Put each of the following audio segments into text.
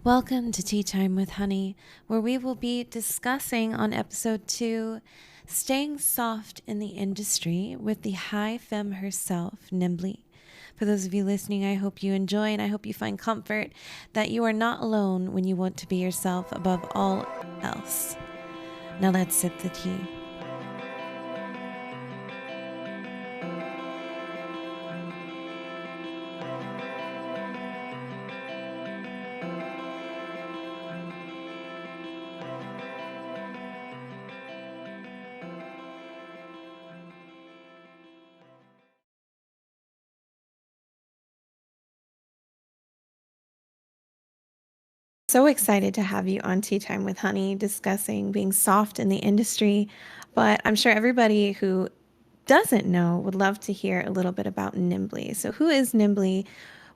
Welcome to Tea Time with Honey, where we will be discussing on episode 2 staying soft in the industry with the high femme herself, Knimbley. For those of you listening, I hope you enjoy and I hope you find comfort that you are not alone when you want to be yourself above all else. Now let's sip the tea. So excited to have you on Tea Time with Honey discussing being soft in the industry. But I'm sure everybody who doesn't know would love to hear a little bit about Knimbley. So who is Knimbley?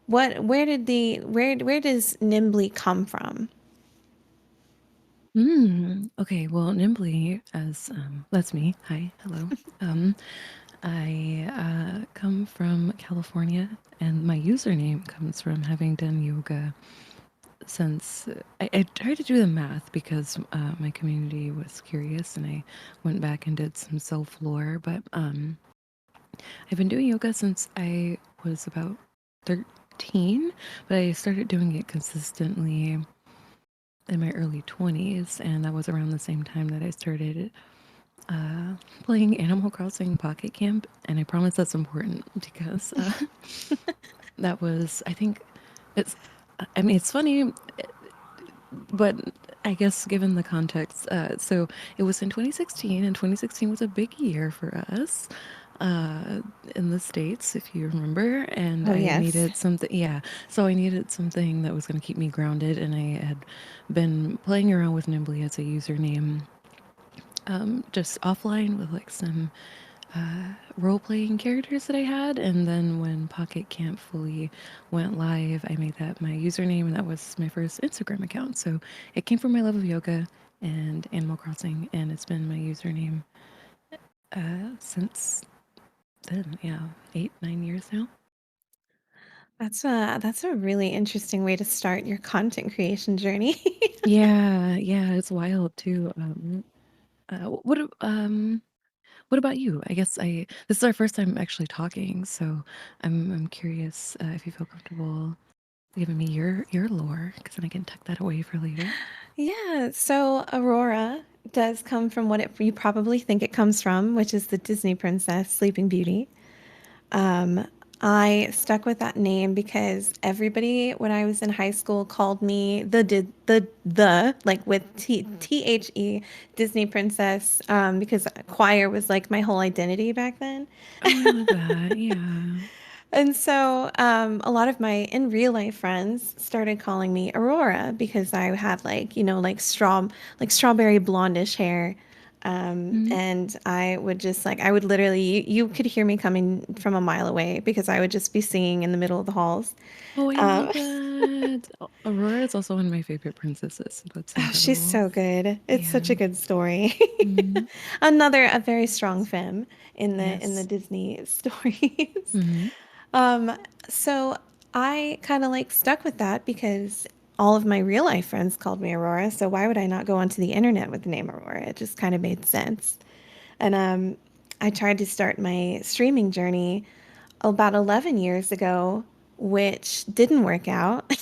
Where does Knimbley come from? Okay, well, Knimbley, as that's me. Hi, hello. Um, I come from California, and my username comes from having done yoga since I tried to do the math because my community was curious, and I went back and did some self lore. But I've been doing yoga since I was about 13, but I started doing it consistently in my early 20s, and that was around the same time that I started playing Animal Crossing Pocket Camp. And I promise that's important because that was, I think, it's, I mean, it's funny, but I guess given the context, so it was in 2016, and 2016 was a big year for us in the States, if you remember. And Oh, I yes. needed something, yeah. So I needed something that was going to keep me grounded. And I had been playing around with Knimbley as a username, just offline with like some role playing characters that I had. And then when Pocket Camp fully went live, I made that my username, and that was my first Instagram account. So it came from my love of yoga and Animal Crossing, and it's been my username since then. Yeah, 8, 9 years now. That's a really interesting way to start your content creation journey. Yeah, yeah, it's wild too. What about you? I guess I this is our first time actually talking, so I'm curious if you feel comfortable giving me your lore, because then I can tuck that away for later. Yeah, so Aurora does come from what you probably think it comes from, which is the Disney princess Sleeping Beauty. Um, I stuck with that name because everybody when I was in high school called me the like with THE Disney princess because choir was like my whole identity back then. Oh, I love that. Yeah. And so a lot of my in real life friends started calling me Aurora because I had like strawberry blondish hair. Mhm. And I would just like I would literally you could hear me coming from a mile away because I would just be singing in the middle of the halls. Oh, I Um, love that. Aurora is also one of my favorite princesses, so that's oh, she's incredible. so good. It's Yeah. such a good story. Mhm. Another a very strong femme in the Yes. Disney stories. Hmm. Um, so I kind of like stuck with that because all of my real life friends called me Aurora. So why would I not go onto the internet with the name Aurora? It just kind of made sense. And I tried to start my streaming journey about 11 years ago, which didn't work out.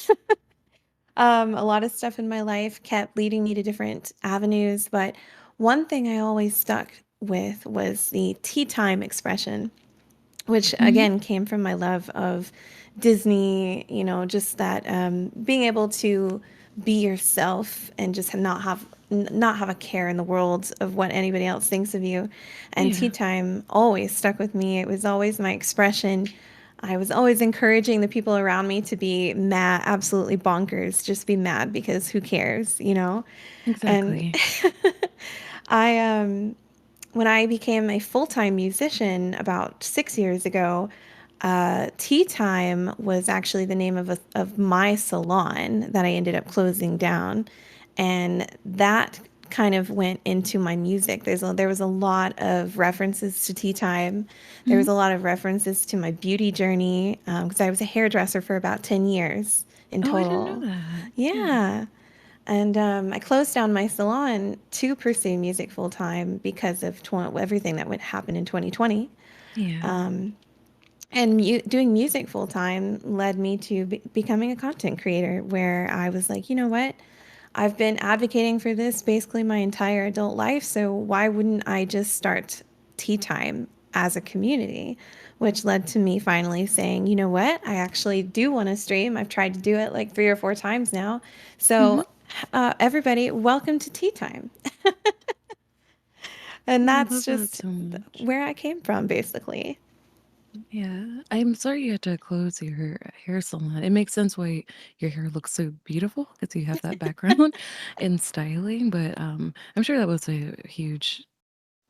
A lot of stuff in my life kept leading me to different avenues, but one thing I always stuck with was the tea time expression, which Hmm. again came from my love of Disney, just that being able to be yourself and just not have a care in the world of what anybody else thinks of you. And tea Yeah, time always stuck with me. It was always my expression. I was always encouraging the people around me to be mad, absolutely bonkers, just be mad because who cares? And exactly. I when I became a full-time musician about 6 years ago, Tea Time was actually the name of my salon that I ended up closing down, and that kind of went into my music. There was a lot of references to tea time. There Mhm. was a lot of references to my beauty journey because I was a hairdresser for about 10 years in Oh, I didn't total. know that. Yeah. Yeah. And I closed down my salon to pursue music full time because of everything that would happen in 2020. Yeah. And doing music full time led me to becoming a content creator, where I was like, you know what? I've been advocating for this basically my entire adult life, so why wouldn't I just start tea time as a community? Which led to me finally saying, you know what? I actually do want to stream. I've tried to do it like 3 or 4 times now. Hmm. So, everybody, welcome to tea time. And Oh, I that's love that just so much. where I came from, basically. Yeah. I'm sorry you had to close your hair salon. It makes sense why your hair looks so beautiful because you have that background in styling. But I'm sure that was a huge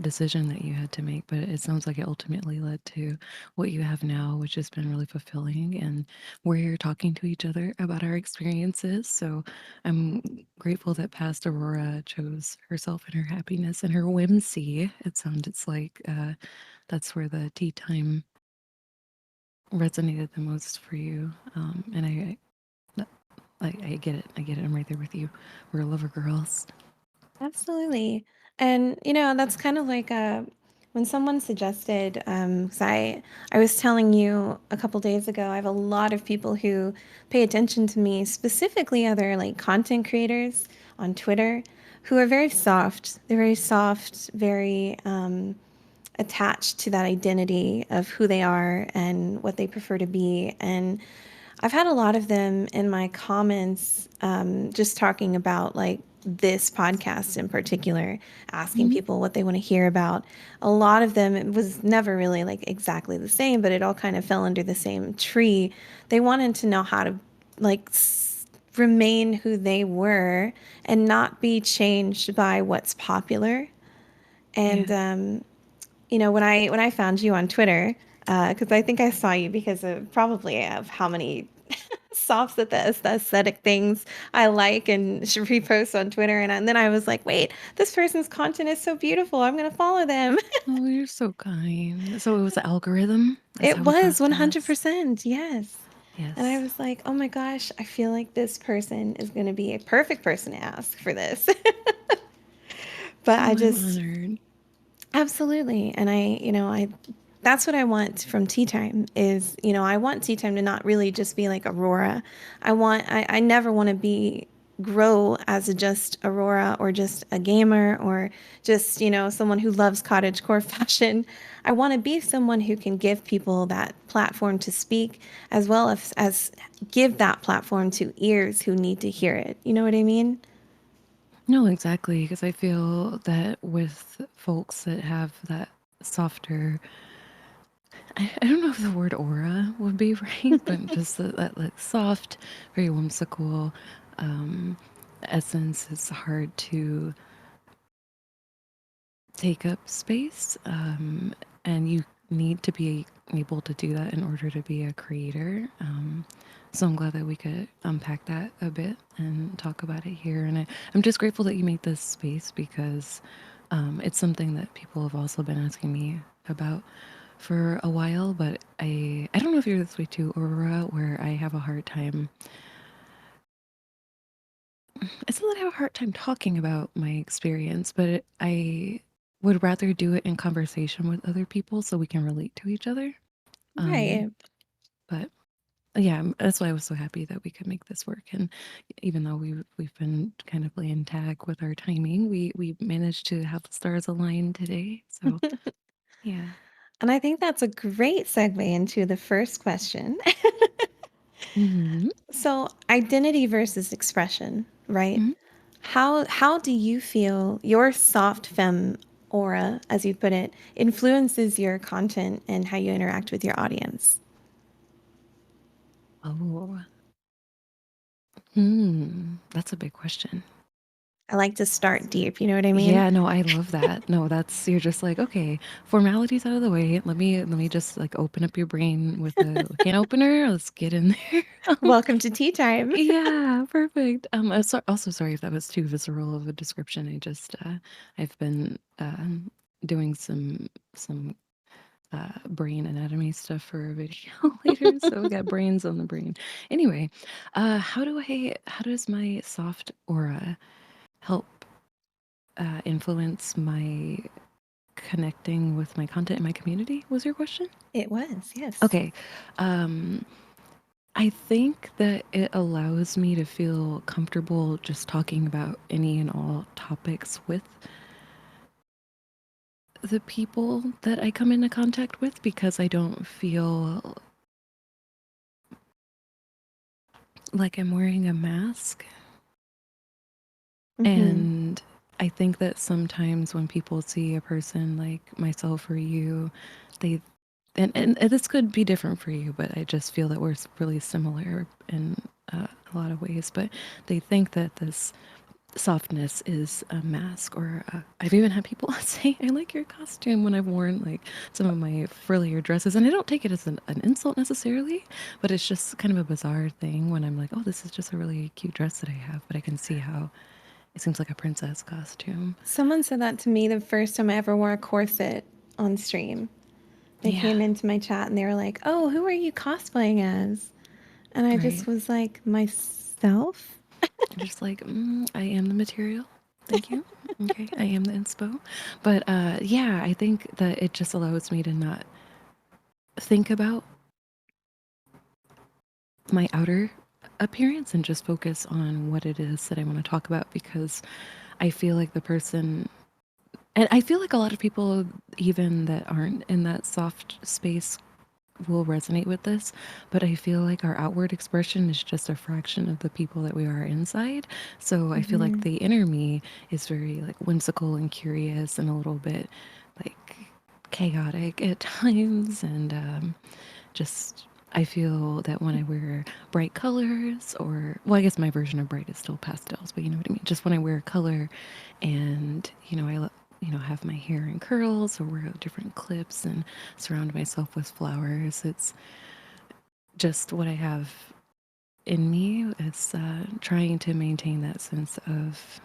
decision that you had to make, but it sounds like it ultimately led to what you have now, which has been really fulfilling and where you're talking to each other about our experiences. So I'm grateful that past Aurora chose herself and her happiness and her whimsy. It sounds like that's where the tea time resonated the most for you. And I get it. I get it. I'm right there with you. We're lover girls. Absolutely. And that's kind of like when someone suggested, 'cause I was telling you a couple days ago, I have a lot of people who pay attention to me, specifically other like content creators on Twitter, who are very soft. They're very soft, very attached to that identity of who they are and what they prefer to be. And I've had a lot of them in my comments, just talking about like this podcast in particular, asking Mhm. people what they want to hear about. A lot of them, it was never really like exactly the same, but it all kind of fell under the same tree. They wanted to know how to like remain who they were and not be changed by what's popular. And Yeah. when I found you on Twitter, because I think I saw you because of probably of how many soft the aesthetic things I like and should repost on Twitter, and then I was like, wait, this person's content is so beautiful. I'm gonna follow them. Oh, you're so kind. So it was the algorithm? That's It how we was crossed paths? 100%, yes. And I Yes. was like, oh my gosh, I feel like this person is gonna be a perfect person to ask for this. But I Oh, I'm just honored. absolutely. And I that's what I want from tea time is, I want tea time to not really just be like Aurora. I never want to be grow as just Aurora or just a gamer or just, someone who loves cottagecore fashion. I want to be someone who can give people that platform to speak as well as give that platform to ears who need to hear it. You know what I mean? No, exactly. Because I feel that with folks that have that softer, I don't know if the word aura would be right, but just that like soft, very whimsical um, essence is hard to take up space. And you need to be able to do that in order to be a creator. So I'm glad that we could unpack that a bit and talk about it here. And I'm just grateful that you made this space because it's something that people have also been asking me about for a while. But I don't know if you're this way too, Aurora, where I have a hard time. It's not that I have a hard time talking about my experience, but I would rather do it in conversation with other people so we can relate to each other. Um, Right. but yeah, that's why I was so happy that we could make this work. And even though we've been kind of playing tag with our timing, we managed to have the stars align today. So yeah. And I think that's a great segue into the first question. Hmm. So, identity versus expression, right? Hmm. How do you feel your soft femme aura, as you put it, influences your content and how you interact with your audience? Oh, that's a big question. I like to start deep, you know what I mean? Yeah, no, I love that. No, that's you're just like, okay, formalities out of the way. Let me just like open up your brain with a can opener. Let's get in there. Welcome to tea time. Yeah, perfect. Also sorry if that was too visceral of a description. I've been doing some brain anatomy stuff for a video later. So we got brains on the brain. Anyway, how does my soft aura help influence my connecting with my content in my community? Was your question? It was, yes. Okay. Um, I think that it allows me to feel comfortable just talking about any and all topics with the people that I come into contact with because I don't feel like I'm wearing a mask. Mm-hmm. And I think that sometimes when people see a person like myself or you, they and this could be different for you, but I just feel that we're really similar in a lot of ways. But they think that this softness is a mask, or I've even had people say, "I like your costume" when I've worn like some of my frillier dresses, and I don't take it as an insult necessarily, but it's just kind of a bizarre thing when I'm like, "Oh, this is just a really cute dress that I have," but I can see how it seems like a princess costume. Someone said that to me the first time I ever wore a corset on stream. They Yeah, came into my chat and they were like, "Oh, who are you cosplaying as?" And I just right. was like, "Myself?" Just like, I am the material. Thank you. Okay, I am the inspo. But yeah, I think that it just allows me to not think about my outer appearance and just focus on what it is that I want to talk about because I feel like the person, and I feel like a lot of people, even that aren't in that soft space, will resonate with this, but I feel like our outward expression is just a fraction of the people that we are inside. So I feel like Mm-hmm. the inner me is very like whimsical and curious and a little bit like chaotic at times, and just I feel that when I wear bright colors, or well, I guess my version of bright is still pastels, but you know what I mean. Just when I wear color, and have my hair in curls or wear different clips and surround myself with flowers. It's just what I have in me. It's trying to maintain that sense of,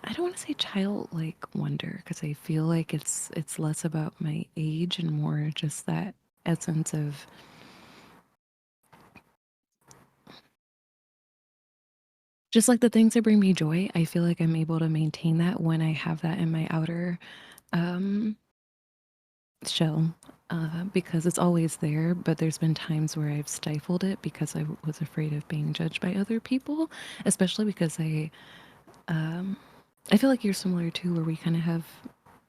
I don't want to say childlike wonder because I feel like it's less about my age and more just that essence of just like the things that bring me joy. I feel like I'm able to maintain that when I have that in my outer um, shell, because it's always there, but there's been times where I've stifled it because I was afraid of being judged by other people, especially because I feel like you're similar too, where we kind of have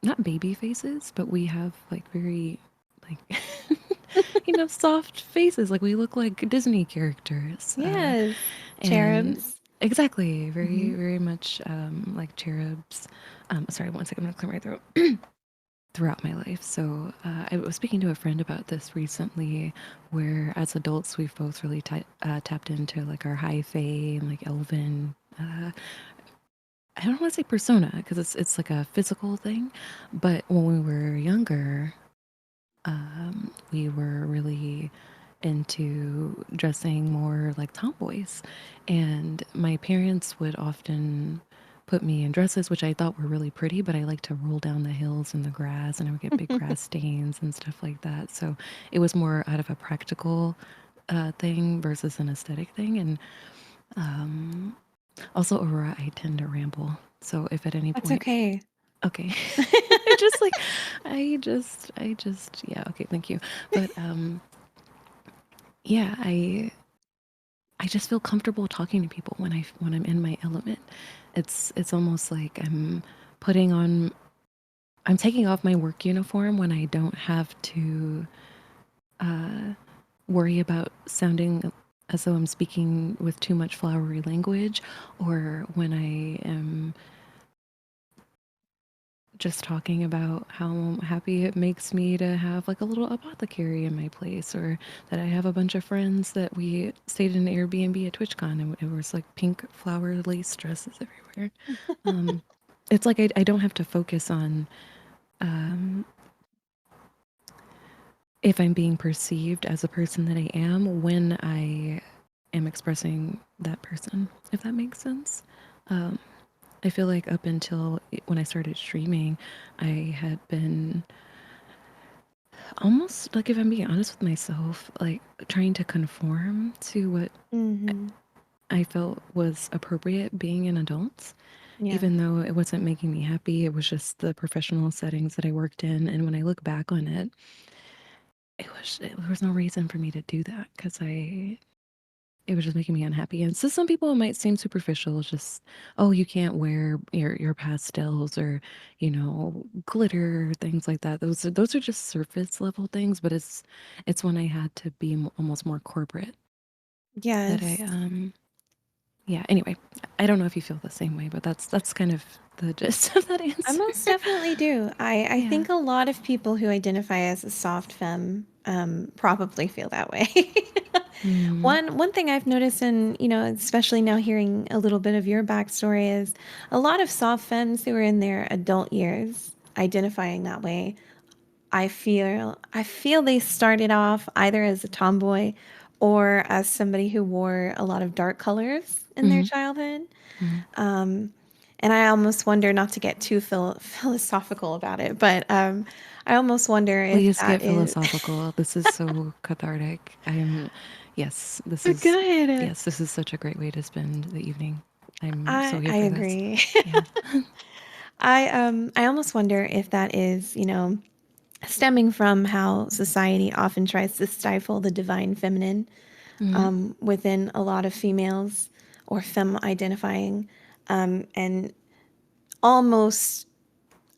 not baby faces, but we have like very like soft faces, like we look like Disney characters, Yes. and Cherubs. exactly, very Mm-hmm. very much like cherubs. Sorry, one second, I'm gonna clear my throat. Throughout my life. So I was speaking to a friend about this recently, where as adults we've both really tapped into like our high fae and like elven. I don't want to say persona because it's like a physical thing, but when we were younger, we were really into dressing more like tomboys, and my parents would often put me in dresses which I thought were really pretty, but I like to roll down the hills in the grass and I would get big grass stains and stuff like that. So it was more out of a practical thing versus an aesthetic thing. And also, Aurora, I tend to ramble. So if at any That's point, okay. okay, I just like, yeah, okay, thank you. But yeah, I just feel comfortable talking to people when I'm in my element. It's almost like I'm taking off my work uniform when I don't have to worry about sounding as though I'm speaking with too much flowery language, or when I am just talking about how happy it makes me to have like a little apothecary in my place, or that I have a bunch of friends that we stayed in an Airbnb at TwitchCon and it was like pink flower lace dresses everywhere. Um, it's like I don't have to focus on if I'm being perceived as a person that I am when I am expressing that person, if that makes sense. I feel like up until when I started streaming, I had been almost like, if I'm being honest with myself, like trying to conform to what Hmm. I felt was appropriate being an adult, Yeah. even though it wasn't making me happy. It was just the professional settings that I worked in. And when I look back on it, there was no reason for me to do that because it was just making me unhappy. And so some people it might seem superficial, just, oh, you can't wear your pastels or, glitter, things like that. Those are just surface level things, but it's when I had to be almost more corporate that I Yes. yeah, anyway, I don't know if you feel the same way, but that's kind of the gist of that I answer. most definitely do. I Yeah. think a lot of people who identify as a soft femme probably feel that way. Mm, One thing I've noticed, and especially now hearing a little bit of your backstory, is a lot of soft femmes who are in their adult years identifying that way. I feel they started off either as a tomboy or as somebody who wore a lot of dark colors in their mhm, childhood. mhm. Um, and I almost wonder, not to get too philosophical about it, but I almost wonder if Please that get is philosophical. This is so cathartic. Yes, this is, good. yes, this is such a great way to spend the evening. I'm so I here for this. agree. Yeah. I almost wonder if that is, stemming from how society often tries to stifle the divine feminine Hmm. within a lot of females or femme identifying, and almost,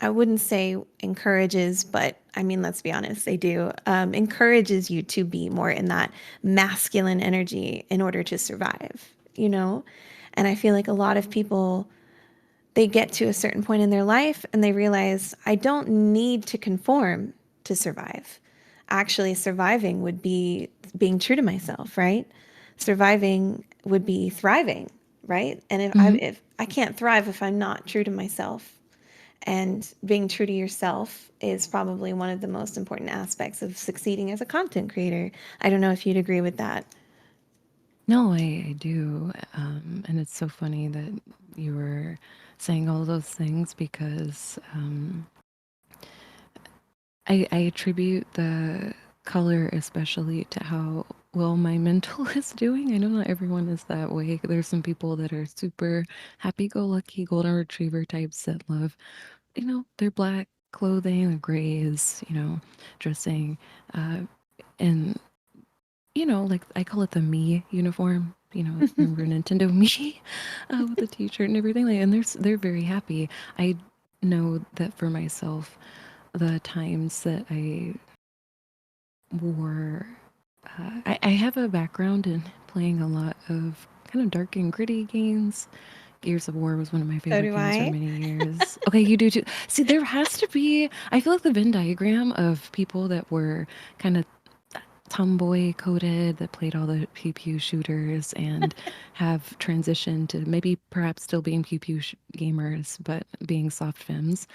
I wouldn't say encourages, but I mean, let's be honest, they do, encourages you to be more in that masculine energy in order to survive, you know? And I feel like a lot of people, they get to a certain point in their life and they realize, I don't need to conform to survive. Actually, surviving would be being true to myself, right? Surviving would be thriving, right? And Hmm. if I can't thrive if I'm not true to myself, and being true to yourself is probably one of the most important aspects of succeeding as a content creator. I don't know if you'd agree with that. No, I do. And it's so funny that you were saying all those things because I attribute the color especially to how well my mental is doing. I know not everyone is that way. There's some people that are super happy-go-lucky golden retriever types that love, their black clothing, their grays, dressing, uh, and like I call it the me uniform. Remember Nintendo Me with the T-shirt and everything. Like, and they're very happy. I know that for myself, the times that I wore, I have a background in playing a lot of kind of dark and gritty games. Gears of War was one of my So favorite do games for I. many years. Okay, you do too. See, there has to be, I feel like the Venn diagram of people that were kind of tomboy coded, that played all the pew pew shooters and have transitioned to maybe perhaps still being pew pew gamers, but being soft femmes.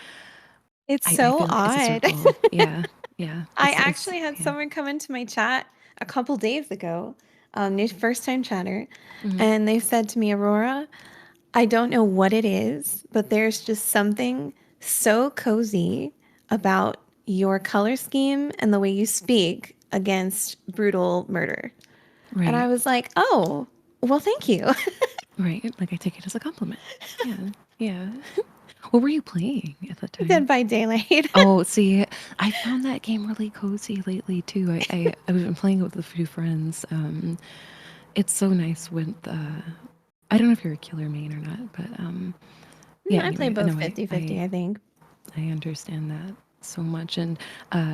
It's I so feel like it's a odd. circle. Yeah, yeah. I It's actually had yeah. someone come into my chat a couple days ago, new first time chatter, Mhm. and they said to me, Aurora, I don't know what it is, but there's just something so cozy about your color scheme and the way you speak against brutal murder. And I Right, was like, oh, well, thank you. right. Like I take it as a compliment. Yeah, yeah. What were you playing at that time? Dead by Daylight. Oh, see, I found that game really cozy lately too. I've been playing it with a few friends. It's so nice with I don't know if you're a killer main or not, but yeah. I play Anyway, both no, 50-50, I think. I understand that so much. And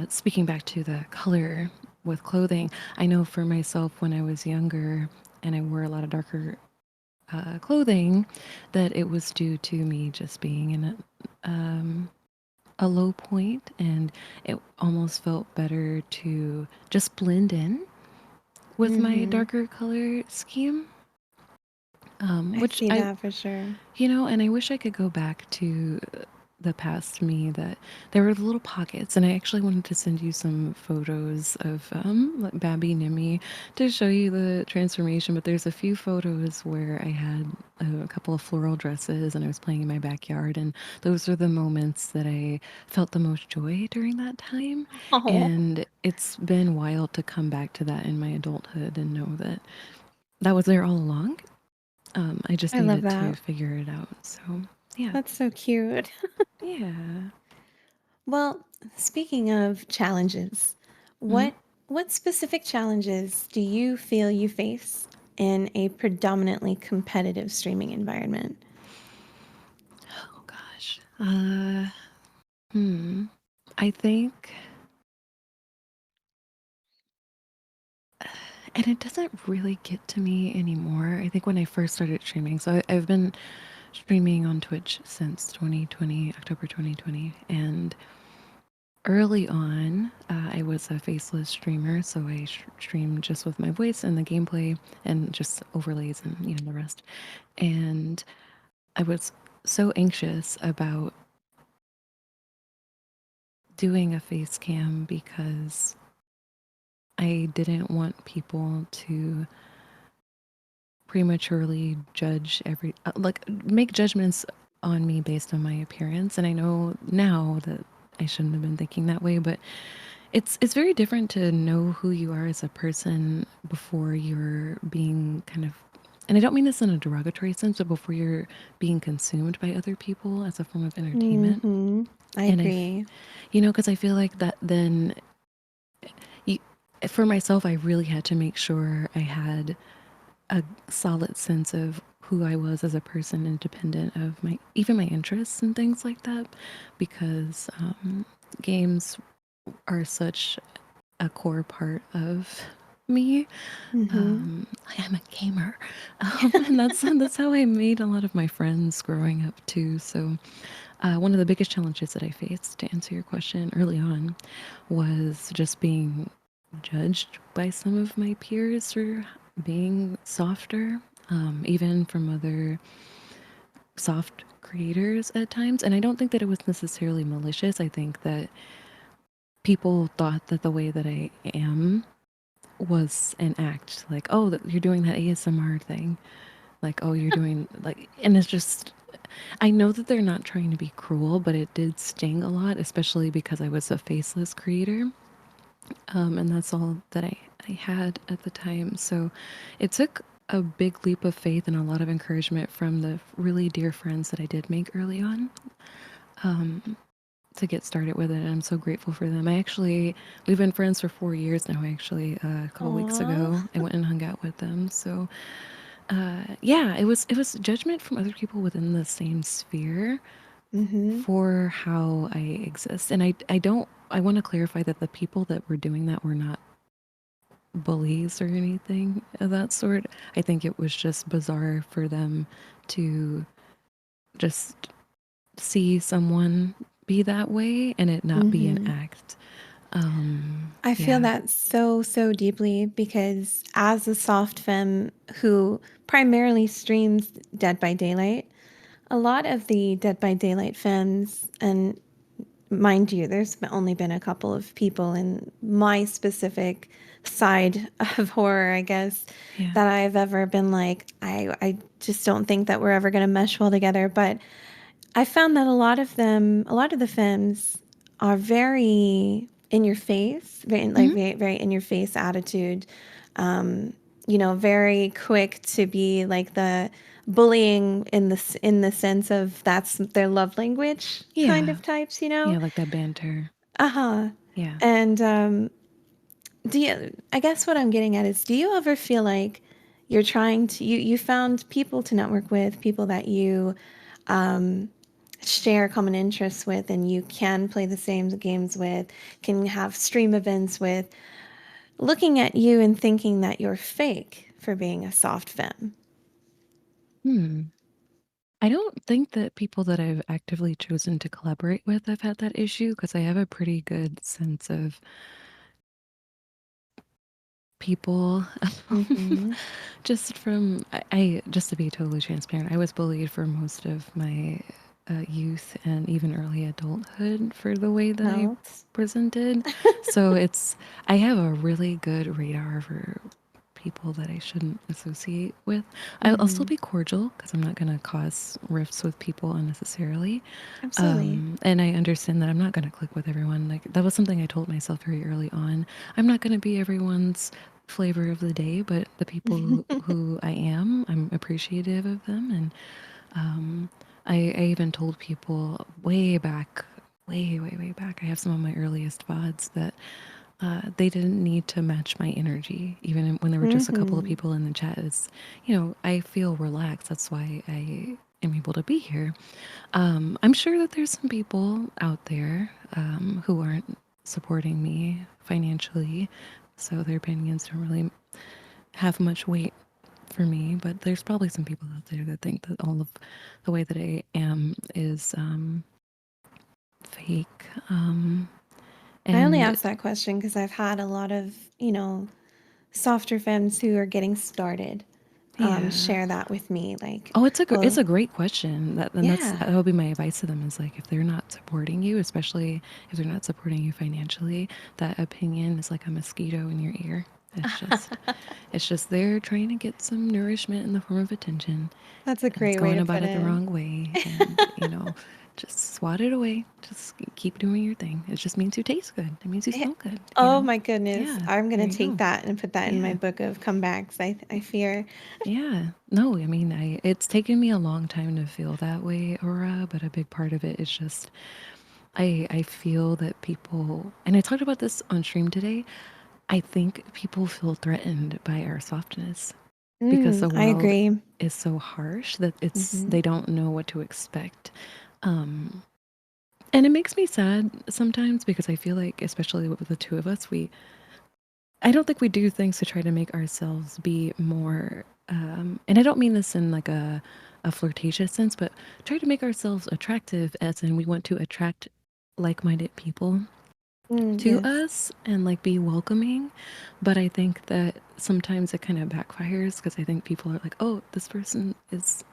speaking back to the color with clothing, I know for myself when I was younger and I wore a lot of darker clothing, that it was due to me just being in a low point, and it almost felt better to just blend in with my Hmm. darker color scheme. I Which see I that for sure. And I wish I could go back to the past me that there were little pockets, and I actually wanted to send you some photos of like Babby Nimmy to show you the transformation. But there's a few photos where I had a couple of floral dresses and I was playing in my backyard, and those are the moments that I felt the most joy during that time. Oh, And it's been wild to come back to that in my adulthood and know that that was there all along. I just I love needed to that. figure it out. So yeah, That's so cute. yeah. Well, speaking of challenges, Mhm. what specific challenges do you feel you face in a predominantly competitive streaming environment? Oh gosh. Hmm. I think, and it doesn't really get to me anymore. I think when I first started streaming, so I've been streaming on Twitch since 2020, October 2020, and early on, I was a faceless streamer, so I streamed just with my voice and the gameplay and just overlays and the rest. And I was so anxious about doing a face cam because I didn't want people to prematurely judge like make judgments on me based on my appearance. And I know now that I shouldn't have been thinking that way, but it's very different to know who you are as a person before you're being kind of, and I don't mean this in a derogatory sense, but before you're being consumed by other people as a form of entertainment. Mm-hmm. I And agree. because I feel like that then you, for myself, I really had to make sure I had a solid sense of who I was as a person, independent of my even my interests and things like that, because games are such a core part of me. Mm-hmm. I am a gamer, and that's how I made a lot of my friends growing up too. So, one of the biggest challenges that I faced, to answer your question early on, was just being judged by some of my peers for being softer, even from other soft creators at times. And I don't think that it was necessarily malicious. I think that people thought that the way that I am was an act, like, oh, you're doing that ASMR thing, like, oh, you're doing like, and it's just, I know that they're not trying to be cruel, but it did sting a lot, especially because I was a faceless creator, and that's all that I had at the time. So it took a big leap of faith and a lot of encouragement from the really dear friends that I did make early on to get started with it. And I'm so grateful for them. We've been friends for 4 years now. Actually, a couple weeks Aw. ago, I went and hung out with them. So, yeah, it was judgment from other people within the same sphere Mm-hmm. for how I exist. And I want to clarify that the people that were doing that were not bullies or anything of that sort. I think it was just bizarre for them to just see someone be that way and it not be an Mm-hmm. act. I feel Yeah. that so, so deeply because as a soft femme who primarily streams Dead by Daylight, a lot of the Dead by Daylight femmes, and mind you, there's only been a couple of people in my specific side of horror, I guess, Yeah. that I've ever been like, I just don't think that we're ever going to mesh well together. But I found that a lot of the femmes are very in your face, Hmm. very, very in your face attitude. Um, very quick to be like the bullying in the sense of that's their love language kind Yeah. of types, you know? Yeah. Like that banter. Uh-huh. Yeah. And I guess what I'm getting at is, do you ever feel like you're trying to, you found people to network with, people that you share common interests with, and you can play the same games with, can have stream events with, looking at you and thinking that you're fake for being a soft femme? Hmm. I don't think that people that I've actively chosen to collaborate with have had that issue because I have a pretty good sense of people. Mm-hmm. Just from, just to be totally transparent, I was bullied for most of my youth and even early adulthood for the way that I Oh, presented. So I have a really good radar for people that I shouldn't associate with. I'll still mm-hmm. be cordial because I'm not going to cause rifts with people unnecessarily. Absolutely. And I understand that I'm not going to click with everyone. Like that was something I told myself very early on. I'm not going to be everyone's flavor of the day, but the people who I am, I'm appreciative of them. And I even told people way back, way back, I have some of my earliest VODs that they didn't need to match my energy, even when there were just a couple of Mm-hmm. people in the chat. Is I feel relaxed. That's why I am able to be here. I'm sure that there's some people out there who aren't supporting me financially, so their opinions don't really have much weight for me. But there's probably some people out there that think that all of the way that I am is fake. I only And asked that question because I've had a lot of, softer femmes who are getting started yeah. share that with me. Like, Oh, it's well, a great question. That yeah, would be my advice to them is like if they're not supporting you, especially if they're not supporting you financially, that opinion is like a mosquito in your ear. It's just there trying to get some nourishment in the form of attention, that's a and it's great way going to about put it the it. wrong way. And just swat it away. Just keep doing your thing. It just means you taste good. It means you Eh, smell good. Oh my goodness. Yeah. I'm There gonna you take go. that and put that in my Yeah. book of comebacks. I fear. Yeah. No, I mean, it's taken me a long time to feel that way, Aura, but a big part of it is just I feel that people, and I talked about this on stream today, I think people feel threatened by our softness because the I world agree. is so harsh that Hmm. they don't know what to expect. Um, and it makes me sad sometimes because I feel like, especially with the two of us, I don't think we do things to try to make ourselves be more, and I don't mean this in like a flirtatious sense, but try to make ourselves attractive, as in we want to attract like-minded people to Yes. us and like be welcoming. But I think that sometimes it kind of backfires because I think people are like, oh, this person is,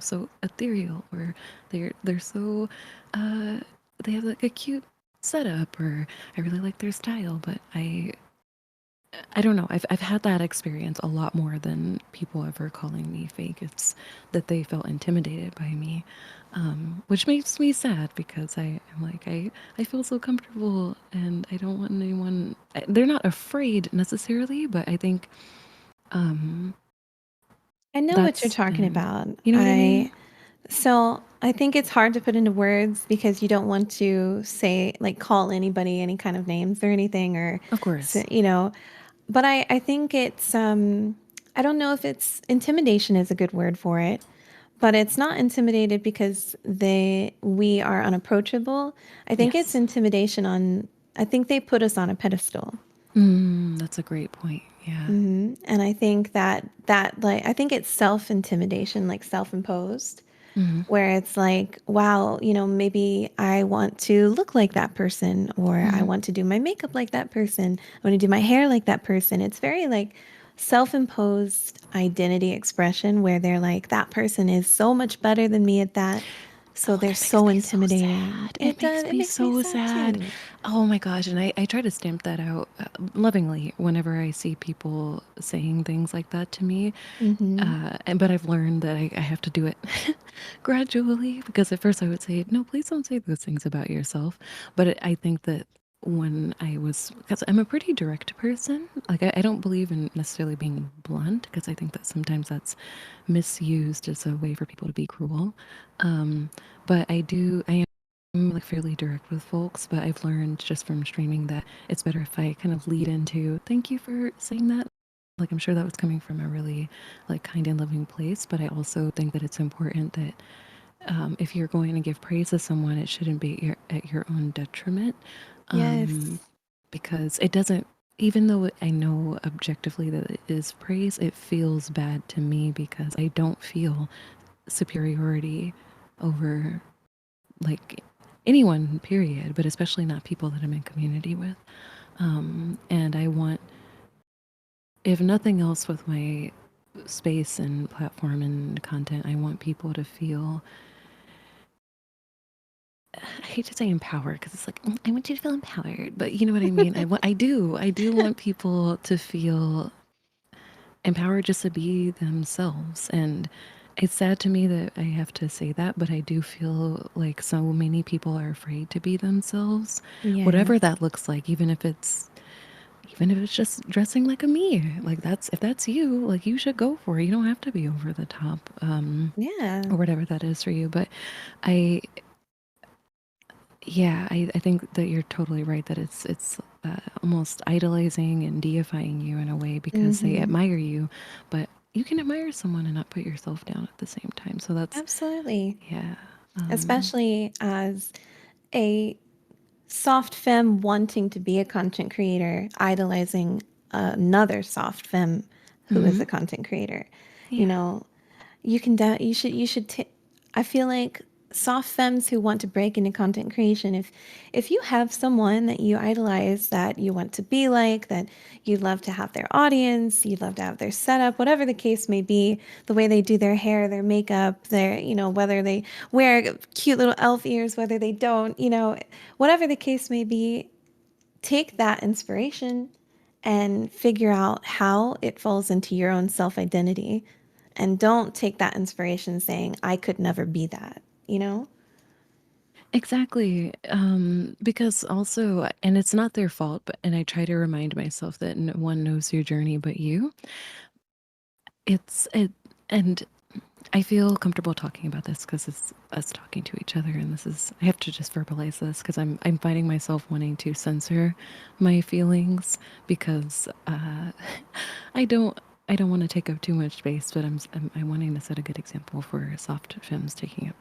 so ethereal, or they're so, uh, they have like a cute setup, or I really like their style, but I don't know. I've had that experience a lot more than people ever calling me fake. It's that they felt intimidated by me, which makes me sad because I'm like I feel so comfortable and I don't want anyone. They're not afraid necessarily, but I think I know what you're that's talking been. about. You know what I mean? I think it's hard to put into words because you don't want to say like call anybody any kind of names or anything or Of course. but I think it's I don't know if it's intimidation is a good word for it, but it's not intimidated because we are unapproachable. I think it's Yes. intimidation on I think they put us on a pedestal. That's a great point. Yeah. And I think that like I think it's self-intimidation, like self-imposed, Hmm. where it's like, wow, maybe I want to look like that person, or I Hmm. want to do my makeup like that person. I want to do my hair like that person. It's very like self-imposed identity expression where they're like, that person is so much better than me at that. So Oh, they're that makes so me so intimidating. sad. It It does. makes It me makes me so sad sad. too. Oh my gosh. And I try to stamp that out lovingly whenever I see people saying things like that to me. Hmm. But I've learned that I have to do it gradually because at first I would say, no, please don't say those things about yourself. But I think that when I was, because I'm a pretty direct person, like I don't believe in necessarily being blunt because I think that sometimes that's misused as a way for people to be cruel. Um, but I am like fairly direct with folks, but I've learned just from streaming that it's better if I kind of lead into, thank you for saying that. Like I'm sure that was coming from a really like kind and loving place, but I also think that it's important that if you're going to give praise to someone, it shouldn't be at your own detriment, um, Yes. because it doesn't. Even though I know objectively that it is praise, it feels bad to me because I don't feel superiority over like anyone, period, but especially not people that I'm in community with. And I want, if nothing else, with my space and platform and content, I want people to feel I hate to say empowered because it's like I want you to feel empowered, but you know what I mean. I do want people to feel empowered just to be themselves. And it's sad to me that I have to say that, but I do feel like so many people are afraid to be themselves, whatever Yes. that looks like, even if it's just dressing like a me. Like that's if that's you, like you should go for it. You don't have to be over the top, Yeah. or whatever that is for you. But I yeah, I think that you're totally right that it's almost idolizing and deifying you in a way because they Mm-hmm. admire you, but you can admire someone and not put yourself down at the same time. So that's Absolutely. yeah, Especially as a soft femme wanting to be a content creator, idolizing another soft femme who is hmm a content creator. You yeah, know, I feel like soft femmes who want to break into content creation, if you have someone that you idolize, that you want to be like, that you love to have their audience, you love to have their setup, whatever the case may be, the way they do their hair, their makeup, their, whether they wear cute little elf ears, whether they don't, whatever the case may be, take that inspiration and figure out how it falls into your own self identity. And don't take that inspiration saying, I could never be that, you know? exactly. Because also, and it's not their fault, but and I try to remind myself that no one knows your journey but you. It's it, and I feel comfortable talking about this because it's us talking to each other, and this is I have to just verbalize this because I'm finding myself wanting to censor my feelings because I don't I don't want to take up too much space, but I'm wanting to set a good example for soft films taking up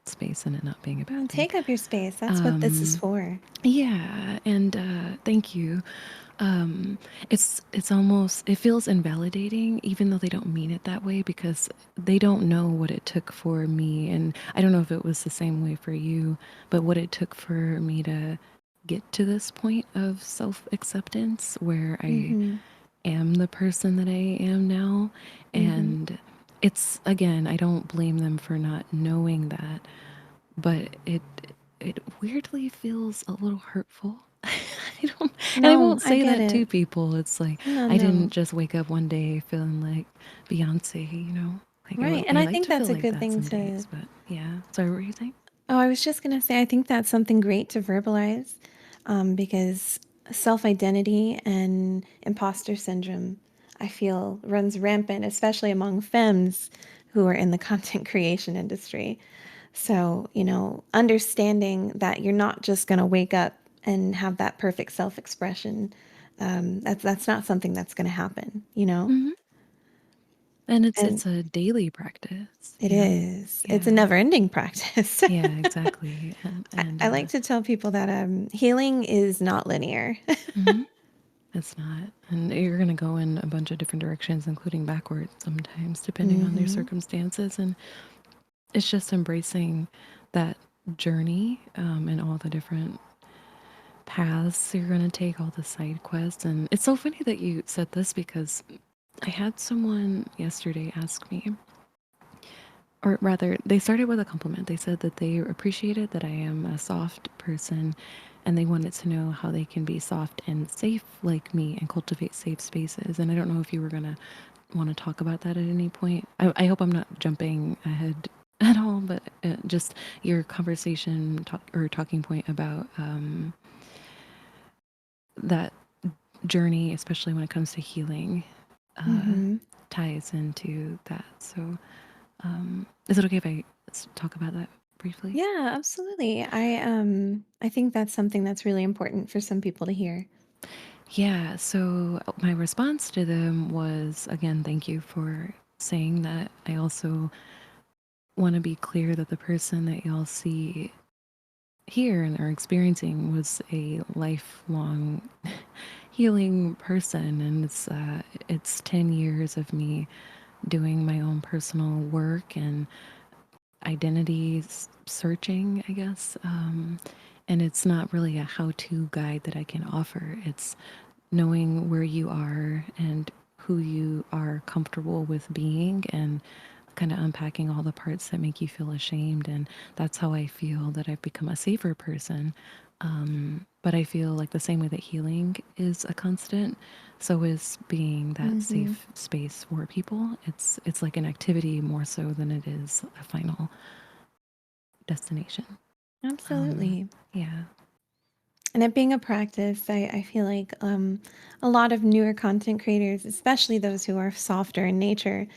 space and it not being a bad thing. Take up your space. That's what this is Um, for. yeah, and thank you. It's almost it feels invalidating, even though they don't mean it that way, because they don't know what it took for me, and I don't know if it was the same way for you, but what it took for me to get to this point of self acceptance where I Mm-hmm. am the person that I am now, Mm-hmm. and it's again, I don't blame them for not knowing that, but it weirdly feels a little hurtful. I don't, and I No, won't I say get that to it. people. It's like No, I didn't no. just wake up one day feeling like Beyonce, you know. Like Right. And I I like think to feel that's a like good that thing some to. days, but yeah. Sorry, what were you saying? Oh, I was just going to say, I think that's something great to verbalize, because self identity and imposter syndrome, I feel, runs rampant, especially among femmes who are in the content creation industry. So, understanding that you're not just going to wake up and have that perfect self expression, that's not something that's going to happen, you know? Hmm. And And it's a daily practice, it you know. is. It's a Yeah, never ending practice. yeah, exactly. And I like to tell people that healing is not linear. mhm. It's not. And you're going to go in a bunch of different directions, including backwards sometimes, depending on your Hmm. circumstances. And it's just embracing that journey, and all the different paths you're going to take, all the side quests. And it's so funny that you said this because I had someone yesterday ask me, or rather, they started with a compliment. They said that they appreciated that I am a soft person and they wanted to know how they can be soft and safe like me and cultivate safe spaces. And I don't know if you were going to want to talk about that at any point. I hope I'm not jumping ahead at all, but just your conversation or talking point about that journey, especially when it comes to healing, uh, Hmm. ties into that. So, is it okay if I talk about that briefly? Yeah, absolutely. I think that's something that's really important for some people to hear. Yeah. So, my response to them was again, thank you for saying that. I also want to be clear that the person that y'all see here and are experiencing was a lifelong healing person, and it's 10 years of me doing my own personal work and identity searching, I guess. And it's not really a how-to guide that I can offer. It's knowing where you are and who you are comfortable with being, and kind of unpacking all the parts that make you feel ashamed. And that's how I feel that I've become a safer person. But I feel like the same way that healing is a constant, so is being that Mm-hmm. safe space for people. It's like an activity more so than it is a final destination. Um, Absolutely. yeah. And it being a practice, I feel like a lot of newer content creators, especially those who are softer in nature,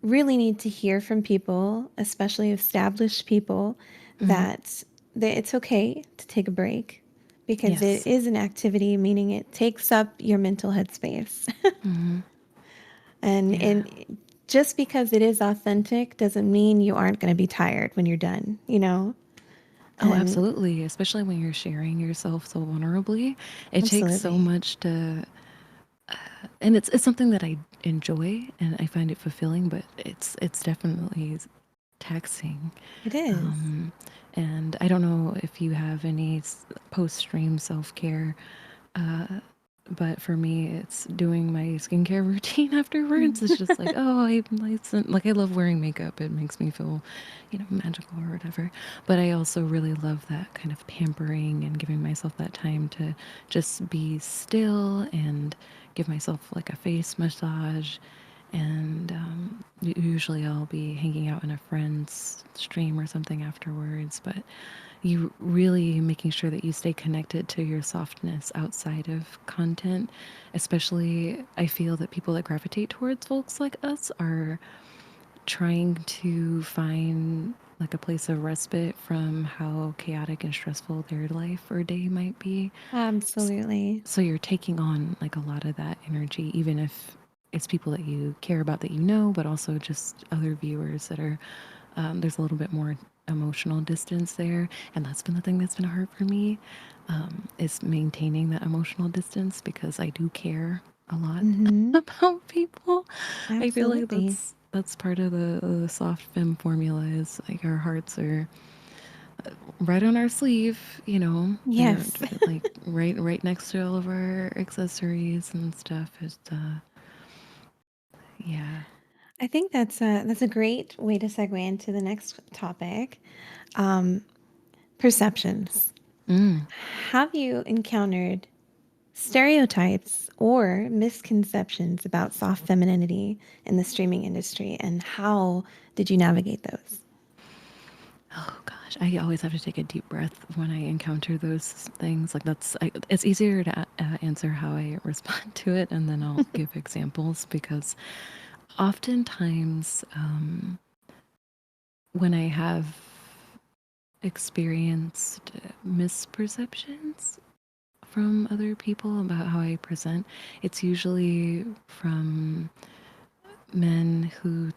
really need to hear from people, especially established people, Mm-hmm. that it's okay to take a break because it Yes. is an activity, meaning it takes up your mental headspace. Mm-hmm. and Yeah. and just because it is authentic doesn't mean you aren't going to be tired when you're done, you know? Oh, And absolutely. Especially when you're sharing yourself so vulnerably. It takes so absolutely. much to, and it's something that I enjoy and I find it fulfilling, but it's definitely taxing. It is. And I don't know if you have any post stream self care, but for me, it's doing my skincare routine afterwards. It's just like, oh, like I love wearing makeup. It makes me feel, magical or whatever. But I also really love that kind of pampering and giving myself that time to just be still and give myself like a face massage. And usually I'll be hanging out in a friend's stream or something afterwards. But you really making sure that you stay connected to your softness outside of content. Especially, I feel that people that gravitate towards folks like us are trying to find like a place of respite from how chaotic and stressful their life or day might be. Absolutely. So you're taking on like a lot of that energy, even if it's people that you care about that you know, but also just other viewers that are, there's a little bit more emotional distance there. And that's been the thing that's been hard for me, is maintaining that emotional distance because I do care a lot Mm-hmm. about people. I feel like Absolutely. that's part of the soft femme formula is like our hearts are right on our sleeve, they're Yes. like right next to all of our accessories and stuff. Is yeah. I think that's a great way to segue into the next topic. Um, Perceptions. Mm. Have you encountered stereotypes or misconceptions about soft femininity in the streaming industry, and how did you navigate those? Oh gosh, I always have to take a deep breath when I encounter those things. Like it's easier to answer how I respond to it, and then I'll give examples because oftentimes when I have experienced misperceptions from other people about how I present, it's usually from men who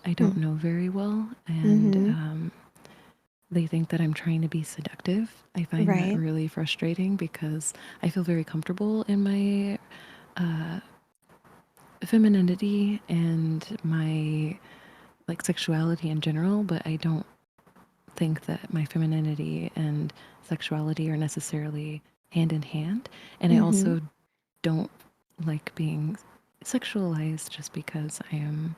I don't know very well, and Mm-hmm. they think that I'm trying to be seductive. I find that Right. really frustrating because I feel very comfortable in my femininity and my like sexuality in general, but I don't think that my femininity and sexuality are necessarily hand in hand. And I Mm-hmm. also don't like being sexualized just because I am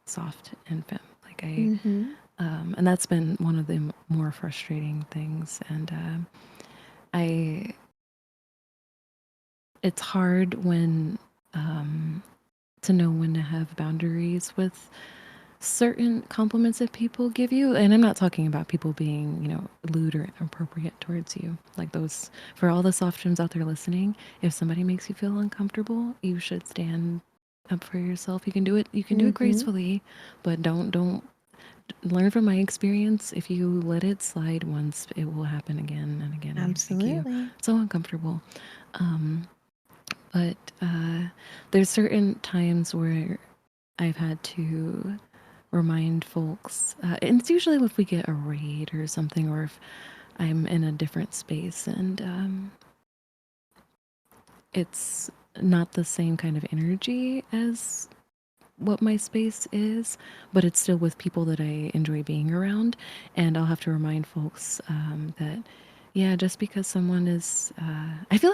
soft and femme. Like Mm-hmm. and that's been one of the more frustrating things. And I, it's hard when to know when to have boundaries with certain compliments that people give you. And I'm not talking about people being, lewd or inappropriate towards you. Like those, for all the soft gems out there listening, if somebody makes you feel uncomfortable, you should stand up for yourself. You can do it Mm-hmm. gracefully, but don't learn from my experience. If you let it slide once, it will happen again and again and make you Absolutely. so uncomfortable. But there's certain times where I've had to remind folks, and it's usually if we get a raid or something, or if I'm in a different space and it's not the same kind of energy as what my space is, but it's still with people that I enjoy being around. And I'll have to remind folks that, Yeah, just because someone is, I feel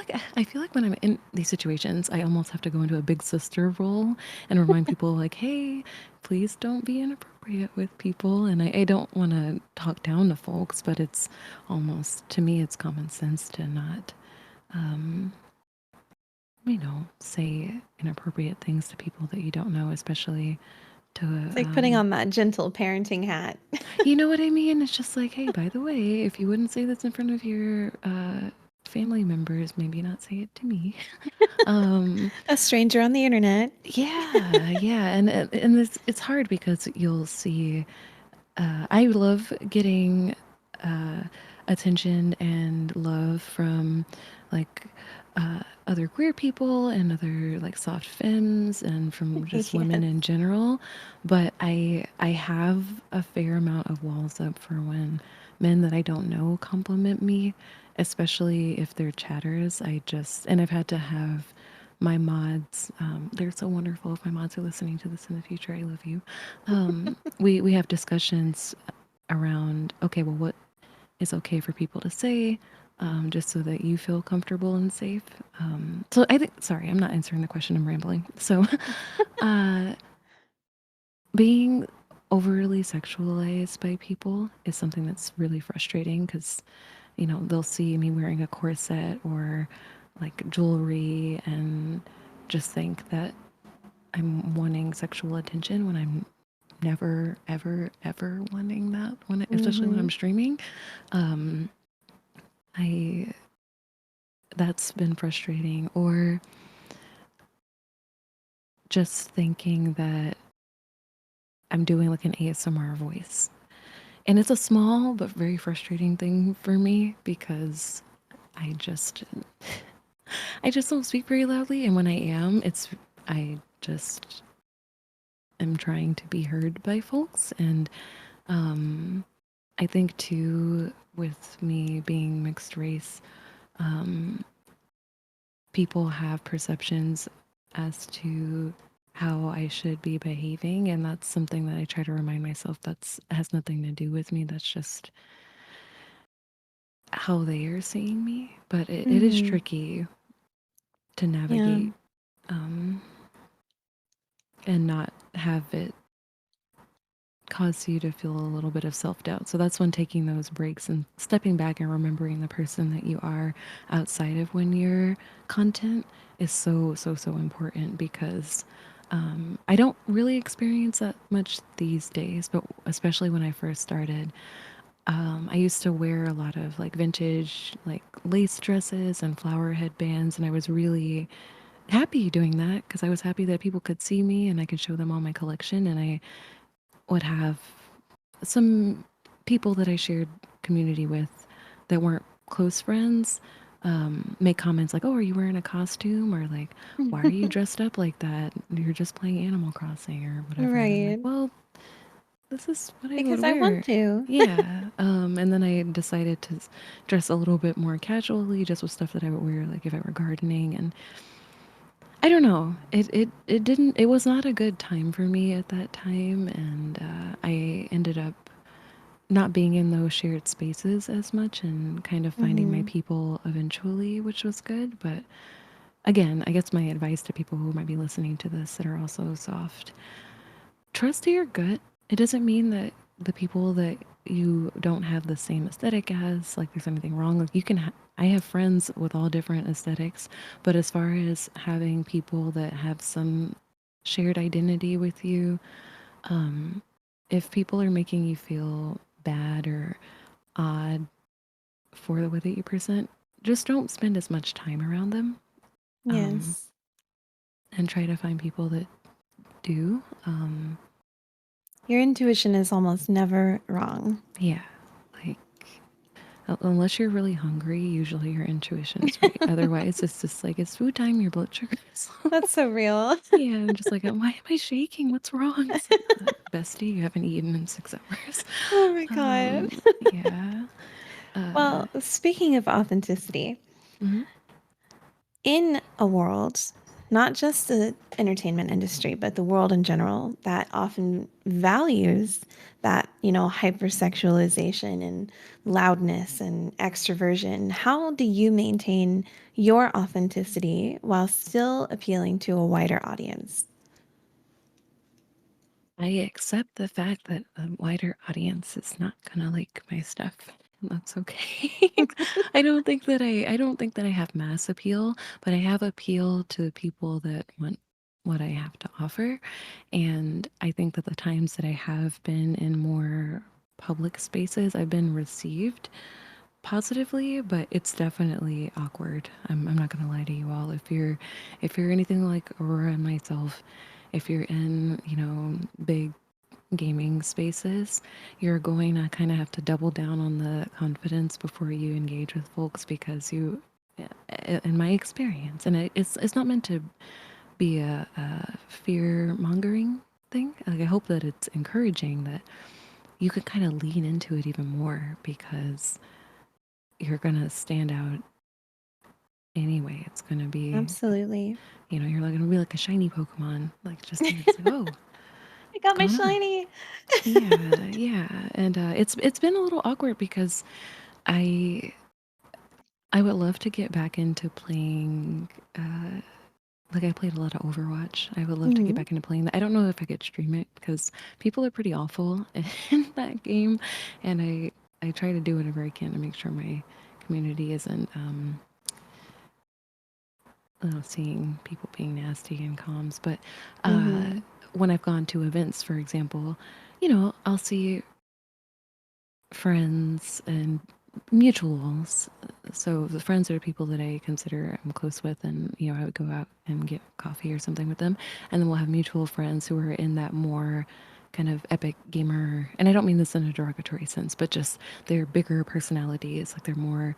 like when I'm in these situations, I almost have to go into a big sister role and remind people like, hey, please don't be inappropriate with people. And I don't want to talk down to folks, but it's almost to me, it's common sense to not, um, say inappropriate things to people that you don't know, especially to, It's like putting on that gentle parenting hat. you know what I mean? It's just like, hey, by the way, if you wouldn't say this in front of your family members, maybe not say it to me. Um, A stranger on the internet. yeah, and it's hard because you'll see. I love getting uh, attention and love from like other queer people and other like soft femmes and from just women Yes. in general. But I have a fair amount of walls up for when men that I don't know compliment me, especially if they're chatters. And I've had to have my mods. They're so wonderful. If my mods are listening to this in the future, I love you. We have discussions around, okay, well, what is okay for people to say, just so that you feel comfortable and safe. So I think, sorry, I'm not answering the question. I'm rambling. So, uh, being overly sexualized by people is something that's really frustrating because, they'll see me wearing a corset or like jewelry and just think that I'm wanting sexual attention when I'm never, ever, ever wanting that, especially when I'm Hmm. streaming. Um, I That's been frustrating. Or just thinking that I'm doing like an ASMR voice. And it's a small but very frustrating thing for me because I just I just don't speak very loudly, and when I am, I just am trying to be heard by folks. And um I think too, with me being mixed race, um people have perceptions as to how I should be behaving, and that's something that I try to remind myself that's has nothing to do with me. That's just how they are seeing me. But it is Hmm. tricky to Yeah. navigate, um, and not have it cause you to feel a little bit of self-doubt. So that's when taking those breaks and stepping back and remembering the person that you are outside of when you're content is so so so important because I don't really experience that much these days, but especially when I first started, I used to wear a lot of like vintage like lace dresses and flower headbands, and I was really happy doing that because I was happy that people could see me and I could show them all my collection. And I would have some people that I shared community with that weren't close friends make comments like, "Oh, are you wearing a costume?" Or like, "Why are you dressed up like that? You're just playing Animal Crossing or whatever." And I'm like, Right. "Well, this is what I would Because I want wear." to. Yeah. And then I decided to dress a little bit more casually, just with stuff that I would wear, like if I were gardening. And I don't know. It didn't. It was not a good time for me at that time, and I ended up not being in those shared spaces as much and kind of finding my Hmm. people eventually, which was good. But again, I guess my advice to people who might be listening to this that are also soft, trust your gut. It doesn't mean that the people that you don't have the same aesthetic as, like there's anything wrong. Like I have friends with all different aesthetics, but as far as having people that have some shared identity with you, um, if people are making you feel bad or odd for the way that you present, just don't spend as much time around them. Um, Yes. and try to find people that do. Your intuition is almost never wrong. Yeah, like unless you're really hungry, usually your intuition is right. Otherwise, it's just like it's food time. Your blood sugar's low. That's so real. Yeah, I'm just like, why am I shaking? What's wrong? It's like, bestie, you haven't eaten in 6 hours. Oh my God. Yeah. Uh, Well, speaking of authenticity, mhm. in a world not just the entertainment industry, but the world in general that often values that, hypersexualization and loudness and extroversion. How do you maintain your authenticity while still appealing to a wider audience? I accept the fact that a wider audience is not gonna like my stuff. That's okay. I don't think that I have mass appeal, but I have appeal to people that want what I have to offer. And I think that the times that I have been in more public spaces, I've been received positively, but it's definitely awkward. I'm not gonna lie to you all. If you're anything like Aurora and myself, if you're in, big gaming spaces, you're going to kind of have to double down on the confidence before you engage with folks because in my experience, and it's not meant to be a fear mongering thing. Like I hope that it's encouraging that you could kind of lean into it even more because you're gonna stand out anyway. It's gonna be, Absolutely. you're like gonna be like a shiny Pokemon, like just it's like, oh, I what's got my going on? shiny. Yeah, yeah, and it's been a little awkward because I I would love to get back into playing. Like I played a lot of Overwatch. I would love to get Mhm. back into playing that. I don't know if I could stream it because people are pretty awful in that game, and I try to do whatever I can to make sure my community isn't seeing people being nasty in comms. But uh, Mhm. when I've gone to events, for example, I'll see friends and mutuals. So the friends are people that I consider I'm close with, and I would go out and get coffee or something with them, and then we'll have mutual friends who are in that more kind of epic gamer, and I don't mean this in a derogatory sense, but just they're bigger personalities, like they're more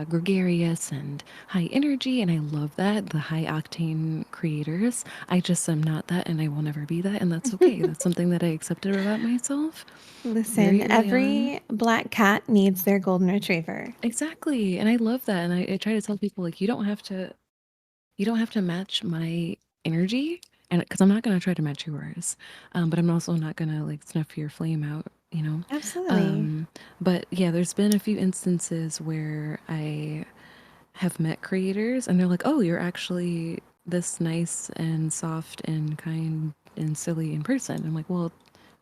gregarious and high energy, and I love that, the high octane creators. I just am not that, and I will never be that, and that's okay. That's something that I accepted about myself very Listen, early on. every black cat needs their golden retriever. Exactly. And I love that. And I try to tell people like you don't have to match my energy. And because I'm not gonna try to match yours. But I'm also not gonna like snuff your flame out. Absolutely. Um, but yeah, there's been a few instances where I have met creators and they're like, oh, you're actually this nice and soft and kind and silly in person. I'm like, well,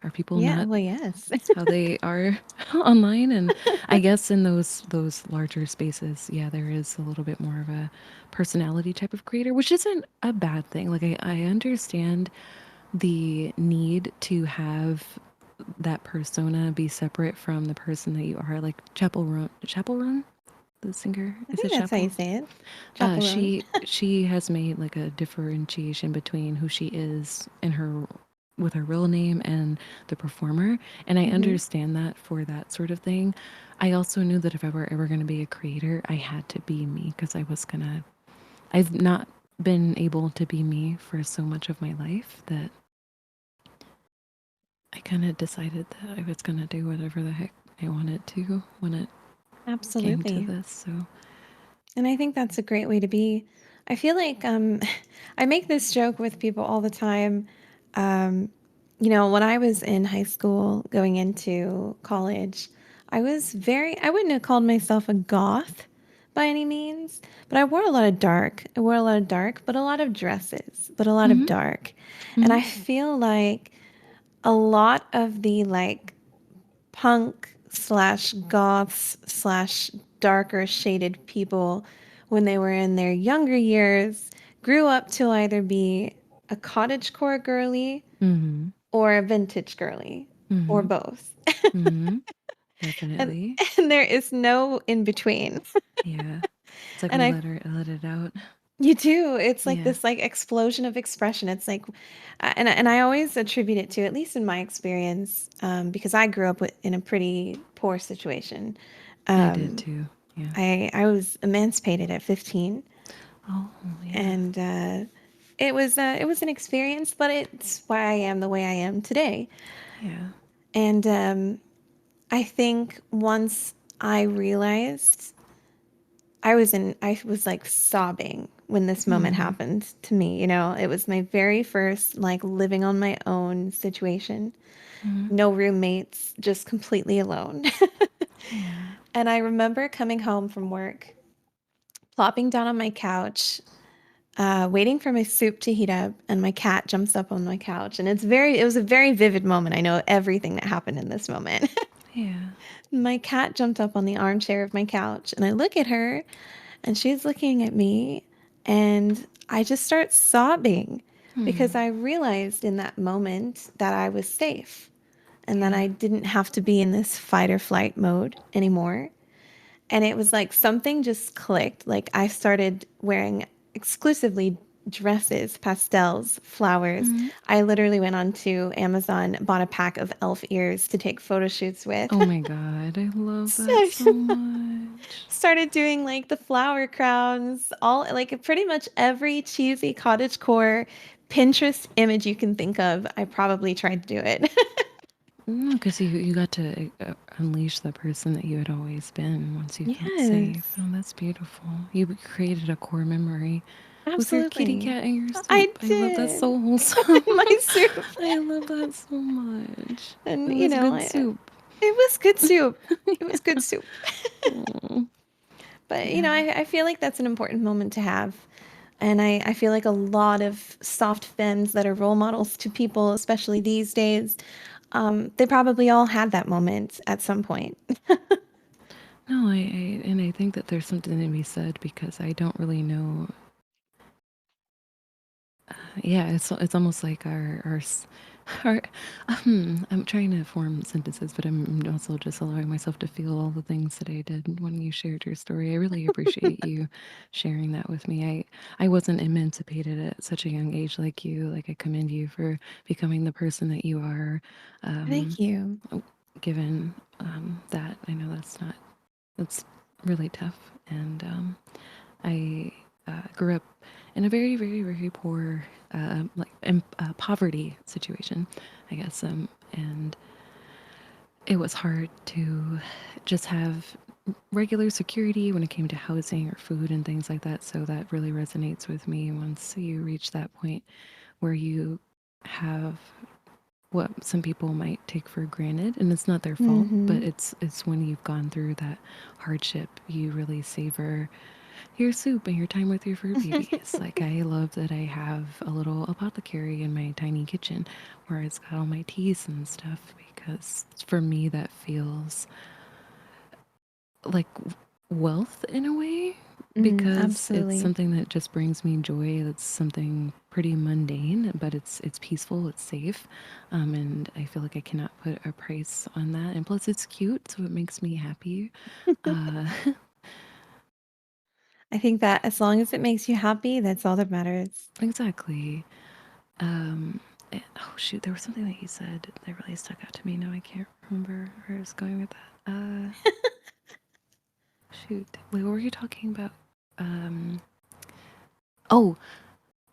are people Yeah, not well, yes. how they are online? And I guess in those larger spaces, yeah, there is a little bit more of a personality type of creator, which isn't a bad thing. Like I understand the need to have that persona be separate from the person that you are. Like Chapel Run, the singer, I is it think that's how you Chapel? say it. Chaperone. She has made like a differentiation between who she is in her with her real name and the performer, and I Hmm. understand that for that sort of thing. I also knew that if I were ever going to be a creator, I had to be me because I've not been able to be me for so much of my life that I kind of decided that I was going to do whatever the heck I wanted to when it came to Absolutely. this. So, And I think that's a great way to be. I feel like I make this joke with people all the time. Um, when I was in high school going into college, I wouldn't have called myself a goth by any means, but I wore a lot of dark. I wore a lot of dark, but a lot of dresses, but a lot of hmm dark. And hmm I feel like a lot of the like punk slash goths slash darker shaded people when they were in their younger years grew up to either be a cottagecore girly hmm or a vintage girly or hmm both. hmm and, definitely. and there is no in between. Yeah. It's like And we I let it out. You do. It's like Yeah, this like explosion of expression. It's like, and I always attribute it to, at least in my experience, because I grew up in a pretty poor situation. I did Um, too. Yeah. I was emancipated at 15, Oh, yeah. and it was an experience, but it's why I am the way I am today. Yeah. And I think once I realized I was like sobbing when this moment Hmm. happened to me. You know, it was my very first like living on my own situation. Hmm. No roommates, just completely alone. Yeah. And I remember coming home from work, plopping down on my couch, waiting for my soup to heat up, and my cat jumps up on my couch. And it was a very vivid moment. I know everything that happened in this moment. Yeah. My cat jumped up on the armchair of my couch, and I look at her, and she's looking at me, and I just start sobbing because Hmm. I realized in that moment that I was safe and that Yeah. I didn't have to be in this fight or flight mode anymore. And it was like something just clicked. Like I started wearing exclusively dresses, pastels, flowers. Hmm. I literally went onto Amazon, bought a pack of elf ears to take photo shoots with. Oh my god, I love that So so much. started doing like the flower crowns, all like pretty much every cheesy cottagecore Pinterest image you can think of. I probably tried to do it. Because you got to unleash the person that you had always been once you felt safe. Yes, Oh, that's beautiful. You created a core memory with your kitty absolutely. cat and your I soup. I love that did. so wholesome. My soup. I love that so much. And, It you was know, good soup. it was good soup. It was good soup. Oh, But, you know, yeah. I feel like that's an important moment to have. And I feel like a lot of soft femmes that are role models to people, especially these days, they probably all had that moment at some point. No, and I think that there's something to be said because I don't really know. Yeah, it's almost like our I'm trying to form sentences, but I'm also just allowing myself to feel all the things that I did when you shared your story. I really appreciate you sharing that with me. I wasn't emancipated at such a young age like you. Like I commend you for becoming the person that you are. Um, Thank you. given that I know that's really tough, and I grew up in a very, very, very poor, poverty situation, I guess. And it was hard to just have regular security when it came to housing or food and things like that. So that really resonates with me once you reach that point where you have what some people might take for granted, and it's not their fault, but Hmm. it's when you've gone through that hardship you really savor your soup and your time with your fur babies. Like, I love that I have a little apothecary in my tiny kitchen where it's got all my teas and stuff because for me that feels like wealth in a way because it's Absolutely. something that just brings me joy. That's something pretty mundane, but it's peaceful, it's safe, and I feel like I cannot put a price on that. And plus, it's cute, so it makes me happy. Uh, I think that as long as it makes you happy, that's all that matters. exactly. Um, oh shoot, there was something that you said that really stuck out to me. Now I can't remember where I was going with that. Shoot, wait, what were you talking about? Um, oh,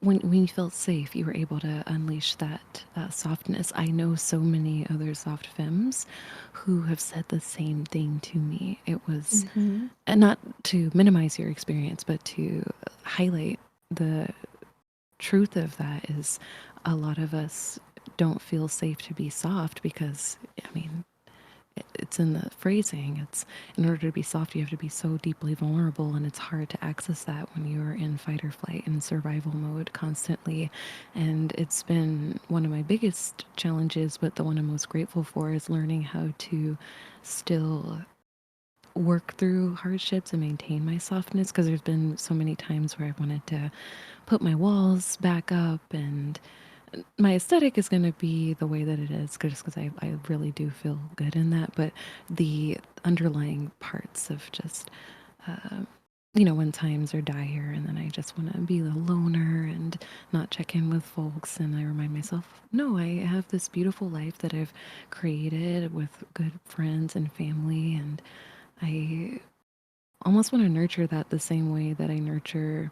when you felt safe, you were able to unleash that softness. I know so many other soft femmes who have said the same thing to me. It was, Hmm. and not to minimize your experience, but to highlight the truth of that is a lot of us don't feel safe to be soft because, I mean, it's in the phrasing. It's in order to be soft, you have to be so deeply vulnerable, and it's hard to access that when you're in fight or flight and survival mode constantly. And it's been one of my biggest challenges, but the one I'm most grateful for is learning how to still work through hardships and maintain my softness because there's been so many times where I wanted to put my walls back up and my aesthetic is going to be the way that it is just because I really do feel good in that, but the underlying parts of just uh, when times are dire and then I just want to be the loner and not check in with folks, and I remind myself, no, I have this beautiful life that I've created with good friends and family, and I almost want to nurture that the same way that I nurture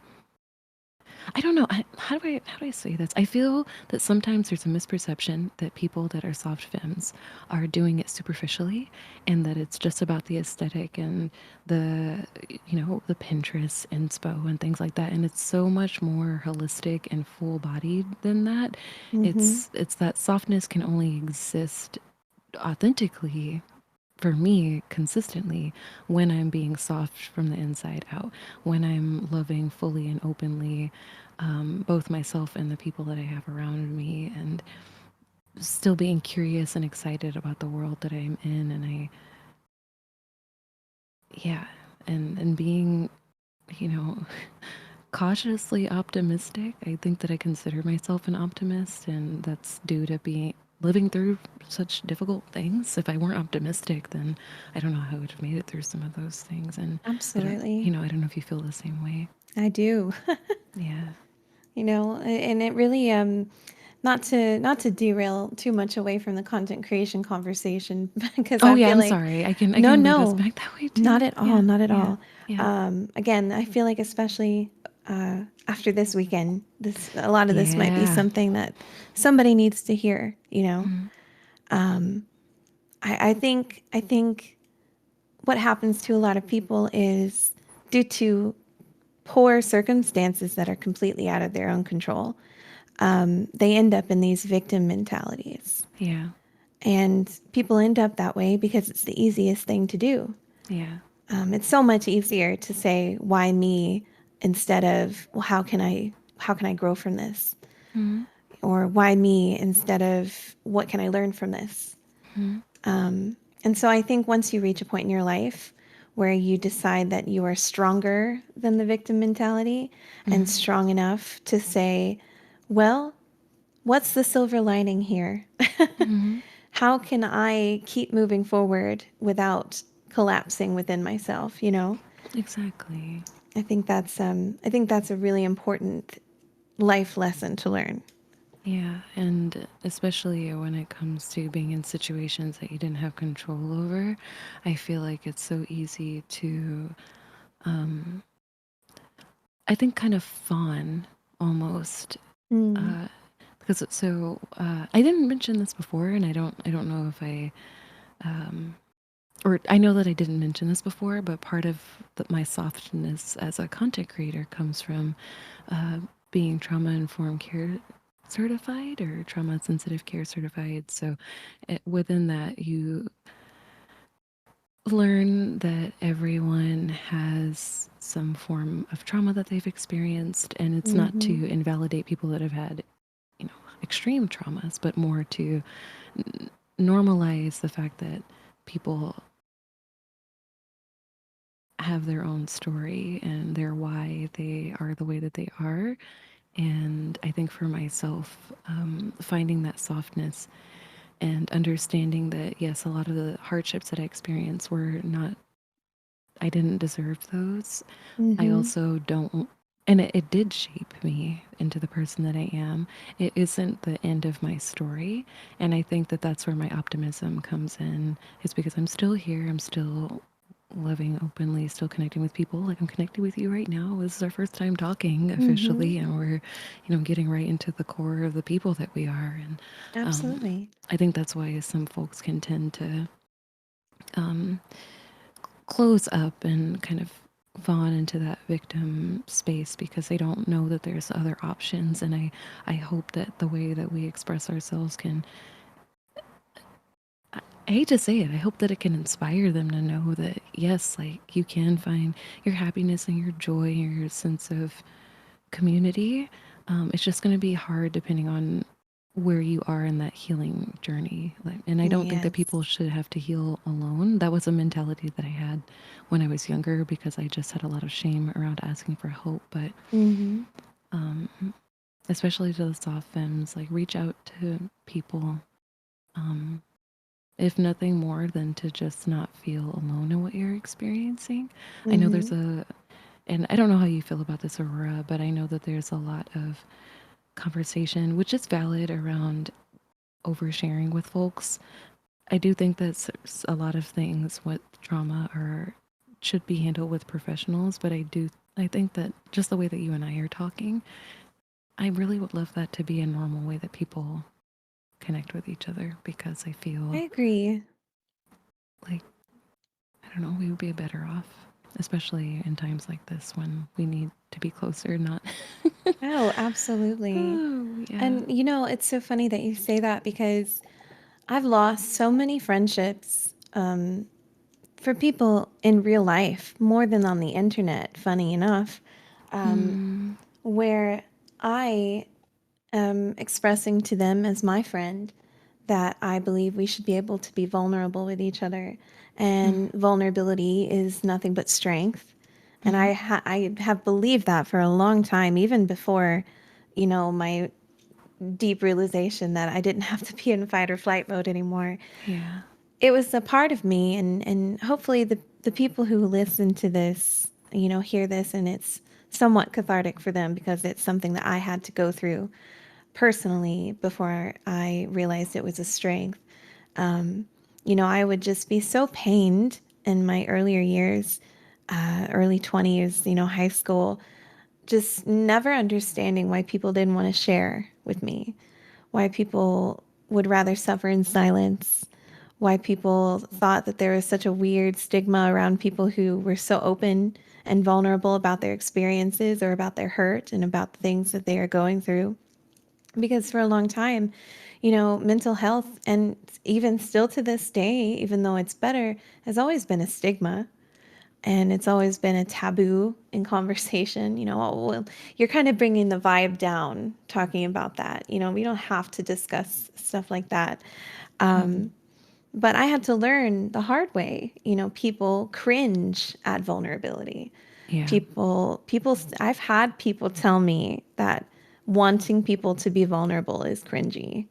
I don't know. How do I say this? I feel that sometimes there's a misperception that people that are soft femmes are doing it superficially, and that it's just about the aesthetic and the the Pinterest inspo and things like that. And it's so much more holistic and full bodied than that. Mm-hmm. It's that softness can only exist authentically for me consistently when I'm being soft from the inside out, when I'm loving fully and openly both myself and the people that I have around me, and still being curious and excited about the world that I'm in. And yeah, and being, you know, cautiously optimistic. I think that I consider myself an optimist, and that's due to being living through such difficult things. If I weren't optimistic, then I don't know how I would have made it through some of those things. And Absolutely. I don't know if you feel the same way. I do. Yeah. And it really not to derail too much away from the content creation conversation because Oh I yeah, feel I'm like sorry. I no, can lead us no, back that way not too. at all, Yeah. not at Yeah. all. Yeah. Again, I feel like especially after this weekend, this a lot of this might be Yeah. something that somebody needs to hear. I think what happens to a lot of people is due to poor circumstances that are completely out of their own control. They end up in these victim mentalities. Yeah. And people end up that way because it's the easiest thing to do. Yeah. It's so much easier to say, why me, instead of, well, how can I grow from this? Mm-hmm. Or why me instead of what can I learn from this? And so I think once you reach a point in your life where you decide that you are stronger than the victim mentality and Mm-hmm. strong enough to say, well, what's the silver lining here? Mm-hmm. How can I keep moving forward without collapsing within myself, you know? Exactly. I think that's a really important life lesson to learn. Yeah, and especially when it comes to being in situations that you didn't have control over, I feel like it's so easy to, I think, kind of fawn almost. Mm. Uh, because I didn't mention this before, and I don't know if or I know that I didn't mention this before, but part of my softness as a content creator comes from uh, being trauma informed care certified or trauma sensitive care certified. So within that, you learn that everyone has some form of trauma that they've experienced, and it's not Mm-hmm. to invalidate people that have had, extreme traumas, but more to normalize the fact that people have their own story and their why they are the way that they are. And I think for myself, finding that softness and understanding that, yes, a lot of the hardships that I experienced were not, I didn't deserve those. I Mm-hmm. also don't, and it did shape me into the person that I am. It isn't the end of my story. And I think that that's where my optimism comes in, is because I'm still here. I'm still loving openly, still connecting with people. Like I'm connecting with you right now. This is our first time talking Mm-hmm. officially, and we're, getting right into the core of the people that we are. And Absolutely. I think that's why some folks can tend to um, close up and kind of fawn into that victim space because they don't know that there's other options. And I hope that the way that we express ourselves can, I hate to say it, I hope that it can inspire them to know that, yes, like you can find your happiness and your joy and your sense of community. It's just going to be hard depending on where you are in that healing journey. Like, and I don't think that Yes. people should have to heal alone. That was a mentality that I had when I was younger because I just had a lot of shame around asking for help. But Mm-hmm. especially to the soft femmes, like reach out to people, um, if nothing more than to just not feel alone in what you're experiencing. I know Mm-hmm. there's and I don't know how you feel about this, Aurora, but I know that there's a lot of conversation, which is valid, around oversharing with folks. I do think that a lot of things with trauma are should be handled with professionals, but I do I think that just the way that you and I are talking, I really would love that to be a normal way that people connect with each other because I I feel agree. like, I don't know, we would be better off, especially in times like this when we need to be closer, not. Oh, absolutely. Oh, yeah. And it's so funny that you say that because I've lost so many friendships for people in real life, more than on the internet, funny enough, Mm, where I am expressing to them as my friend that I believe we should be able to be vulnerable with each other. mm, And vulnerability is nothing but strength. And mm, I have believed that for a long time, even before, my deep realization that I didn't have to be in fight or flight mode anymore. yeah. It was a part of me, and hopefully the people who listen to this, hear this, and it's somewhat cathartic for them because it's something that I had to go through personally before I realized it was a strength. I would just be so pained in my earlier years, early 20s, high school, just never understanding why people didn't want to share with me, why people would rather suffer in silence, why people thought that there was such a weird stigma around people who were so open and vulnerable about their experiences or about their hurt and about the things that they are going through. Because for a long time, mental health, and even still to this day, even though it's better, has always been a stigma and it's always been a taboo in conversation. Oh, well, you're kind of bringing the vibe down talking about that. We don't have to discuss stuff like that. Mm, But I had to learn the hard way. People cringe at vulnerability. yeah. I've had people tell me that wanting people to be vulnerable is cringy.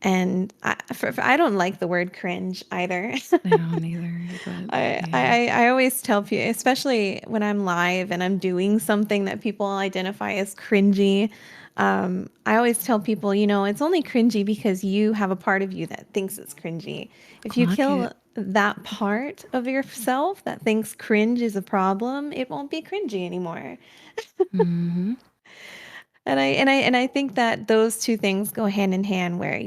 And I don't like the word cringe either. I don't either, but I, yeah. I I always tell people, especially when I'm live and I'm doing something that people identify as cringy. I always tell people, it's only cringy because you have a part of you that thinks it's cringy. If you Clock it. kill that part of yourself that thinks cringe is a problem, it won't be cringy anymore. Mm-hmm. And I think that those two things go hand in hand where,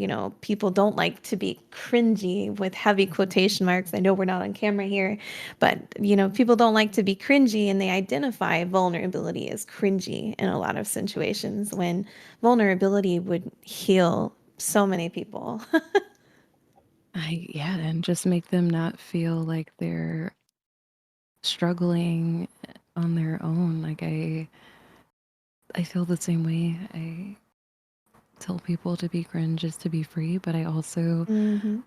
people don't like to be cringy with heavy quotation marks. I know we're not on camera here, but people don't like to be cringy and they identify vulnerability as cringy in a lot of situations when vulnerability would heal so many people. Yeah, and just make them not feel like they're struggling on their own. Like I feel the same way. I tell people to be cringe is to be free, but I also Hmm.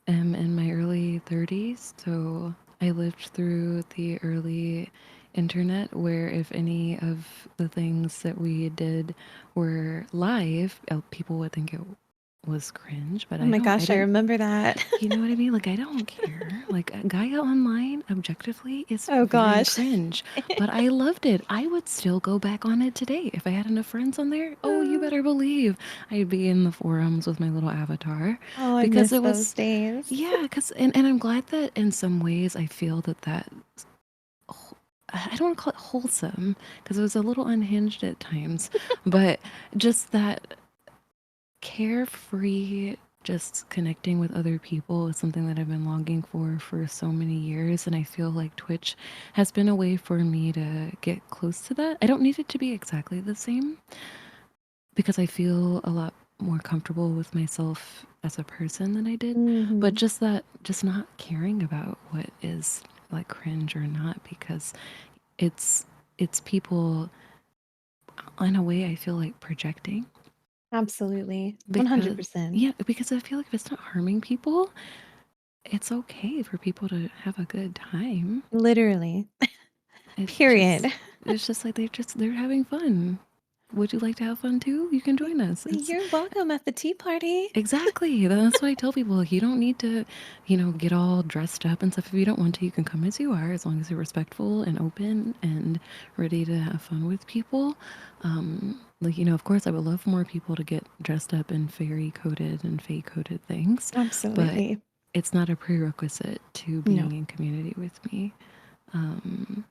am in my early 30s, so I lived through the early internet where if any of the things that we did were live, people would think it was cringe, but Oh I my don't. I gosh, I don't. remember that. You know what I mean? Like, I don't care. Like, Gaia Online, objectively, is Oh very gosh. cringe, but I loved it. I would still go back on it today. If I had enough friends on there, oh, you better believe I'd be in the forums with my little avatar Oh, I because miss it those was, days. yeah, and I'm glad that in some ways I feel that I don't want to call it wholesome because it was a little unhinged at times, but just that carefree, just connecting with other people is something that I've been longing for so many years. And I feel like Twitch has been a way for me to get close to that. I don't need it to be exactly the same because I feel a lot more comfortable with myself as a person than I did. But Hmm. just that, just not caring about what is like cringe or not because it's it's people in a way I feel like projecting Absolutely. because 100%. yeah, because I feel like if it's not harming people, it's okay for people to have a good time. Literally. It's Period. just it's just like they're having fun. Would you like to have fun too? You can join us. It's You're welcome at the tea party. exactly. That's what I tell people. Like, you don't need to, get all dressed up and stuff. If you don't want to, you can come as you are, as long as you're respectful and open and ready to have fun with people. Like, of course, I would love more people to get dressed up in fairy coated and fae coated things, but Absolutely. it's not a prerequisite to No. being in community with me. Um,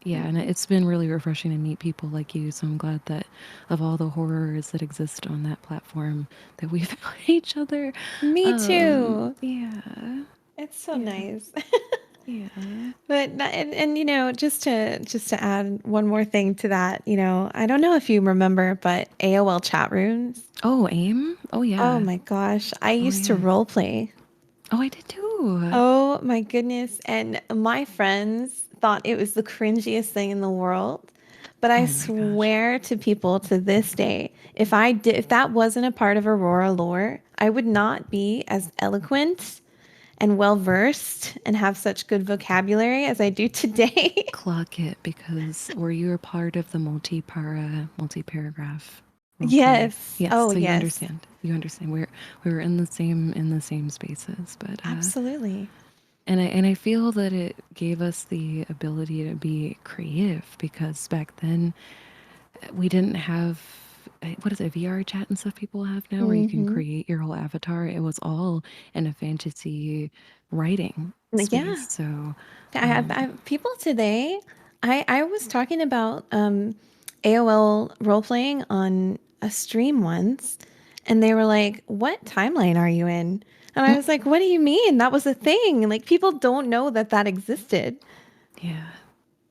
Yeah, and it's been really refreshing to meet people like you. So I'm glad that of all the horrors that exist on that platform, that we found each other. Me too. Yeah, It's so yeah, nice. yeah. And just to add one more thing to that, I don't know if you remember, but AOL chat rooms. Oh, AIM? Oh, Oh yeah. my gosh, I Oh, used to yeah. role play. Oh, I did too. Oh my goodness. And my friends thought it was the cringiest thing in the world. But I Oh my gosh. swear to people to this day, if that wasn't a part of Aurora lore, I would not be as eloquent and well versed and have such good vocabulary as I do today. Clock it, because were you a part of the multi-paragraph role play? Yes. Yes, Oh, so you yes. understand. You understand. We were in the same spaces, but Absolutely. and I feel that it gave us the ability to be creative, because back then we didn't have what is it, VR chat and stuff people have now, where you can Mm-hmm. create your whole avatar. It was all in a fantasy writing space. Yeah. So, I people today, I was talking about AOL role playing on a stream once, and they were like, "What timeline are you in?" And I was like, "What do you mean? That was a thing." Like people don't know that that existed. yeah,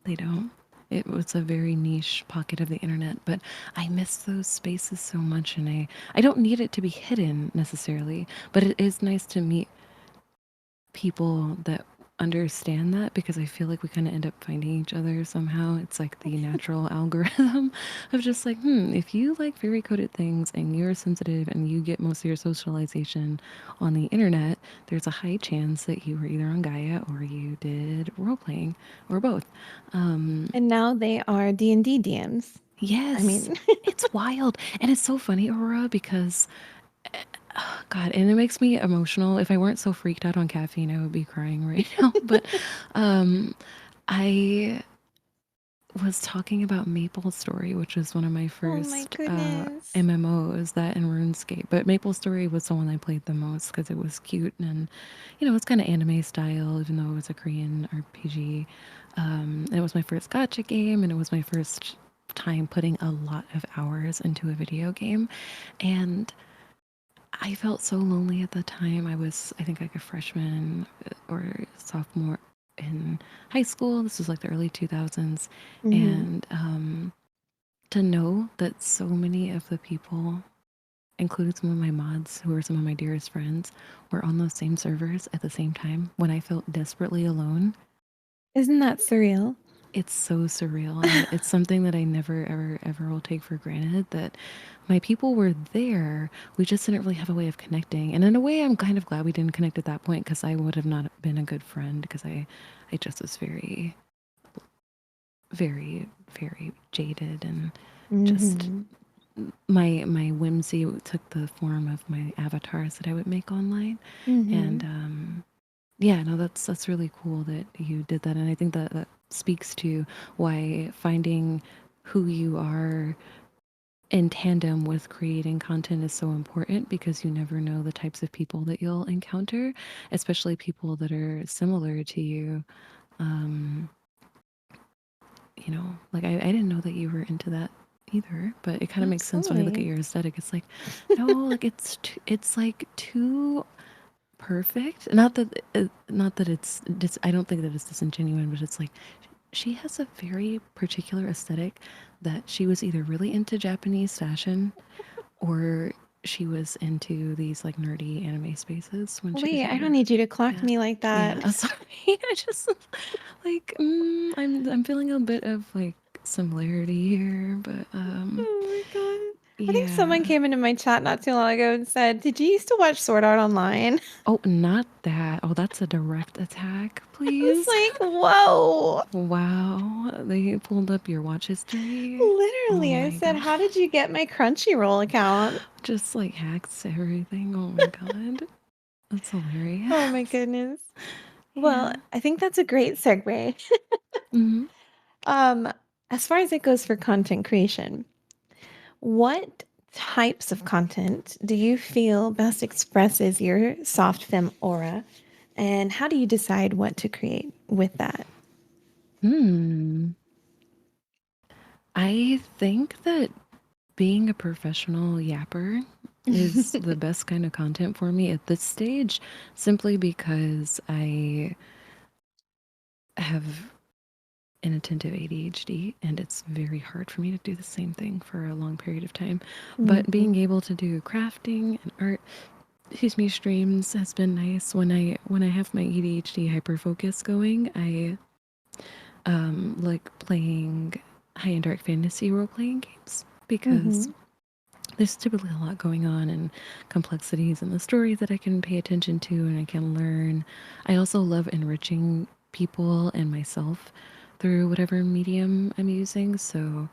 they don't. It was a very niche pocket of the internet, but I miss those spaces so much, and I don't need it to be hidden necessarily, but it is nice to meet people that understand that, because I feel like we kind of end up finding each other somehow. It's like the natural algorithm of just like, if you like fairy coded things and you're sensitive and you get most of your socialization on the internet, there's a high chance that you were either on Gaia or you did role playing, or both. And now they are D&D DMs. I Yes, mean, it's wild. And it's so funny, Aurora, because God, and it makes me emotional. If I weren't so freaked out on caffeine, I would be crying right now. But um, I was talking about Maple Story, which was one of my oh my first goodness. MMOs, that and RuneScape. But Maple Story was the one I played the most because it was cute, and, it's kind of anime style, even though it was a Korean RPG. And it was my first gacha game, and it was my first time putting a lot of hours into a video game. And I felt so lonely at the time. I was, I think, like a freshman or sophomore in high school. This was like the early 2000s. Hmm. And to know that so many of the people, including some of my mods, who were some of my dearest friends, were on those same servers at the same time when I felt desperately alone. Isn't that surreal? It's so surreal, and it's something that I never ever ever will take for granted, that my people were there. We just didn't really have a way of connecting, and in a way I'm kind of glad we didn't connect at that point, because I would have not been a good friend, because I just was very very very jaded, and just Hmm. my whimsy took the form of my avatars that I would make online. And Hmm. yeah, no, that's really cool that you did that, and I think that that speaks to why finding who you are in tandem with creating content is so important, because you never know the types of people that you'll encounter, especially people that are similar to you. Um, like I didn't know that you were into that either, but it kind of makes sense when I look at Absolutely. your aesthetic. It's like, no, like it's like too perfect. Not that I don't think that it's disingenuous, but it's like she has a very particular aesthetic, that she was either really into Japanese fashion, or she was into these like nerdy anime spaces when she was Wait, I don't younger. need you to clock Yeah. me like Yeah, that. I'm sorry. I just like I'm feeling a bit of like similarity here, but Oh my God. I think someone yeah. came into my chat not too long ago and said, "Did you used to watch Sword Art Online?" Oh, not that. Oh, that's a direct attack, I was please. like, "Whoa." Wow, they pulled up your watch history. Oh Literally, I my said, god. "How did you get my Crunchyroll account?" Just like hacks everything. Oh my god. That's Oh my hilarious. goodness. Well, Yeah. I think that's a great segue. Hmm. Um, as far as it goes for content creation, what types of content do you feel best expresses your soft femme aura? And how do you decide what to create with that? Hmm. I think that being a professional yapper is the best kind of content for me at this stage, simply because I have inattentive ADHD and it's very hard for me to do the same thing for a long period of time. But Hmm. being able to do crafting and art, excuse me, streams has been nice. When I have my ADHD hyperfocus going, I like playing high-end dark fantasy role-playing games because Hmm. there's typically a lot going on and complexities in the story that I can pay attention to and I can learn. I also love enriching people and myself through whatever medium I'm using. So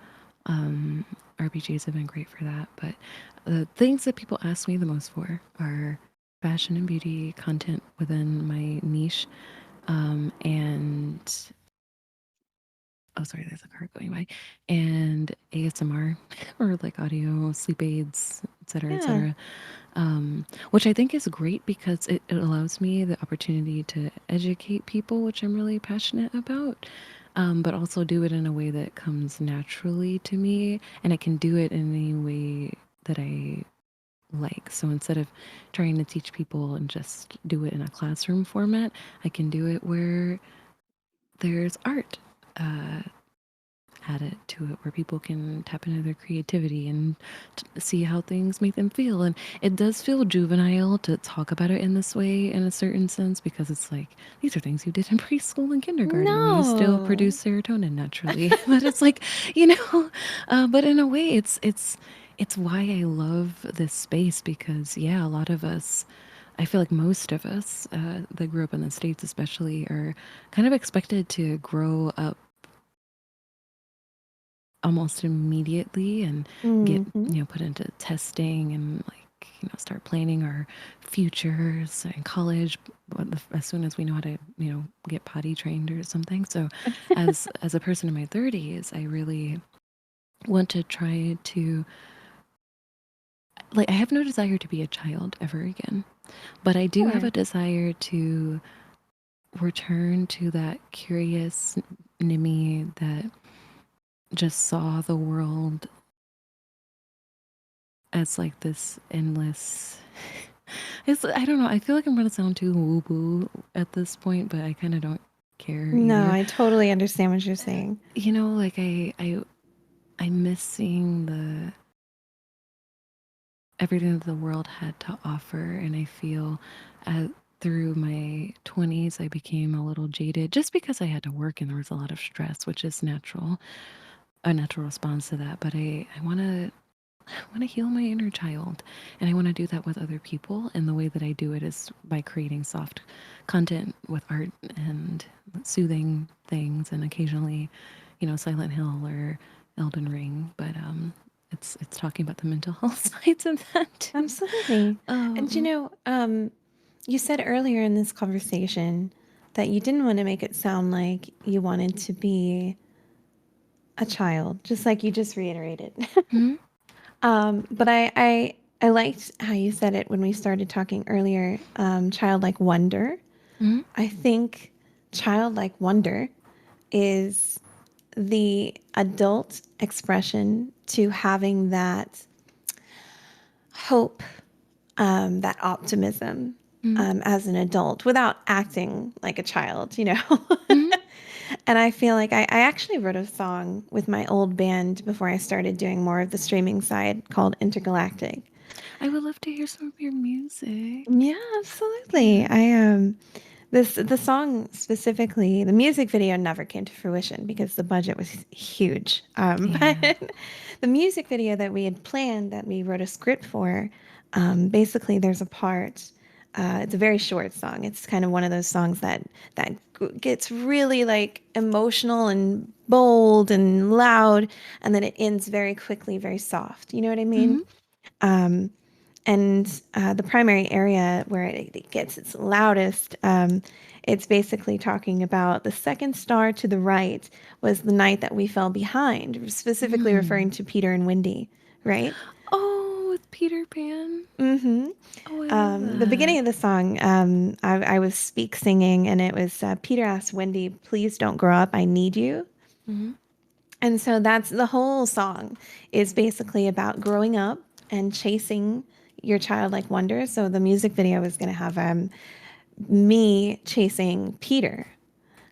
RPGs have been great for that. But the things that people ask me the most for are fashion and beauty content within my niche, and oh sorry, there's a car going by, and ASMR or like audio sleep aids, etc., Yeah. etc., which I think is great because it allows me the opportunity to educate people, which I'm really passionate about, but also do it in a way that comes naturally to me, and I can do it in any way that I like. So instead of trying to teach people and just do it in a classroom format, I can do it where there's art added to it, where people can tap into their creativity and see how things make them feel. And it does feel juvenile to talk about it in this way, in a certain sense, because it's like these are things you did in preschool and kindergarten when you still No. produce serotonin naturally. But it's like, you know, but in a way, it's why I love this space because yeah, a lot of us. I feel like most of us that grew up in the States, especially, are kind of expected to grow up almost immediately and get Hmm. put into testing and like start planning our futures in college as soon as we know how to get potty trained or something. So as a person in my 30s, I really want to try to, like, I have no desire to be a child ever again, but I do have Sure. a desire to return to that curious Nimmy that just saw the world as like this endless. I don't know. I feel like I'm gonna sound too woo woo at this point, but I kind of don't care No, either. I totally understand what you're saying. Like I'm missing the everything that the world had to offer, and I feel at through my 20s I became a little jaded just because I had to work and there was a lot of stress, which is natural, a natural response to that. But I want to heal my inner child, and I want to do that with other people. And the way that I do it is by creating soft content with art and soothing things, and occasionally, Silent Hill or Elden Ring. But it's talking about the mental health sides of that too. Absolutely. And Um, you said earlier in this conversation that you didn't want to make it sound like you wanted to be a child, just like you just reiterated. mm, But I liked how you said it when we started talking earlier. Childlike wonder. mm, I think childlike wonder is the adult expression to having that hope, that optimism mm, as an adult without acting like a child, you know? mm. And I feel like I actually wrote a song with my old band before I started doing more of the streaming side called Intergalactic. I would love to hear some of your music. Yeah, absolutely. Yeah. The song specifically, the music video never came to fruition because the budget was huge. Yeah. But the music video that we had planned, that we wrote a script for, basically there's a part. It's a very short song. It's kind of one of those songs that gets really like emotional and bold and loud, and then it ends very quickly, very soft. You know what I mean? Mm-hmm. And the primary area where it gets its loudest, it's basically talking about the second star to the right was the night that we fell behind, specifically referring Mm. to Peter and Wendy, right? Oh, with Peter Pan. Mm-hmm. Oh, I love The beginning that. of the song, I was speak singing, and it was Peter asked Wendy, "Please don't grow up. I need you." Mm-hmm. And so that's the whole song is basically about growing up and chasing your childlike wonder. So the music video is going to have me chasing Peter.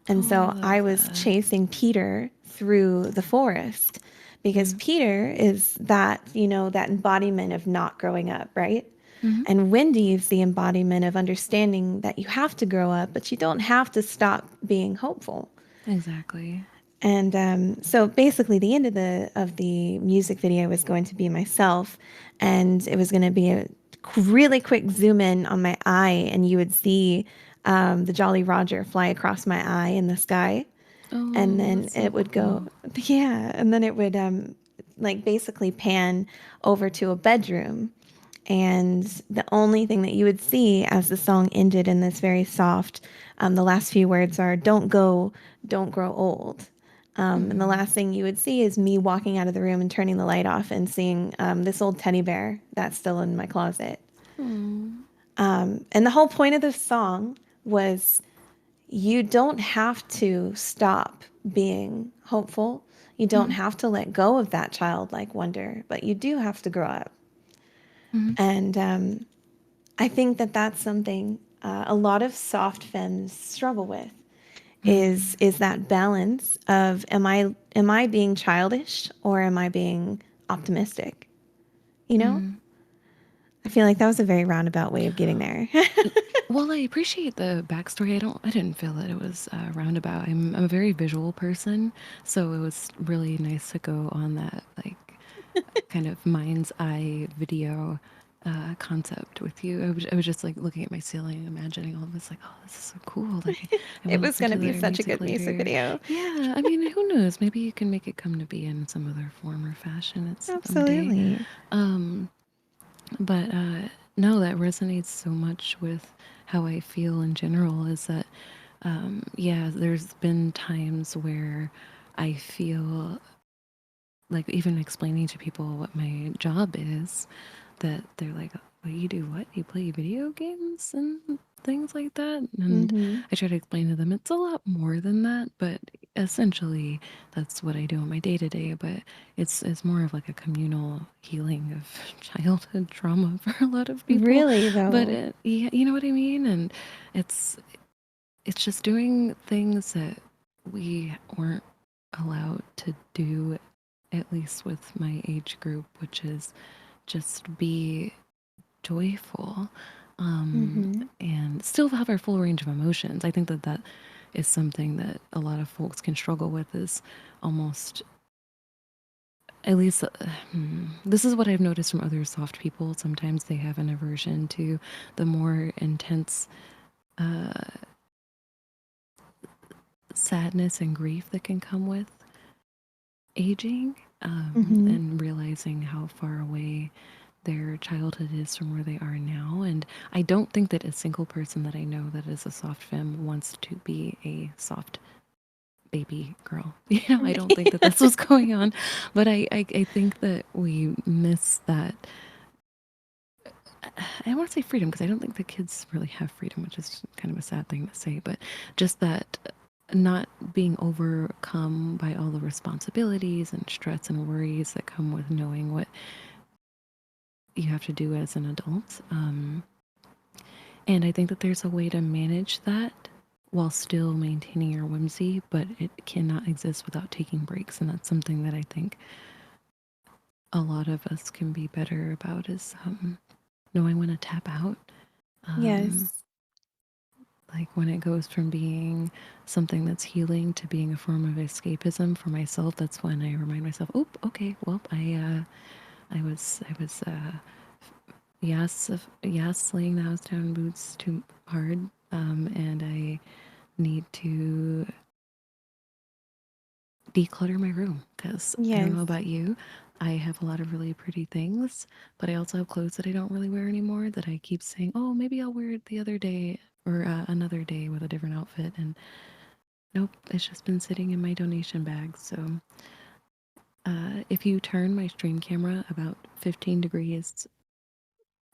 And Oh, I so love I was that. chasing Peter through the forest because Yeah. Peter is that, that embodiment of not growing up, right? Hmm. And Wendy is the embodiment of understanding that you have to grow up, but you don't have to stop being hopeful. Exactly. And so basically, the end of the music video was going to be myself, and it was going to be a really quick zoom in on my eye, and you would see the Jolly Roger fly across my eye in the sky, and Oh, then that's so it would go, cool. yeah, and then it would like basically pan over to a bedroom, and the only thing that you would see as the song ended in this very soft, the last few words are "Don't go, don't grow old." And the Mm. last thing you would see is me walking out of the room and turning the light off and seeing this old teddy bear that's still in my closet. Oh. And the whole point of this song was you don't have to stop being hopeful. You don't Hmm. have to let go of that childlike wonder, but you do have to grow up. Hmm. And I think that that's something a lot of soft femmes struggle with Mm. is that balance of am I being childish or am I being optimistic? You know? Mm. I feel like that was a very roundabout way of getting there. Well, I appreciate the backstory. I didn't feel that it was roundabout. I'm a very visual person, so it was really nice to go on that like kind of mind's eye video concept with you. I was just like looking at my ceiling, imagining all of this, like, oh, this is so cool. Like, I It want to was listen going to to be their such a music good music later. video. Yeah, I mean, who knows? Maybe you can make it come to be in some other form or fashion at some day. Absolutely. Um, but no, that resonates so much with how I feel in general. Is that yeah, there's been times where I feel like even explaining to people what my job is, that they're like, "What you do? What you play video games and things like that?" And Hmm. I try to explain to them it's a lot more than that, but essentially that's what I do on my day to day. But it's more of like a communal healing of childhood trauma for a lot of people. Really, But though. yeah, you know what I mean. And it's it's just doing things that we weren't allowed to do, at least with my age group, which is just be joyful, Hmm. and still have our full range of emotions. I think that that is something that a lot of folks can struggle with, is almost, at least this is what I've noticed from other soft people. Sometimes they have an aversion to the more intense uh, sadness and grief that can come with aging, Hmm. and realizing how far away their childhood is from where they are now. And I don't think that a single person that I know that is a soft femme wants to be a soft baby girl. You know, I don't think that that's what's going on. But I think that we miss that. I don't want to say freedom because I don't think the kids really have freedom, which is kind of a sad thing to say, but just that not being overcome by all the responsibilities and stress and worries that come with knowing what you have to do as an adult. And I think that there's a way to manage that while still maintaining your whimsy, but it cannot exist without taking breaks. And that's something that I think a lot of us can be better about, is knowing when to tap out. Um, Yes. like when it goes from being something that's healing to being a form of escapism for myself, that's when I remind myself, oh, okay, well, I was yes, laying the house down boots too hard, and I need to declutter my room because I don't Yes. know about you. I have a lot of really pretty things, but I also have clothes that I don't really wear anymore that I keep saying, oh, maybe I'll wear it the other day or another day with a different outfit. And nope, it's just been sitting in my donation bag. So if you turn my stream camera about 15 degrees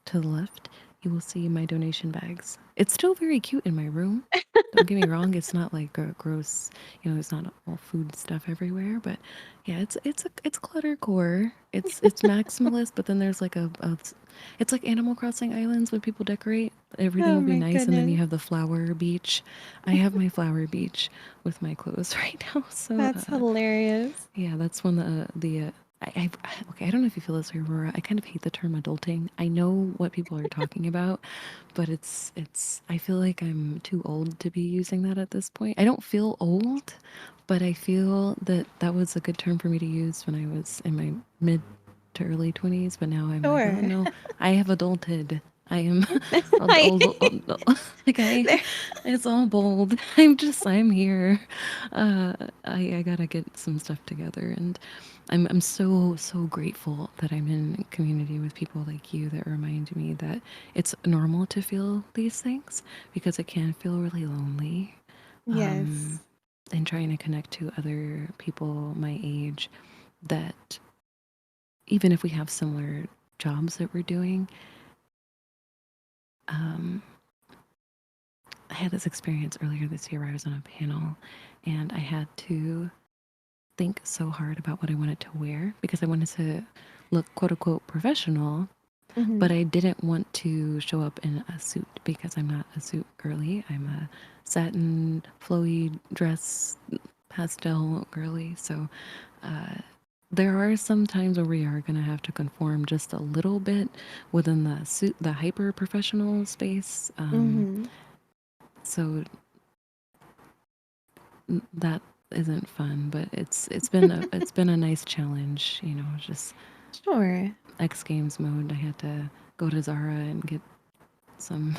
to the left, you will see my donation bags. It's still very cute in my room. Don't get me wrong, it's not like a gross, there's not all food stuff everywhere, but yeah, it's cluttercore. It's maximalist, but then there's like it's like Animal Crossing islands where people decorate. Everything Oh will be my nice, and then you goodness. have the flower beach. I have my flower beach with my clothes right now, so That's hilarious. yeah, that's when okay, I don't know if you feel this way, Aurora. I kind of hate the term adulting. I know what people are talking about, but I feel like I'm too old to be using that at this point. I don't feel old, but I feel that that was a good term for me to use when I was in my mid to early 20s, but now I'm like, oh Sure. no, I have adulted. I am I, like there, it's all bold. I'm here. Uh, I gotta get some stuff together, and I'm so grateful that I'm in community with people like you that remind me that it's normal to feel these things because it can feel really lonely. Um, yes. and trying to connect to other people my age that even if we have similar jobs that we're doing, um, I had this experience earlier this year where I was on a panel and I had to think so hard about what I wanted to wear because I wanted to look quote unquote professional, Hmm. but I didn't want to show up in a suit because I'm not a suit girly. I'm a satin, flowy dress, pastel girly. So uh, there are some times where we are going to have to conform just a little bit within the suit, the hyper professional space. Hmm. So that isn't fun, but it's been a nice challenge. Just Sure. X Games mode. I had to go to Zara and get some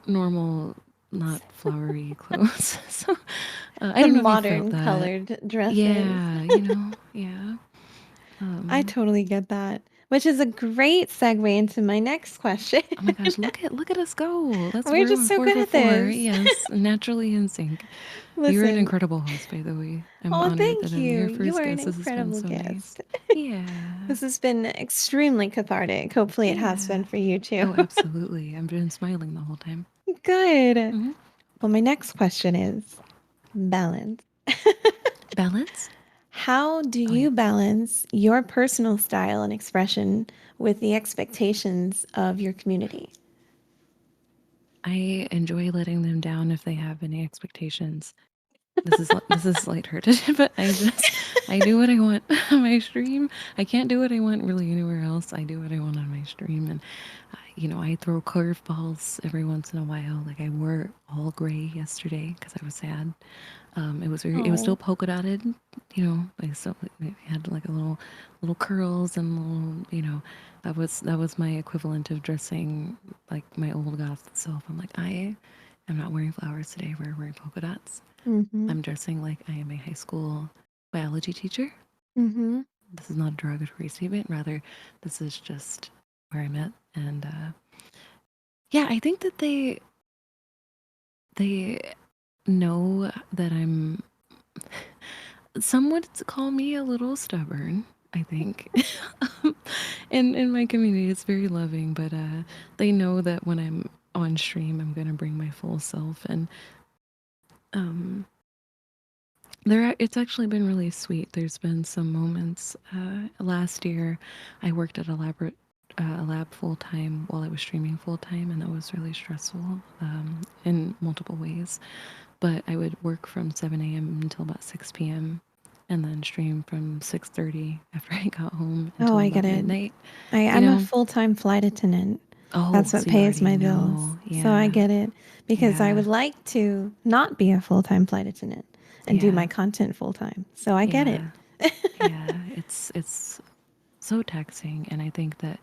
normal, not flowery clothes. So I don't Some know if you felt modern that. colored dresses. Yeah, yeah. I Um, totally get that, which is a great segue into my next question. oh my gosh, look at us go. That's We're we're just going so four good for at four. this. Yes, naturally in sync. You're an Listen, incredible host, by the way. I'm oh, honored that thank I'm you. your You first are an guest. This has been incredible so nice. guest. Yeah. This has been extremely cathartic. Hopefully, it has been Yeah. for you too. Oh, absolutely. I've been smiling the whole time. Good. Hmm. Well, my next question is balance. Balance? How do Oh, yeah. you balance your personal style and expression with the expectations of your community? I enjoy letting them down if they have any expectations. This is lighthearted, but I do what I want on my stream. I can't do what I want really anywhere else. I do what I want on my stream, and I throw curveballs every once in a while. Like I wore all gray yesterday because I was sad. It was still Oh. polka dotted, like so it had like a little curls and little, that was my equivalent of dressing like my old goth self. I'm like, I am not wearing flowers today. We're wearing polka dots. Mm-hmm. I'm dressing like I am a high school biology teacher. Mm-hmm. This is not a derogatory statement. Rather, this is just where I'm at. And yeah, I think that they know that I'm. Some would call me a little stubborn. I think, in my community, it's very loving, but they know that when I'm on stream, I'm gonna bring my full self, and um, it's actually been really sweet. There's been some moments. Last year, I worked at a lab full time while I was streaming full time, and that was really stressful in multiple ways. But I would work from 7 a.m. until about 6 p.m. and then stream from 6:30 after I got home Oh, until I get about it. midnight. You I'm a know? full-time flight attendant. Oh, That's what so you pays already my bills. know. So I Yeah, get it because I yeah, would like to not be a full-time flight attendant and do my yeah, content full-time. So I get it. yeah, yeah. It's so taxing, and I think that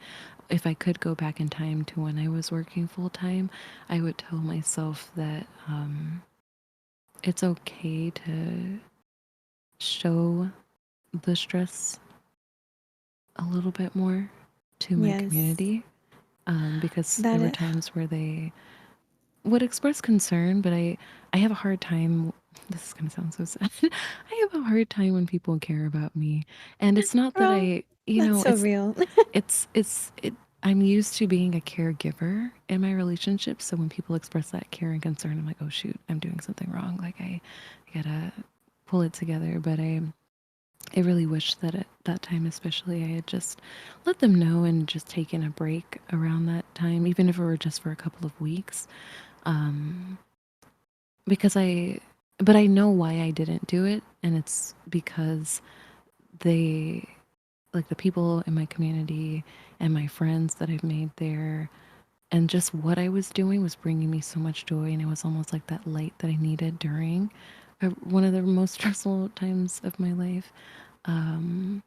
if I could go back in time to when I was working full time, I would tell myself that it's okay to show the stress a little bit more to my Yes. community, because there That were is, times where they would express concern, but I have a hard time. This is gonna sound so sad. I have a hard time when people care about me, and it's not that oh, that's so real. it's it. I'm used to being a caregiver in my relationship. So when people express that care and concern, I'm like, oh shoot, I'm doing something wrong. Like I gotta pull it together. But I really wish that at that time, especially, I had just let them know and just taken a break around that time, even if it were just for a couple of weeks. Um, because but I know why I didn't do it. And it's because they, like the people in my community and my friends that I've made there, and just what I was doing was bringing me so much joy. And it was almost like that light that I needed during one of the most stressful times of my life. Um,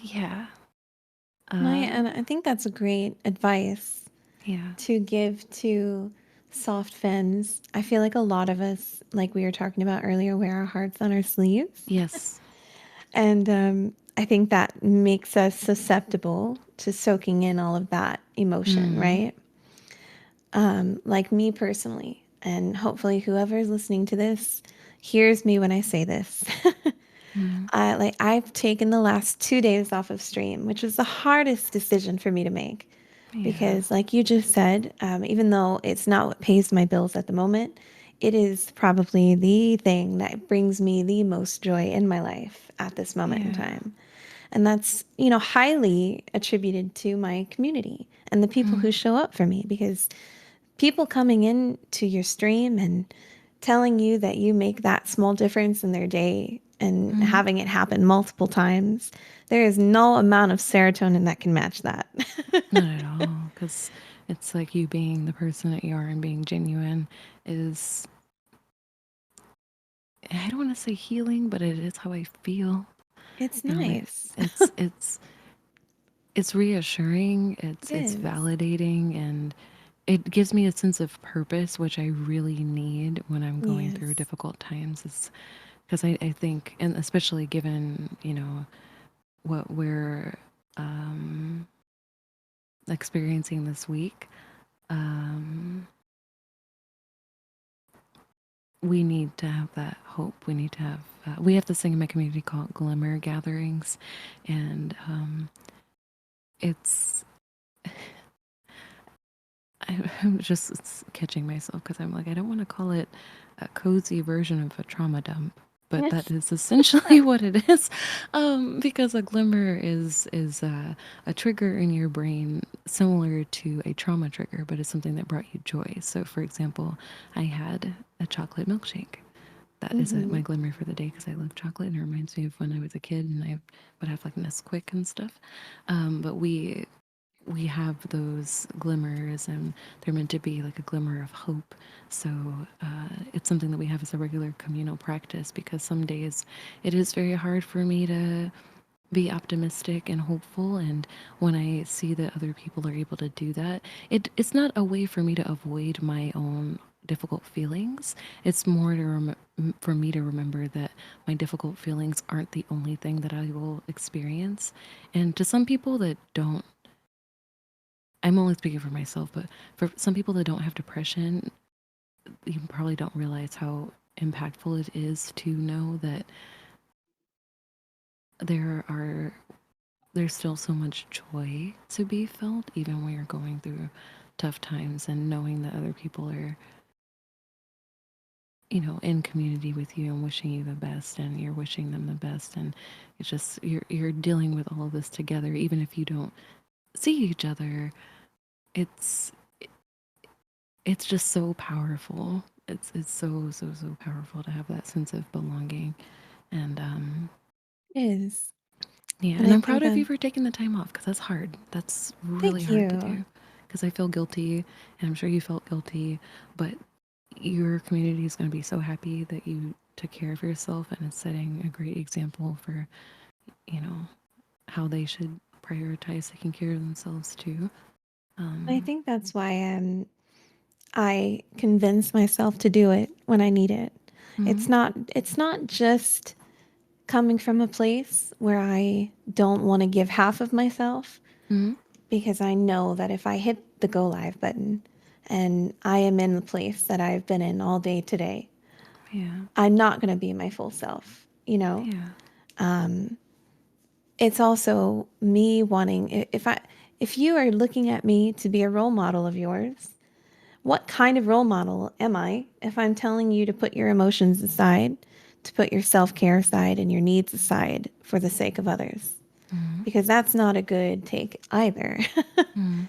yeah, uh, And I think that's a great advice yeah, to give to soft femmes. I feel like a lot of us, like we were talking about earlier, wear our hearts on our sleeves. yes, And I think that makes us susceptible to soaking in all of that emotion, mm, right? Like me personally, and hopefully whoever's listening to this hears me when I say this. mm, I've taken the last 2 days off of stream, which was the hardest decision for me to make yeah, because, like you just said, even though it's not what pays my bills at the moment, it is probably the thing that brings me the most joy in my life at this moment in yeah, time. And that's, highly attributed to my community and the people who mm, show up for me because people coming in to your stream and telling you that you make that small difference in their day and mm, having it happen multiple times, there is no amount of serotonin that can match that. not at all. Because it's like you being the person that you are and being genuine is, I don't want to say healing, but it is how I feel. It's And nice. it's reassuring, It it's is. validating, and it gives me a sense of purpose, which I really need when I'm going through Yes. difficult times. Is because I think, and especially given, what we're um, experiencing this week, um, we need to have that hope. We need to have, we have this thing in my community called Glimmer Gatherings. And it's, I'm just catching myself because I'm like, I don't want to call it a cozy version of a trauma dump, but that is essentially what it is. Because a glimmer is a trigger in your brain similar to a trauma trigger, but it's something that brought you joy. So, for example, I had a chocolate milkshake. That is Mm-hmm. my glimmer for the day because I love chocolate and it reminds me of when I was a kid and I would have like Nesquik and stuff. But we have those glimmers and they're meant to be like a glimmer of hope. So it's something that we have as a regular communal practice because some days it is very hard for me to be optimistic and hopeful. And when I see that other people are able to do that, it's not a way for me to avoid my own difficult feelings. It's more for me to remember that my difficult feelings aren't the only thing that I will experience. And to some people that don't, I'm only speaking for myself, but for some people that don't have depression, you probably don't realize how impactful it is to know that there are there's still so much joy to be felt even when you're going through tough times, and knowing that other people are, in community with you and wishing you the best and you're wishing them the best, and it's just you're dealing with all of this together even if you don't see each other. It's it's just so powerful. It's so so so powerful to have that sense of belonging. And It is. yeah, And and I I'm think proud of that, you for taking the time off because that's hard. That's really thank hard to you. do because I feel guilty and I'm sure you felt guilty, but your community is going to be so happy that you took care of yourself, and it's setting a great example for, you know, how they should prioritize taking care of themselves too. I Um, think that's why I convince myself to do it when I need it. mm, It's not just coming from a place where I don't want to give half of myself mm, because I know that if I hit the go live button and I am in the place that I've been in all day today, yeah, I'm not going to be my full self, you know? yeah, it's also me wanting if you are looking at me to be a role model of yours, what kind of role model am I if I'm telling you to put your emotions aside, to put your self-care aside and your needs aside for the sake of others? Mm-hmm. Because that's not a good take either. Mm-hmm.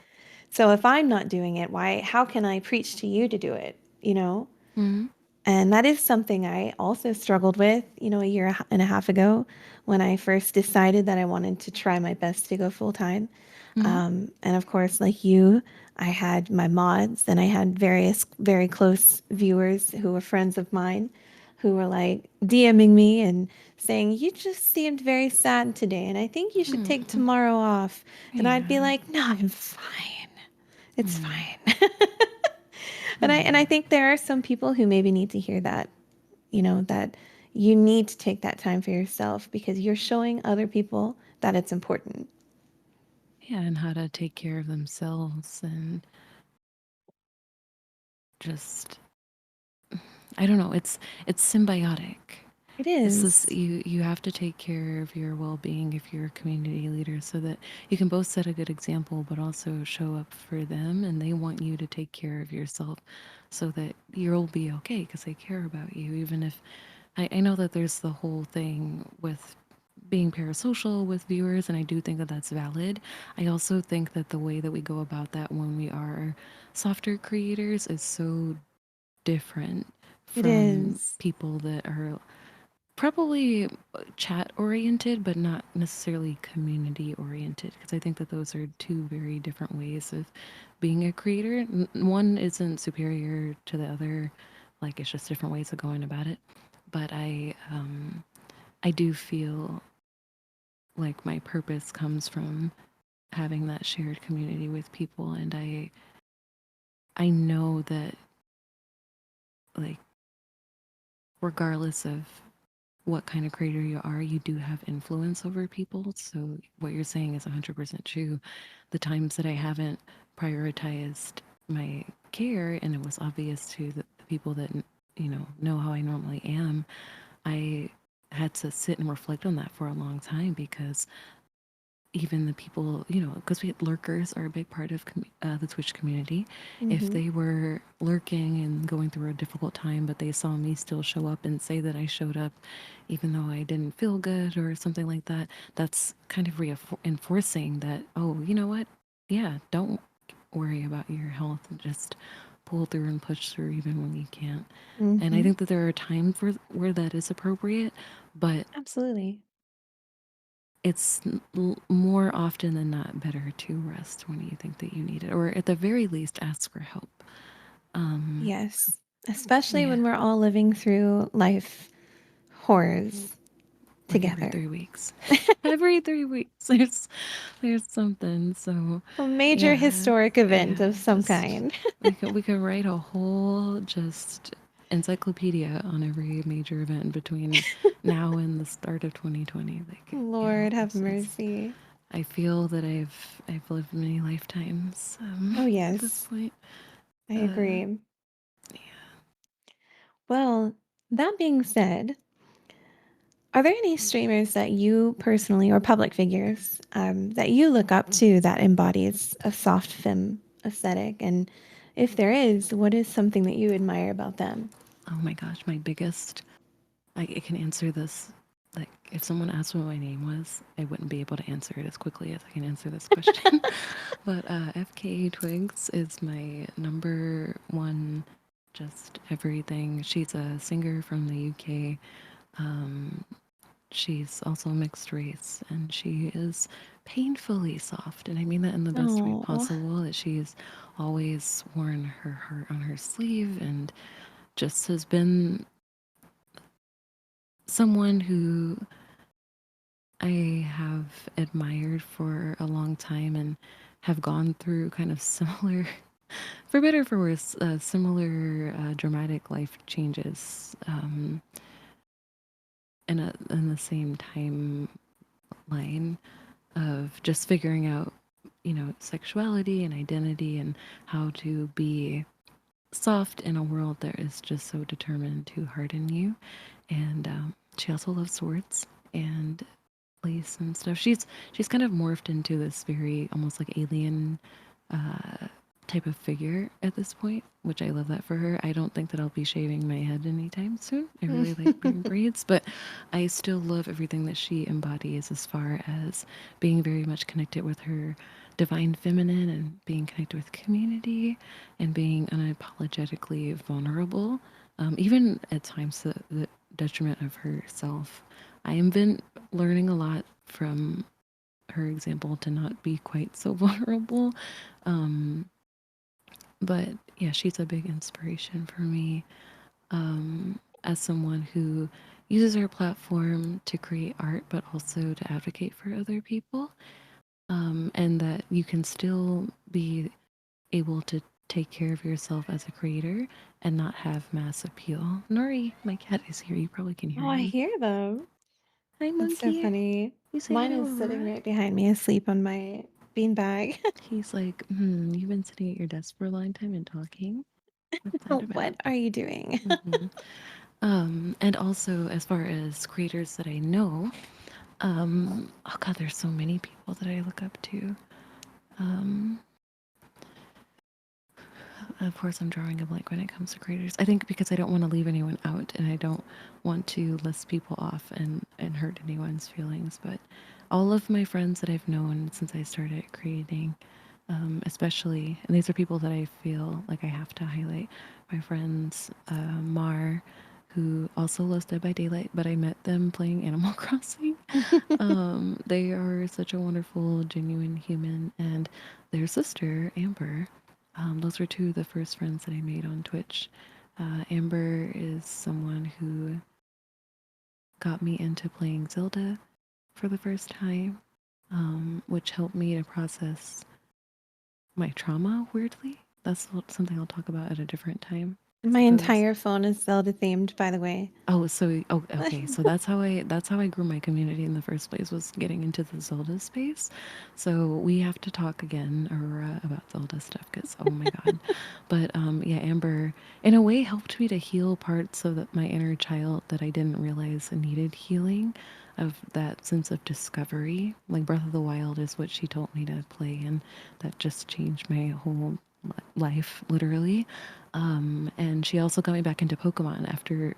So if I'm not doing it, why how can I preach to you to do it, you know? Mm-hmm. And that is something I also struggled with, a year and a half ago when I first decided that I wanted to try my best to go full time. Mm-hmm. And of course, like you, I had my mods and I had various very close viewers who were friends of mine who were like DMing me and saying, "You just seemed very sad today, and I think you should take Mm-hmm. tomorrow off." And I'd be Yeah. like, "No, I'm fine. It's Mm-hmm. fine." And I Yeah. think there are some people who maybe need to hear that, that you need to take that time for yourself because you're showing other people that it's important. Yeah, and how to take care of themselves and just I don't know, it's symbiotic. It It's this is. you have to take care of your well-being if you're a community leader so that you can both set a good example but also show up for them and they want you to take care of yourself so that you'll be okay because they care about you even if I know that there's the whole thing with being parasocial with viewers and I do think that that's valid. I also think that the way that we go about that when we are softer creators is so different It from is. people that are probably chat oriented, but not necessarily community oriented. Because I think that those are two very different ways of being a creator. One isn't superior to the other, like it's just different ways of going about it. But I do feel like my purpose comes from having that shared community with people, and I know that like regardless of what kind of creator you are, you do have influence over people. So what you're saying is 100% true. The times that I haven't prioritized my care and it was obvious to the people that know how I normally am, I had to sit and reflect on that for a long time because even the people, because we lurkers are a big part of the Twitch community. If Mm-hmm. they were lurking and going through a difficult time, but they saw me still show up and say that I showed up, even though I didn't feel good or something like that, that's kind of reinforcing that, oh, you know what? Yeah, don't worry about your health. Just pull through and push through even when you can't. And I Mm-hmm. think that there are times where that is appropriate, but Absolutely. it's more often than not better to rest when you think that you need it, or at the very least, ask for help. Um, Yes. Especially yeah, when we're all living through life horrors like every together. 3 weeks. Every 3 weeks, there's something. So, A major yeah, historic event yeah. of some Just kind. we could write a whole just encyclopedia on every major event between now and the start of 2020. Like, Lord have it's mercy. I feel that I've lived many lifetimes Oh, at this yes. point. I Uh, agree. Well, that being said, are there any streamers that you personally or public figures that you look up to that embodies a soft femme aesthetic? And if there is, what is something that you admire about them? oh my gosh, my biggest. I can answer this. Like, if someone asked what my name was, I wouldn't be able to answer it as quickly as I can answer this question. But FKA Twigs is my number one, just everything. She's a singer from the UK. Um, she's also mixed race, and she is painfully soft. And I mean that in the best way Oh, possible, that she's always worn her heart on her sleeve and just has been someone who I have admired for a long time and have gone through kind of similar, for better or for worse, similar dramatic life changes in the same timeline of just figuring out, sexuality and identity and how to be soft in a world that is just so determined to harden you. And she also loves swords and place and stuff. She's kind of morphed into this very almost like alien type of figure at this point, which I love that for her. I don't think that I'll be shaving my head anytime soon. I really like wearing braids, but I still love everything that she embodies as far as being very much connected with her divine feminine and being connected with community and being unapologetically vulnerable, even at times to the detriment of herself. I have been learning a lot from her example to not be quite so vulnerable. Um, but yeah, she's a big inspiration for me as someone who uses her platform to create art, but also to advocate for other people. And that you can still be able to take care of yourself as a creator and not have mass appeal. Nori, my cat is here. You probably can hear Oh, I him. hear them. Hi, That's so monkey. funny. You say hi Mine to is sitting Aurora. right behind me, asleep on my beanbag. He's like, you've been sitting at your desk for a long time and talking. What's that What about? are you doing? hmm and also, as far as creators that I know, oh god, there's so many people that I look up to. Um, of course, I'm drawing a blank when it comes to creators. I think because I don't want to leave anyone out, and I don't want to list people off and hurt anyone's feelings. But all of my friends that I've known since I started creating, especially, and these are people that I feel like I have to highlight. My friends, Mar, who also loves Dead by Daylight, but I met them playing Animal Crossing. They are such a wonderful, genuine human, and their sister, Amber. Those were two of the first friends that I made on Twitch. Amber is someone who got me into playing Zelda for the first time, which helped me to process my trauma, weirdly. That's something I'll talk about at a different time, I My suppose. entire phone is Zelda themed, by the way. Oh, okay. So that's how I grew my community in the first place, was getting into the Zelda space. So we have to talk again, Aurora, about Zelda stuff because oh my god. But yeah, Amber in a way helped me to heal parts of my inner child that I didn't realize needed healing, of that sense of discovery. Like Breath of the Wild is what she told me to play, and that just changed my whole life, literally. And she also got me back into Pokemon after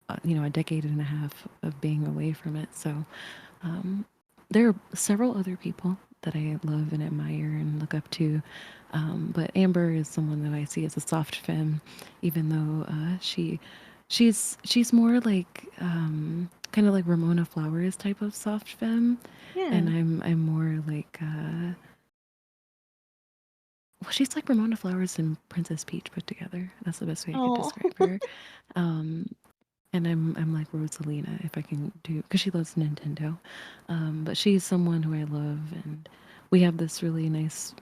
a decade and a half of being away from it. So um, there are several other people that I love and admire and look up to. But Amber is someone that I see as a soft femme, even though she's more like kind of like Ramona Flowers type of soft femme, and Yeah. I'm more like well, she's like Ramona Flowers and Princess Peach put together. That's the best way I could Oh. describe her. Um, and I'm like Rosalina if I can do, because she loves Nintendo, but she's someone who I love, and we have this really nice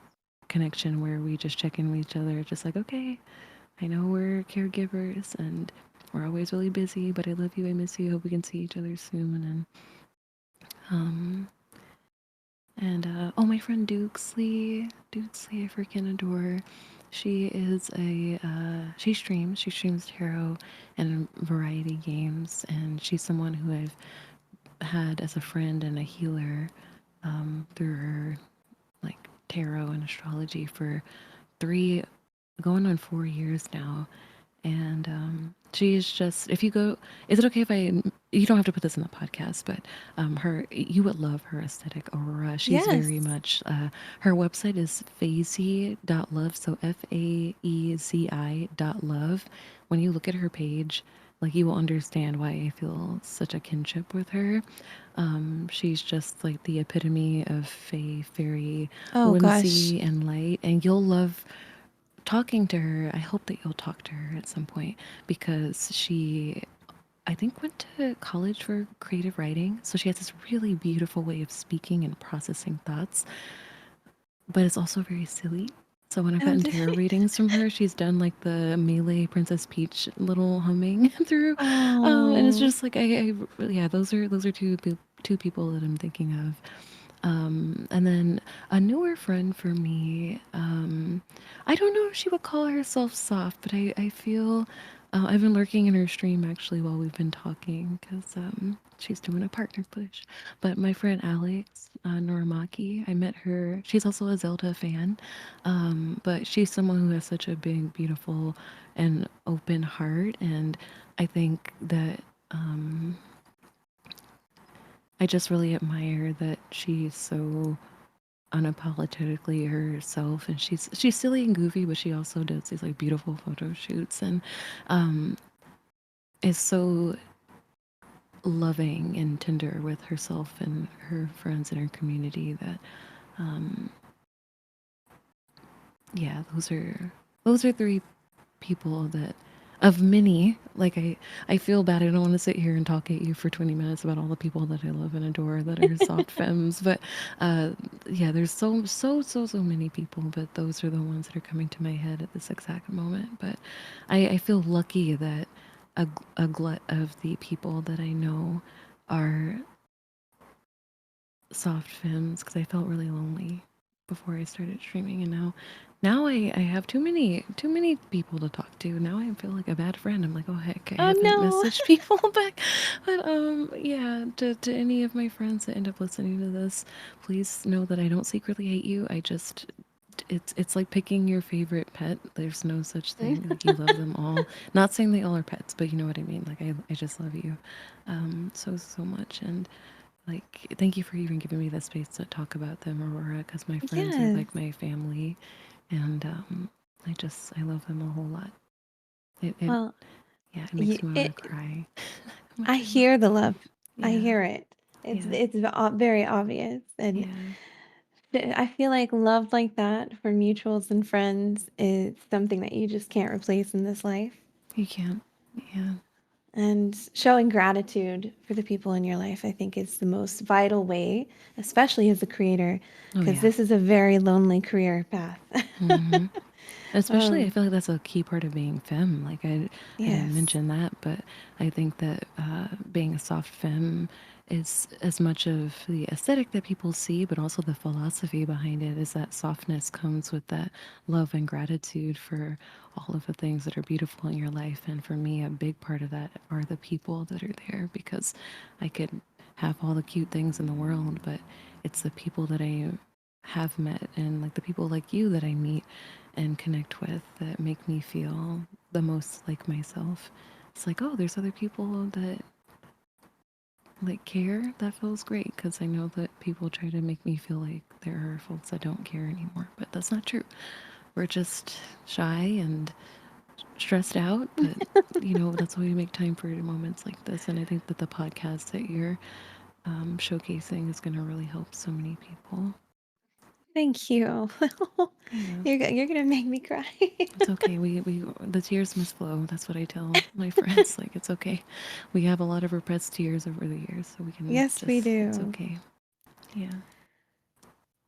connection where we just check in with each other, just like, okay, I know we're caregivers and we're always really busy, but I love you, I miss you, hope we can see each other soon. Um and oh, my friend Dukesley, I freaking adore. She is she streams tarot and variety games, and she's someone who I've had as a friend and a healer through her like tarot and astrology for three, going on 4 years now. And she is just, if you go, is it okay if you don't have to put this in the podcast, but you would love her aesthetic, Aurora. She's very Yes. much, her website is faezy.love, so faezi.love. When you look at her page, like you will understand why I feel such a kinship with her. She's just like the epitome of fairy, Oh gosh. whimsy, and light, and you'll love talking to her. I hope that you'll talk to her at some point, because she, I think, went to college for creative writing. So she has this really beautiful way of speaking and processing thoughts, but it's also very silly. So when I've Oh, gotten tarot readings from her, she's done like the Melee Princess Peach little humming through, and it's oh. just like yeah, those are two people that I'm thinking of. And then a newer friend for me, I don't know if she would call herself soft, but I feel I've been lurking in her stream actually while we've been talking because she's doing a partner push. But my friend Alex Noramaki, I met her. She's also a Zelda fan, but she's someone who has such a big, beautiful, and open heart. And I think that I just really admire that she's so unapologetically herself, and she's silly and goofy, but she also does these like beautiful photo shoots and um, is so loving and tender with herself and her friends and her community that yeah, those are three people that of many, like I feel bad. I don't want to sit here and talk at you for 20 minutes about all the people that I love and adore that are soft femmes, but uh yeah, there's so many people, but those are the ones that are coming to my head at this exact moment. But I feel lucky that a glut of the people that I know are soft femmes because I felt really lonely before I started streaming, and now I have too many people to talk to. Now I feel like a bad friend. I'm like, oh heck, I Oh haven't no. messaged people back. But yeah, to any of my friends that end up listening to this, please know that I don't secretly hate you. I just it's like picking your favorite pet. There's no such thing. Like you love them all. Not saying they all are pets, but you know what I mean. Like I just love you so much. And like, thank you for even giving me the space to talk about them, Aurora, because my friends are Yes. like my family, and I love them a whole lot. It Well, yeah, it makes me want to it cry. How I much I love hear the them. love. I Yeah, hear it. It's yeah, it's very obvious, and yeah. I feel like love like that for mutuals and friends is something that you just can't replace in this life. You can't. Yeah. And showing gratitude for the people in your life, I think, is the most vital way, especially as a creator, Oh because yeah. this is a very lonely career path. Mm-hmm. Especially, I um, feel like that's a key part of being femme. Like I didn't yes. mention that, but I think that being a soft femme is as much of the aesthetic that people see, but also the philosophy behind it is that softness comes with that love and gratitude for all of the things that are beautiful in your life. And for me, a big part of that are the people that are there because I could have all the cute things in the world, but it's the people that I have met and like the people like you that I meet and connect with that make me feel the most like myself. It's like, oh, there's other people that like care. That feels great because I know that people try to make me feel like there are folks that don't care anymore, but that's not true. We're just shy and stressed out, but that's why we make time for moments like this. And I think that the podcast that you're showcasing is going to really help so many people. Thank you. Yeah. You're gonna make me cry. It's okay. We the tears must flow. That's what I tell my friends. Like it's okay. We have a lot of repressed tears over the years, so we can Yes, we just it's do. okay. Yeah.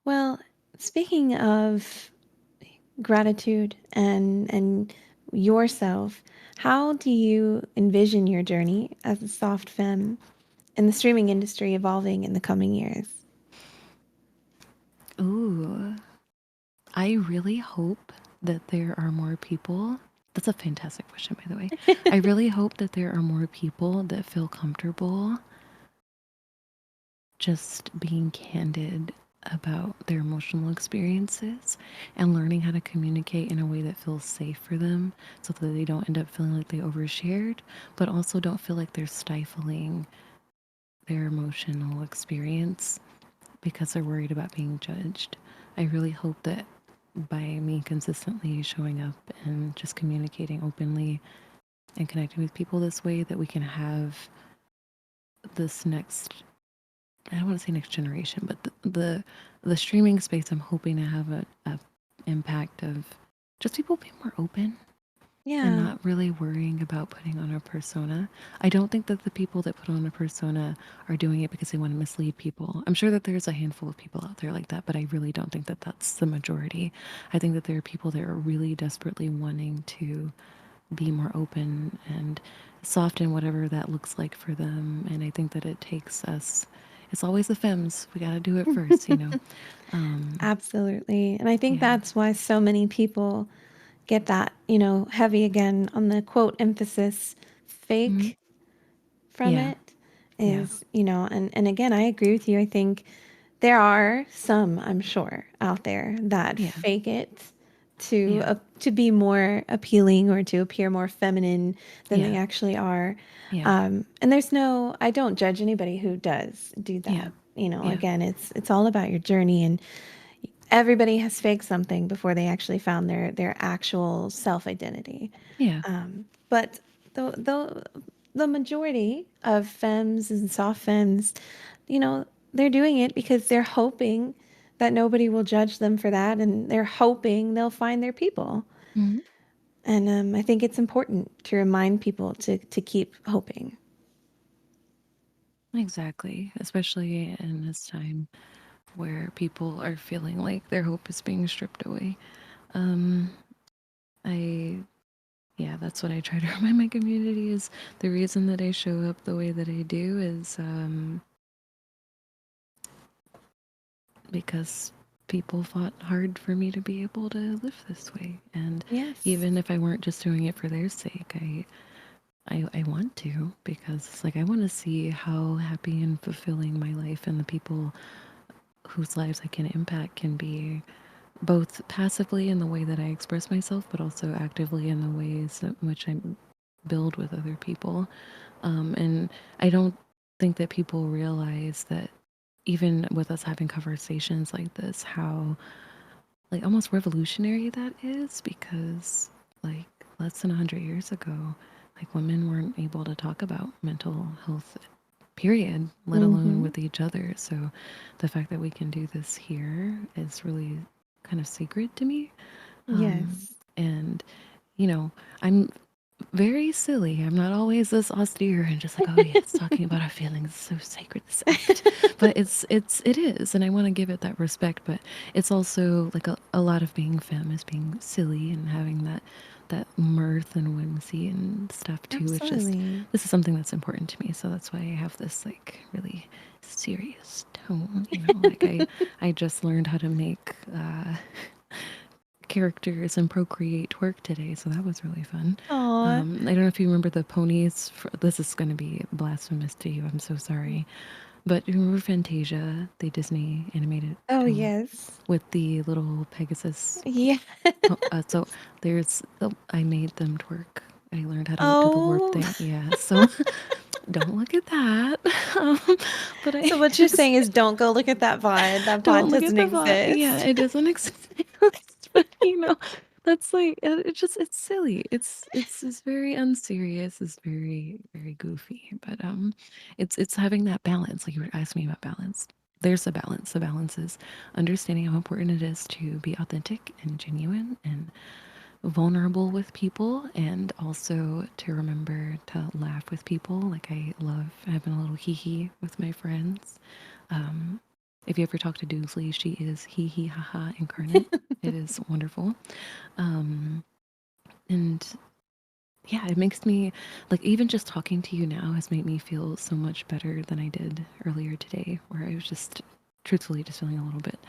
Well, speaking of gratitude and yourself, how do you envision your journey as a soft femme in the streaming industry evolving in the coming years? Ooh. I really hope that there are more people. That's a fantastic question, by the way. I really hope that there are more people that feel comfortable just being candid about their emotional experiences and learning how to communicate in a way that feels safe for them so that they don't end up feeling like they overshared, but also don't feel like they're stifling their emotional experience because they're worried about being judged. I really hope that by me consistently showing up and just communicating openly and connecting with people this way that we can have this next, I don't want to say next generation, but the streaming space, I'm hoping to have a impact of just people being more open and Yeah. not really worrying about putting on a persona. I don't think that the people that put on a persona are doing it because they want to mislead people. I'm sure that there's a handful of people out there like that, but I really don't think that that's the majority. I think that there are people that are really desperately wanting to be more open and soften whatever that looks like for them. And I think that it takes us, it's always the femmes. We got to do it first, you know? Um, Absolutely. And I think yeah. that's why so many people get that, heavy again on the quote emphasis Hmm. fake from Yeah. it Yeah. is, and again, I agree with you. I think there are some, I'm sure, out there that Yeah. fake it to Yeah. to be more appealing or to appear more feminine than they Yeah. actually are. Yeah. And there's no, I don't judge anybody who does do Yeah. that. Yeah. Again, it's all about your journey, and everybody has faked something before they actually found their actual self identity. Yeah. But the majority of femmes and soft femmes, they're doing it because they're hoping that nobody will judge them for that, and they're hoping they'll find their people. Hmm. And I think it's important to remind people to keep hoping. Exactly. Especially in this time where people are feeling like their hope is being stripped away. Um, I Yeah, that's what I try to remind my community is the reason that I show up the way that I do is because people fought hard for me to be able to live this way. And Yes. even if I weren't just doing it for their sake, I want to because it's like I want to see how happy and fulfilling my life and the people whose lives I can impact can be both passively in the way that I express myself, but also actively in the ways in which I build with other people. And I don't think that people realize that even with us having conversations like this, how like almost revolutionary that is because like less than 100 years ago, like women weren't able to talk about mental health period, let alone Mm-hmm. with each other. So the fact that we can do this here is really kind of sacred to me. Yes. And you know, I'm very silly. I'm not always this austere and just like, oh yes, talking about our feelings is so sacred, this act. But it is, and I want to give it that respect. But it's also like a lot of being femme is being silly and having that mirth and whimsy and stuff too. It's just Absolutely. this is something that's important to me, so that's why I have this like really serious tone. Like I just learned how to make characters and Procreate work today, so that was really fun. Aw. I don't know if you remember the ponies. This is going to be blasphemous to you. I'm so sorry. But you remember Fantasia, the Disney animated Oh, film yes. with the little Pegasus? Yeah. So I made them twerk. I learned how to do the warp Oh. thing. Yeah. So don't look at that. Um, but I So what you're saying is don't go look at that VOD. That VOD don't look at doesn't the vibe. Yeah, exist. it doesn't exist. But that's like it's silly. It's very unserious. It's very goofy. But it's having that balance. Like you were asking me about balance. There's a balance. The balance is understanding how important it is to be authentic and genuine and vulnerable with people, and also to remember to laugh with people. Like I love having a little hee hee with my friends. Um, if you ever talk to Dooley, she is hee hee ha ha incarnate. It is wonderful. Um, and yeah, it makes me like even just talking to you now has made me feel so much better than I did earlier today, where I was just truthfully just feeling a little bit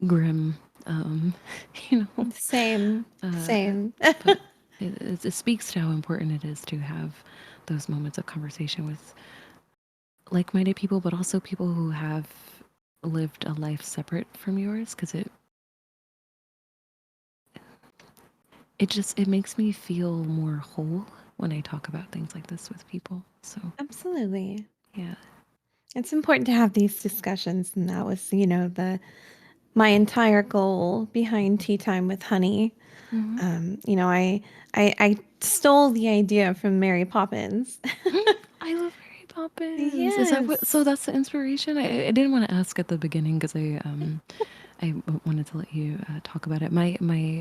grim. Um, you know, Same. uh, Same. but it speaks to how important it is to have those moments of conversation with like-minded people, but also people who have lived a life separate from yours, because it makes me feel more whole when I talk about things like this with people. So Absolutely. yeah. It's important to have these discussions, and that was, the my entire goal behind Tea Time with Honey. Hmm. I stole the idea from Mary Poppins. I love Mary Poppins. Is that what? So Yes. that's the inspiration. I didn't want to ask at the beginning because I wanted to let you talk about it. My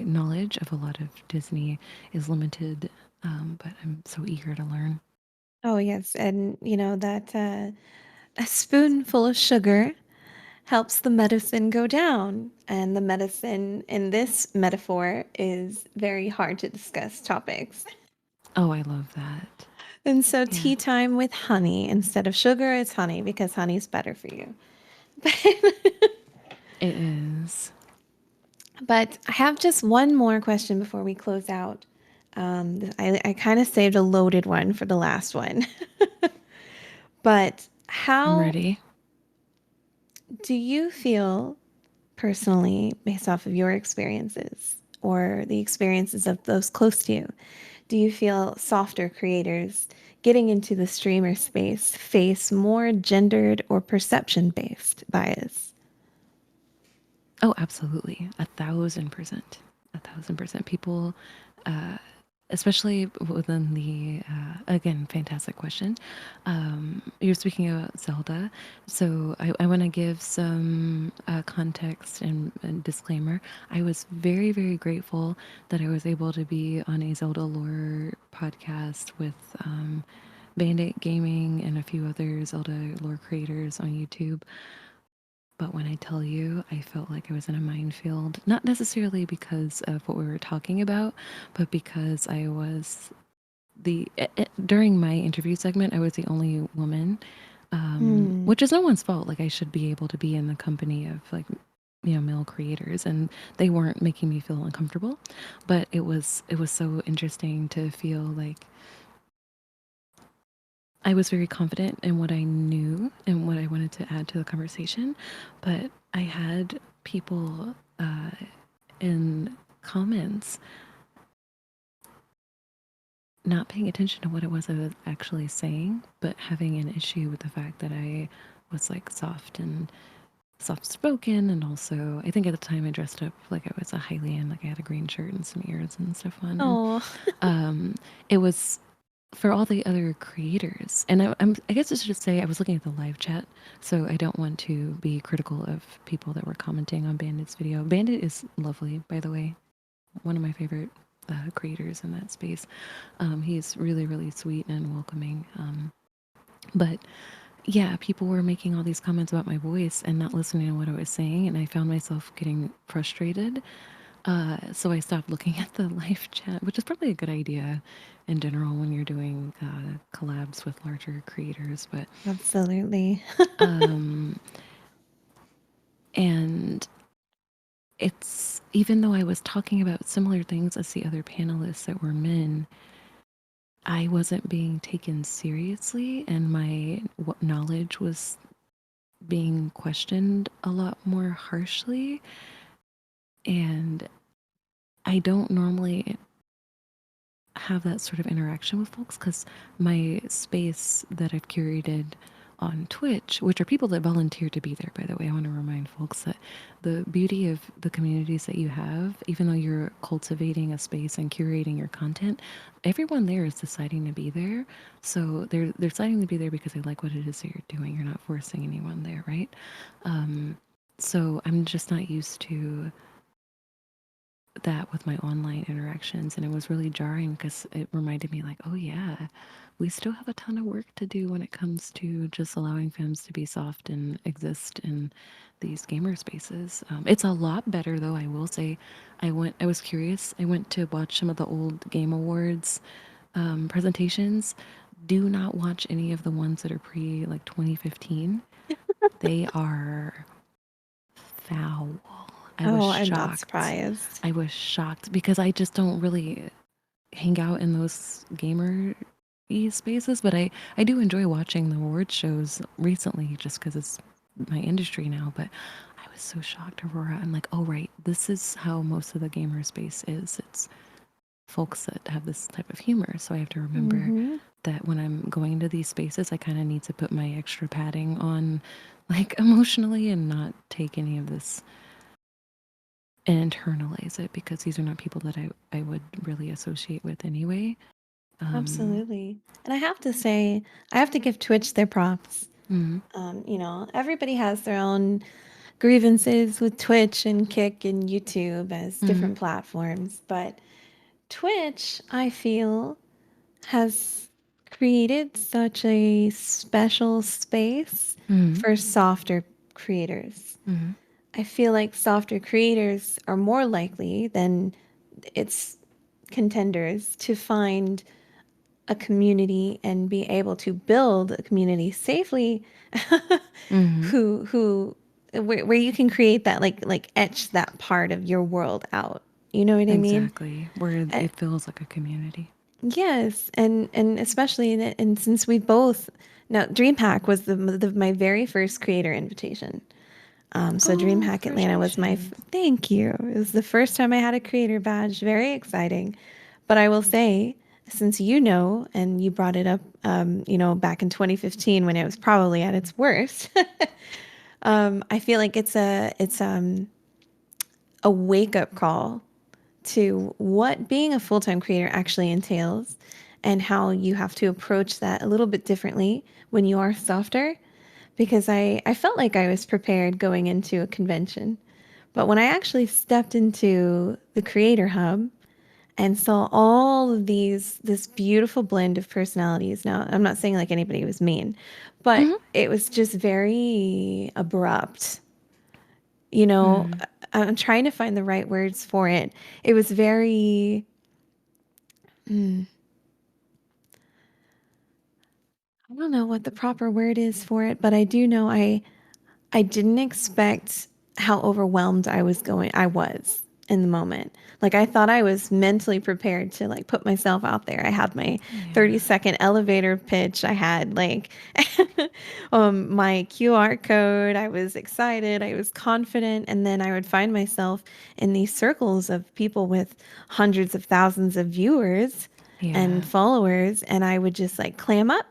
knowledge of a lot of Disney is limited, but I'm so eager to learn. Oh, yes. And that a spoonful of sugar helps the medicine go down. And the medicine in this metaphor is very hard to discuss topics. Oh, I love that. And so Yeah, tea time with honey instead of sugar, it's honey because honey's better for you. it is. But I have just one more question before we close out. I kind of saved a loaded one for the last one. But I'm how ready. do you feel personally, based off of your experiences or the experiences of those close to you, do you feel softer creators getting into the streamer space face more gendered or perception based bias? Oh, absolutely. 1,000%. 1,000%. People, uh, especially within the, again, fantastic question. You're speaking about Zelda. So I want to give some context and disclaimer. I was very, very grateful that I was able to be on a Zelda lore podcast with Bandit Gaming and a few other Zelda lore creators on YouTube. But when I tell you, I felt like I was in a minefield, not necessarily because of what we were talking about, but because I was during my interview segment, I was the only woman, Hmm. which is no one's fault. Like, I should be able to be in the company of, like, male creators, and they weren't making me feel uncomfortable. But it was so interesting to feel like I was very confident in what I knew and what I wanted to add to the conversation, but I had people in comments not paying attention to what it was I was actually saying, but having an issue with the fact that I was like soft and soft spoken, and also I think at the time I dressed up like I was a Hylian, like I had a green shirt and some ears and stuff on, and Oh, it was for all the other creators. And I guess I should just say I was looking at the live chat, so I don't want to be critical of people that were commenting on Bandit's video. Bandit is lovely, by the way, one of my favorite creators in that space. He's really, really sweet and welcoming. But yeah, people were making all these comments about my voice and not listening to what I was saying, and I found myself getting frustrated. So I stopped looking at the live chat, which is probably a good idea in general when you're doing collabs with larger creators. But absolutely. um, and it's even though I was talking about similar things as the other panelists that were men, I wasn't being taken seriously, and my knowledge was being questioned a lot more harshly. And I don't normally have that sort of interaction with folks because my space that I've curated on Twitch, which are people that volunteer to be there, by the way, I want to remind folks that the beauty of the communities that you have, even though you're cultivating a space and curating your content, everyone there is deciding to be there. So they're deciding to be there because they like what it is that you're doing. You're not forcing anyone there, right? So I'm just not used to that with my online interactions, and it was really jarring because it reminded me, like, oh yeah, we still have a ton of work to do when it comes to just allowing femmes to be soft and exist in these gamer spaces. It's a lot better, though, I will say. I was curious, I went to watch some of the old game awards presentations. Do not watch any of the ones that are pre like 2015. They are foul. I was Oh, I'm not shocked. surprised. I was shocked because I just don't really hang out in those gamer spaces, but I do enjoy watching the award shows recently just because it's my industry now. But I was so shocked, Aurora. I'm like, oh, right, this is how most of the gamer space is. It's folks that have this type of humor. So I have to remember Mm-hmm. that when I'm going into these spaces, I kind of need to put my extra padding on, like emotionally, and not take any of this and internalize it because these are not people that I would really associate with anyway. Um, Absolutely. And I have to say, I have to give Twitch their props. mm, Everybody has their own grievances with Twitch and Kick and YouTube as mm, different platforms, but Twitch, I feel, has created such a special space mm, for softer creators. mm, I feel like softer creators are more likely than its contenders to find a community and be able to build a community safely mm, who where you can create that, like etch that part of your world out. You know what I mean? Exactly. Where Uh, it feels like a community. yes, and especially and since we both now DreamHack was my very first creator invitation. So Oh, DreamHack Atlanta was congratulations. thank you. It was the first time I had a creator badge. Very exciting. But I will say, since you know, and you brought it up, back in 2015 when it was probably at its worst, I feel like it's a wake up call to what being a full time creator actually entails, and how you have to approach that a little bit differently when you are softer. Because I felt like I was prepared going into a convention. But when I actually stepped into the Creator Hub and saw all of this beautiful blend of personalities. Now, I'm not saying like anybody was mean, but Hmm. it was just very abrupt. You know, Mm. I'm trying to find the right words for it. It was very, I don't know what the proper word is for it, but I do know I didn't expect how overwhelmed I was in the moment. Like I thought I was mentally prepared to like put myself out there. I had my Yeah. 30-second elevator pitch. I had like my QR code. I was excited. I was confident. And then I would find myself in these circles of people with hundreds of thousands of viewers and Yeah. followers. And I would just like clam up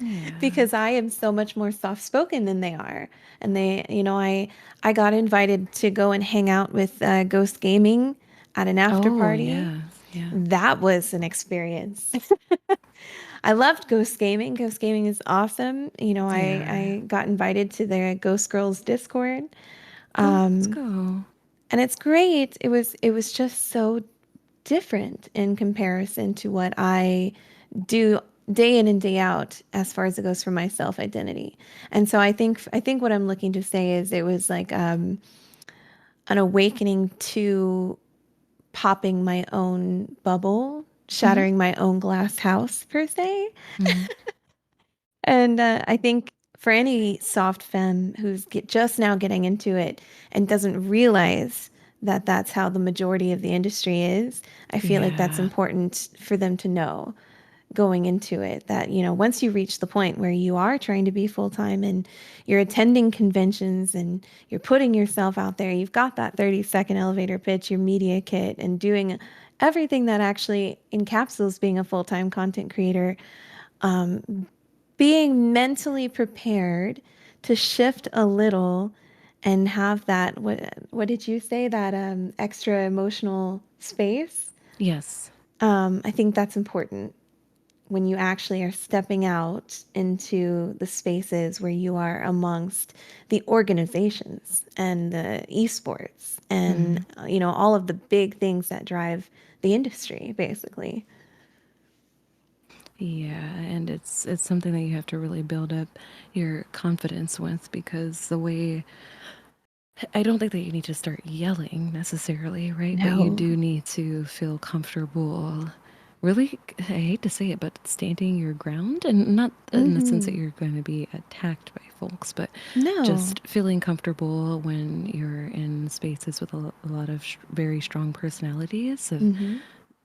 Yeah. because I am so much more soft spoken than they are. And I got invited to go and hang out with Ghost Gaming at an after Oh, party. yes. Yeah. That was an experience. I loved Ghost Gaming. Ghost Gaming is awesome. Yeah. I got invited to the Ghost Girls Discord, Oh, let's go. and it's great. It was just so different in comparison to what I do day in and day out as far as it goes for my self identity. And so I think what I'm looking to say is it was like an awakening to popping my own bubble, Hmm. shattering my own glass house per se. Hmm. And I think for any soft femme who's just now getting into it and doesn't realize that that's how the majority of the industry is, I feel like that's Yeah. important for them to know going into it, that once you reach the point where you are trying to be full time and you're attending conventions and you're putting yourself out there, you've got that 30-second elevator pitch, your media kit, and doing everything that actually encapsulates being a full time content creator, being mentally prepared to shift a little and have that, what did you say, that extra emotional space. Yes. I think that's important when you actually are stepping out into the spaces where you are amongst the organizations and the esports and Hmm. all of the big things that drive the industry basically. Yeah, and it's something that you have to really build up your confidence with, because the way I don't think that you need to start yelling necessarily, right? But you No. do need to feel comfortable. Really, I hate to say it, but standing your ground, and not in the sense that Mm-hmm. you're going to be attacked by folks, but No. just feeling comfortable when you're in spaces with a lot of very strong personalities, of Mm-hmm.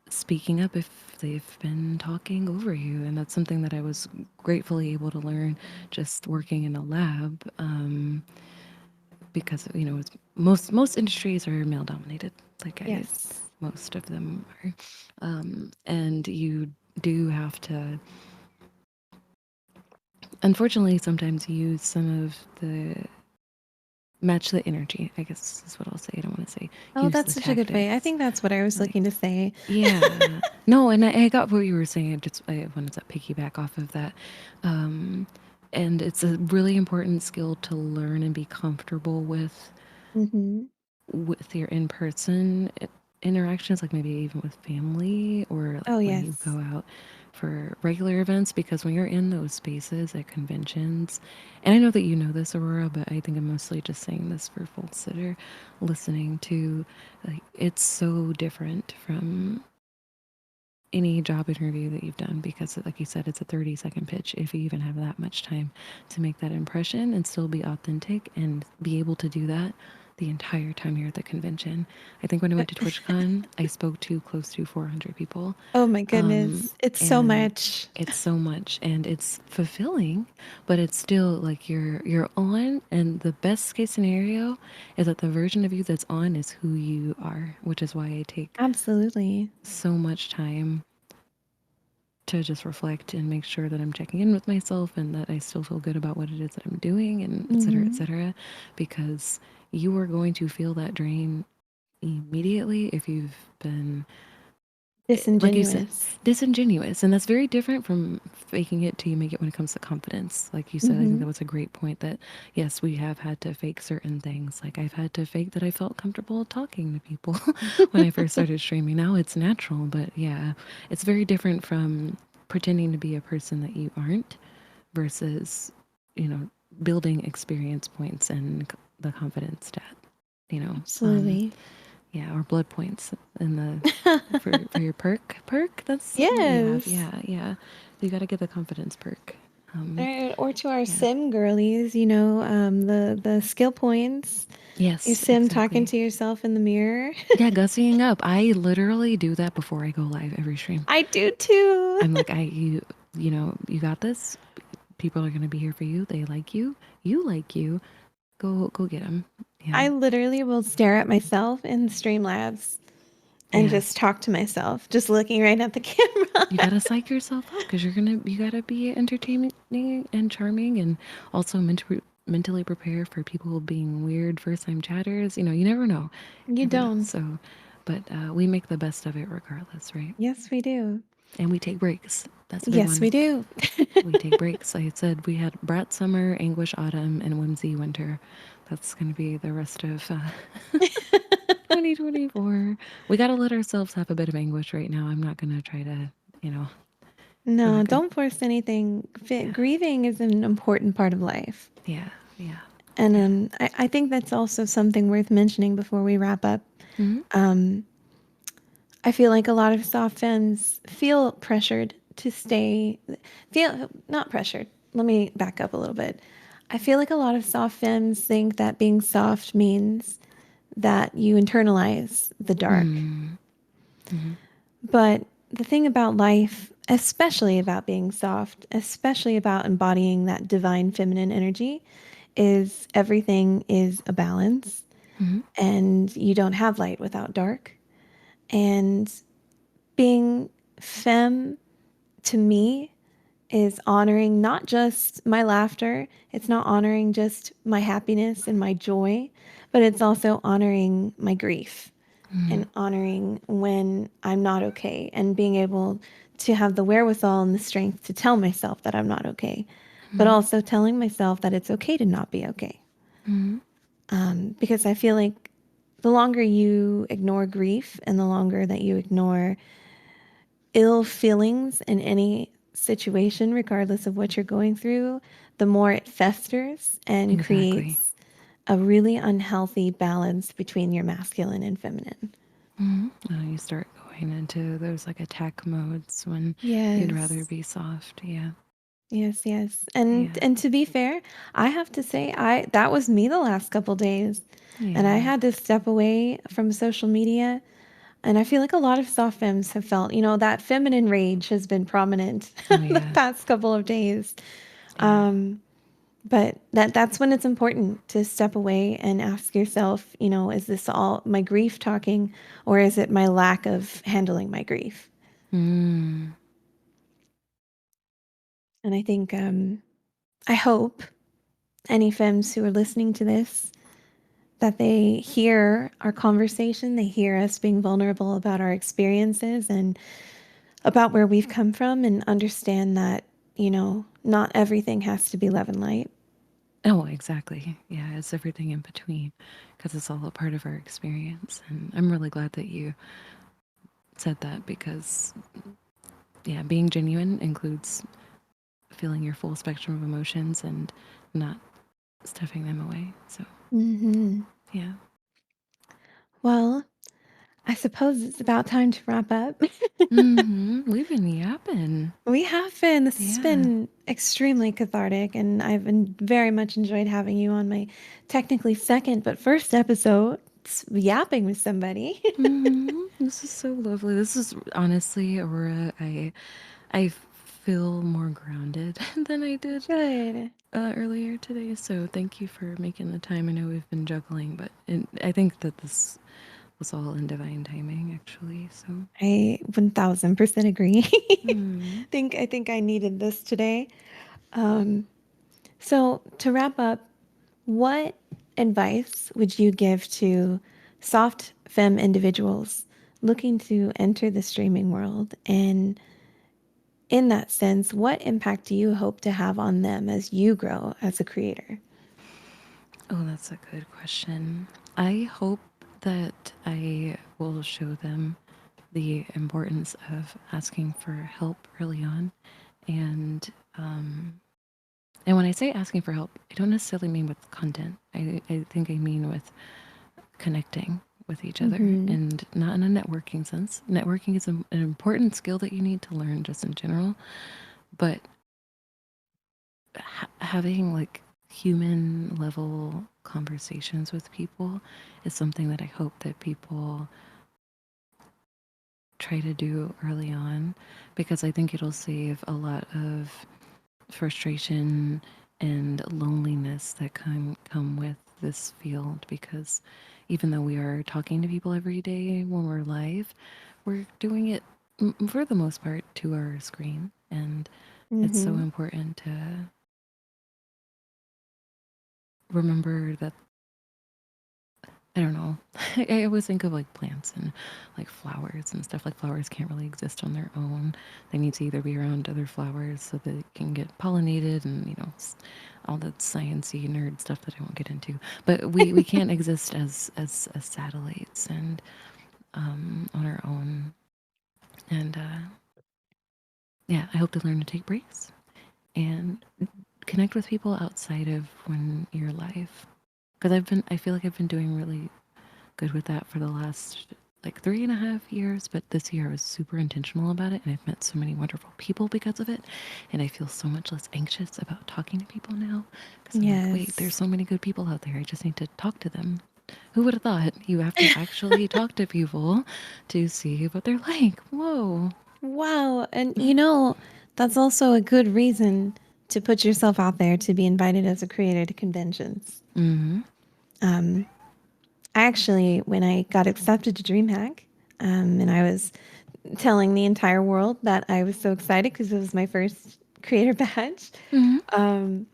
speaking up if they've been talking over you. And that's something that I was gratefully able to learn just working in a lab, because most industries are male dominated, like I guess Yes. most of them are, and you do have to, unfortunately, sometimes use some of the match the energy, I guess is what I'll say. I don't want to say Oh, use that's the such a good way. I tactics. think that's what I was Like, looking to say. yeah. No, and I got what you were saying. I wanted to piggyback off of that. Um, and it's a really important skill to learn and be comfortable Mm-hmm. with your in-person interactions, like maybe even with family, or Oh, like when you yes. go out for regular events, because when you're in those spaces at conventions, and I know that you know this, Aurora, but I think I'm mostly just saying this for folks that are listening to, like, it's so different from any job interview that you've done, because like you said, it's a 30-second pitch. If you even have that much time to make that impression and still be authentic and be able to do that the entire time you're at the convention. I think when I went to TwitchCon, I spoke to close to 400 people. Oh my goodness. It's so And much. it's so much, and it's fulfilling, but it's still like you're on, and the best case scenario is that the version of you that's on is who you are, which is why I take Absolutely. so much time to just reflect and make sure that I'm checking in with myself and that I still feel good about what it is that I'm doing, and et Hmm. cetera, because you are going to feel that drain immediately if you've been, like you said, Disingenuous. disingenuous. And that's very different from faking it till you make it when it comes to confidence. Like you said, I think Hmm. that was a great point that, yes, we have had to fake certain things. Like I've had to fake that I felt comfortable talking to people when I first started streaming. Now it's natural, but yeah, it's very different from pretending to be a person that you aren't versus, you know, building experience points and the confidence stat, you know. Absolutely. Yeah, or blood points in the for your perk. That's what we have. Yes. Yeah, yeah. You got to get the confidence perk. Um, Or to our yeah. sim girlies, the skill points. Your Yes, sim talking exactly. to yourself in the mirror. Yeah, gussying up. I literally do that before I go live every stream. I do too. I'm like, you know, you got this. People are gonna be here for you. They like you. You like you. Go get them. Yeah. I literally will stare at myself in Streamlabs and Yeah. just talk to myself, just looking right at the camera. You gotta psych yourself up because you gotta be entertaining and charming, and also mentally prepare for people being weird first time chatters. You know, you You never know. don't. So, but we make the best of it regardless, right? Yes, we do. And we take breaks. That's a big Yes, one. we do. We take breaks. Like I said, we had Brat Summer, Anguish Autumn, and Whimsy Winter. That's gonna be the rest of 2024. We gotta let ourselves have a bit of anguish right now. I'm not gonna try to, you know, we're No, not gonna. don't force anything. Yeah. Grieving is an important part of life. Yeah, yeah, And yeah. I think that's also something worth mentioning before we wrap up. Hmm. Um, I feel like a lot of soft femmes feel pressured to stay, feel not pressured. Let me back up a little bit. I feel like a lot of soft femmes think that being soft means that you internalize the dark. Mm. Hmm. But the thing about life, especially about being soft, especially about embodying that divine feminine energy, is everything is a balance Hmm. and you don't have light without dark. And being femme to me is honoring not just my laughter, it's not honoring just my happiness and my joy, but it's also honoring my grief and honoring when I'm not okay and being able to have the wherewithal and the strength to tell myself that I'm not okay, but Hmm. also telling myself that it's okay to not be okay. Hmm. Because I feel like the longer you ignore grief and the longer that you ignore ill feelings in any situation, regardless of what you're going through, the more it festers and Exactly. creates a really unhealthy balance between your masculine and feminine. Hmm. You start going into those like attack modes when you'd rather Yes. be soft. Yeah. Yes, yes. And Yeah. to be fair, I have to say I that was me the last couple days. And I Yeah. had to step away from social media. And I feel like a lot of soft femmes have felt, that feminine rage has been prominent Oh the yeah. past couple of days. Yeah. But that's when it's important to step away and ask yourself, is this all my grief talking or is it my lack of handling my grief? Mm. And I think I hope any femmes who are listening to this that they hear our conversation, they hear us being vulnerable about our experiences and about where we've come from and understand that, not everything has to be love and light. Oh, exactly. Yeah, it's everything in between because it's all a part of our experience. And I'm really glad that you said that because, yeah, being genuine includes feeling your full spectrum of emotions and not stuffing them away. So, Hmm. yeah. Well, I suppose it's about time to wrap up. We've been yapping. We have been. This has Yeah. been extremely cathartic, and I've very much enjoyed having you on my technically second but first episode, yapping with somebody. This is so lovely. This is honestly, Aurora, I feel more grounded than I did Good. earlier today. So thank you for making the time. I know we've been juggling, but I think that this was all in divine timing, actually. So, I 1000% agree. mm. I think I needed this today. Um, so to wrap up, what advice would you give to soft femme individuals looking to enter the streaming world? And in that sense, what impact do you hope to have on them as you grow as a creator? Oh, that's a good question. I hope that I will show them the importance of asking for help early on. And and when I say asking for help, I don't necessarily mean with content. I think I mean with connecting with each other, Mm-hmm. and not in a networking sense. Networking is an important skill that you need to learn just in general, but having like human level conversations with people is something that I hope that people try to do early on, because I think it'll save a lot of frustration and loneliness that can come with this field, because even though we are talking to people every day when we're live, we're doing it for the most part to our screen, and it's so Mm-hmm. important to remember that. I don't know. I always think of like plants and like flowers and stuff. Like flowers can't really exist on their own. They need to either be around other flowers so that it can get pollinated, and all that sciencey nerd stuff that I won't get into. But we can't exist as satellites and on our own. And yeah, I hope to learn to take breaks and connect with people outside of when you're live. Because I feel like I've been doing really good with that for the last like 3.5 years, but this year I was super intentional about it, and I've met so many wonderful people because of it, and I feel so much less anxious about talking to people now, because I'm like, wait, there's Yes. so many good people out there, I just need to talk to them. Who would have thought you have to actually talk to people to see what they're like? Whoa. Wow. And that's also a good reason to put yourself out there to be invited as a creator to conventions. Mm-hmm. Um, I actually, when I got accepted to DreamHack, and I was telling the entire world that I was so excited because it was my first creator badge, Mm-hmm. um,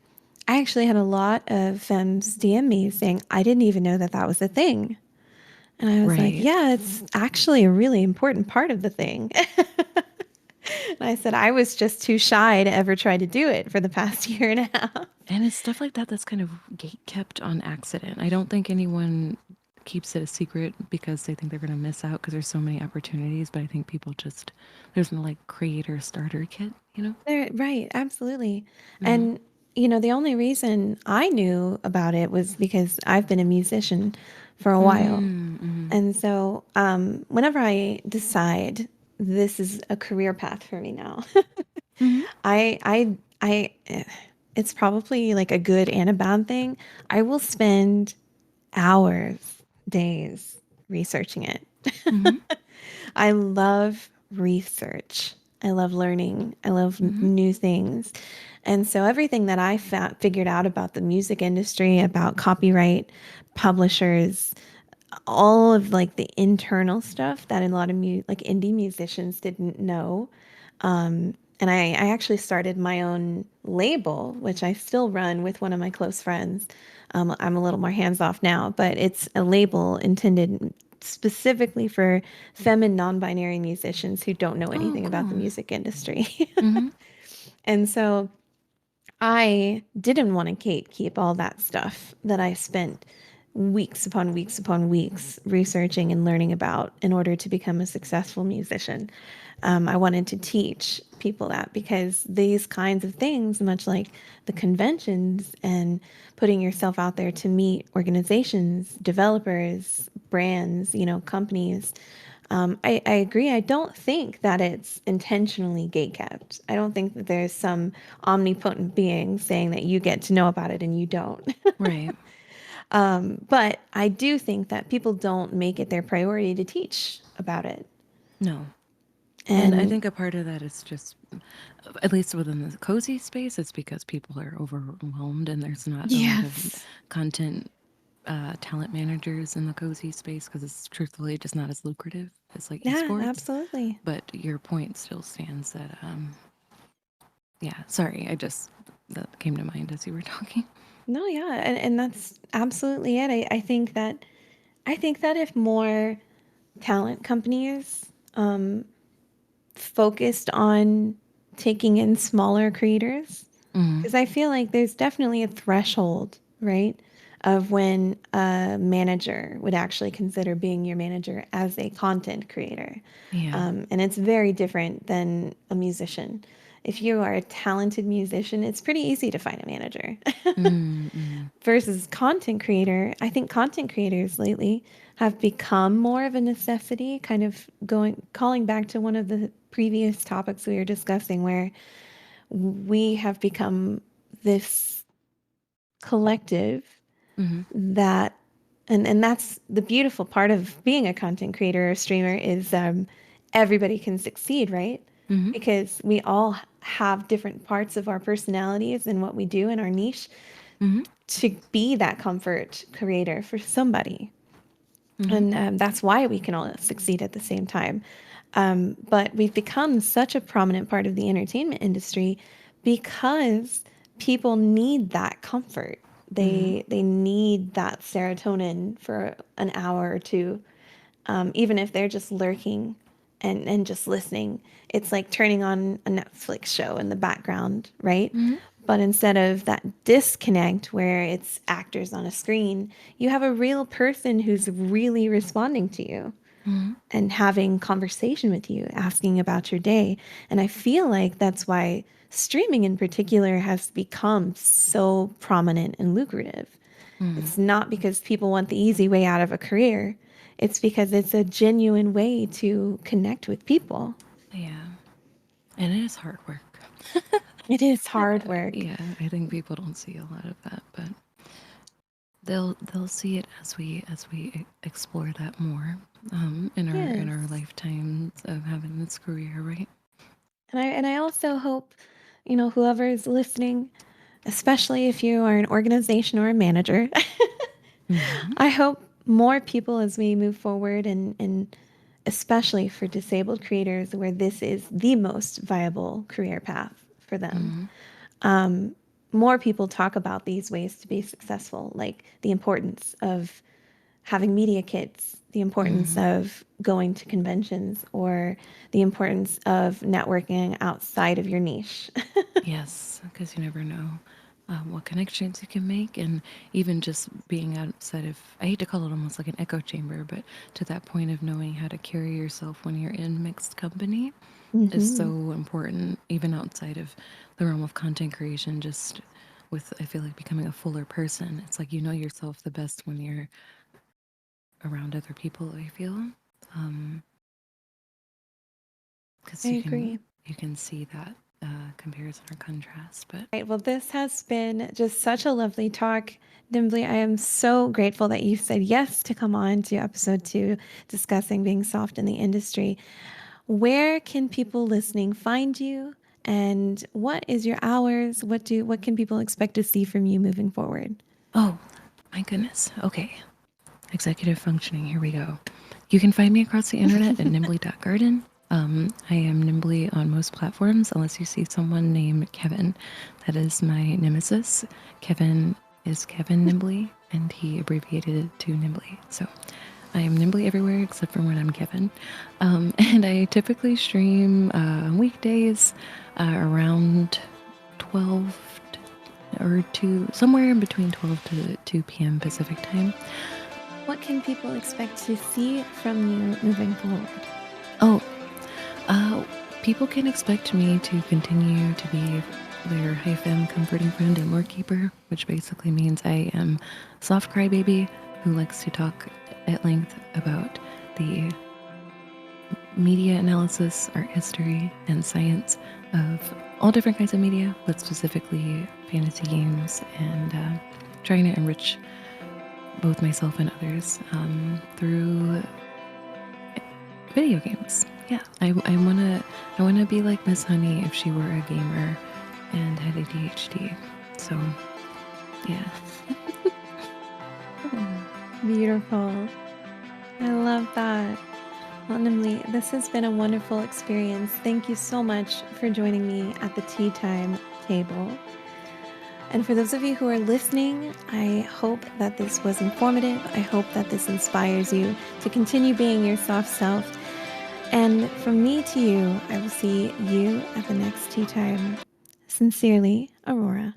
I actually had a lot of femmes DM me saying, I didn't even know that that was a thing. And I was like, Right. yeah, it's actually a really important part of the thing. And I said, I was just too shy to ever try to do it for the past year and a half. And it's stuff like that that's kind of gate kept on accident. I don't think anyone keeps it a secret because they think they're going to miss out because there's so many opportunities. But I think people just, there's no like creator starter kit, you know? Right, absolutely. Mm-hmm. And, the only reason I knew about it was because I've been a musician for a while. Mm-hmm. And so, whenever I decide this is a career path for me now, Mm-hmm. I, it's probably like a good and a bad thing. I will spend hours, days researching it. Mm-hmm. I love research. I love learning. I love Mm-hmm. new things. And so everything that I figured out about the music industry, about copyright, publishers, all of like the internal stuff that a lot of like indie musicians didn't know. And I actually started my own label, which I still run with one of my close friends. I'm a little more hands off now, but it's a label intended specifically for femme and non binary musicians who don't know Oh, anything about the cool. music industry. Mm-hmm. And so I didn't want to keep all that stuff that I spent weeks upon weeks upon weeks researching and learning about in order to become a successful musician. I wanted to teach people that because these kinds of things, much like the conventions and putting yourself out there to meet organizations, developers, brands, companies, I agree. I don't think that it's intentionally gatekept. I don't think that there's some omnipotent being saying that you get to know about it and you don't. Right. But I do think that people don't make it their priority to teach about it. No. And I And think a part of that is just, at least within the cozy space, it's because people are overwhelmed and there's not a lot of yes, content talent managers in the cozy space because it's truthfully just not as lucrative as like yeah, esports. absolutely. But your point still stands that, yeah, sorry, I just, that came to mind as you were talking. No, yeah, and that's absolutely it. I think that if more talent companies focused on taking in smaller creators, Mm, because I feel like there's definitely a threshold, right, of when a manager would actually consider being your manager as a content creator. yeah. And it's very different than a musician. If you are a talented musician, it's pretty easy to find a manager. Mm, mm, Versus content creator, I think content creators lately have become more of a necessity, kind of calling back to one of the previous topics we were discussing, where we have become this collective mm, that and that's the beautiful part of being a content creator or streamer is everybody can succeed, right? mm, Because we all have different parts of our personalities and what we do in our niche mm, to be that comfort creator for somebody. mm, And that's why we can all succeed at the same time. But we've become such a prominent part of the entertainment industry because people need that comfort. mm, They need that serotonin for an hour or two, even if they're just lurking and just listening. It's like turning on a Netflix show in the background, right? mm, But instead of that disconnect where it's actors on a screen, you have a real person who's really responding to you mm, and having conversation with you, asking about your day. And I feel like that's why streaming in particular has become so prominent and lucrative. mm. It's not because people want the easy way out of a career. It's because it's a genuine way to connect with people. Yeah. And it is hard work. It is hard work. Yeah, I think people don't see a lot of that, but they'll see it as we explore that more in our Yes. lifetimes of having this career, right? And I also hope, whoever is listening, especially if you are an organization or a manager, Mm-hmm. I hope more people as we move forward and especially for disabled creators where this is the most viable career path for them. Mm-hmm. More people talk about these ways to be successful, like the importance of having media kits, the importance Mm-hmm. of going to conventions, or the importance of networking outside of your niche. Yes, because you never know what connections you can make, and even just being outside of, I hate to call it almost like an echo chamber, but to that point of knowing how to carry yourself when you're in mixed company is Hmm. so important, even outside of the realm of content creation, just with, I feel like, becoming a fuller person. It's like you know yourself the best when you're around other people, I feel. I Because agree. you can see that comparison or contrast. But Right. Well, this has been just such a lovely talk. Dimbley, I am so grateful that you said yes to come on to episode 2 discussing being soft in the industry. Where can people listening find you? And what is your hours? What can people expect to see from you moving forward? oh my goodness, okay, executive functioning. Here we go. You can find me across the internet at knimbley.garden. I am Knimbley on most platforms, unless you see someone named Kevin. That is my nemesis. Kevin is Kevin Knimbley, and he abbreviated it to Knimbley. So I am Knimbley everywhere except for when I'm Kevin. And I typically stream on weekdays around 12 or 2, somewhere in between 12 to 2 p.m. Pacific time. What can people expect to see from you moving forward? Oh, uh, people can expect me to continue to be their high femme comforting friend and lore keeper, which basically means I am soft crybaby who likes to talk at length about the media analysis, art history, and science of all different kinds of media, but specifically fantasy games, and trying to enrich both myself and others through video games. Yeah, I wanna be like Miss Honey if she were a gamer and had ADHD. So yeah. Beautiful. I love that. Well, Nimley, this has been a wonderful experience. Thank you so much for joining me at the tea time table. And for those of you who are listening, I hope that this was informative. I hope that this inspires you to continue being your soft self. And from me to you, I will see you at the next tea time. Sincerely, Aurora.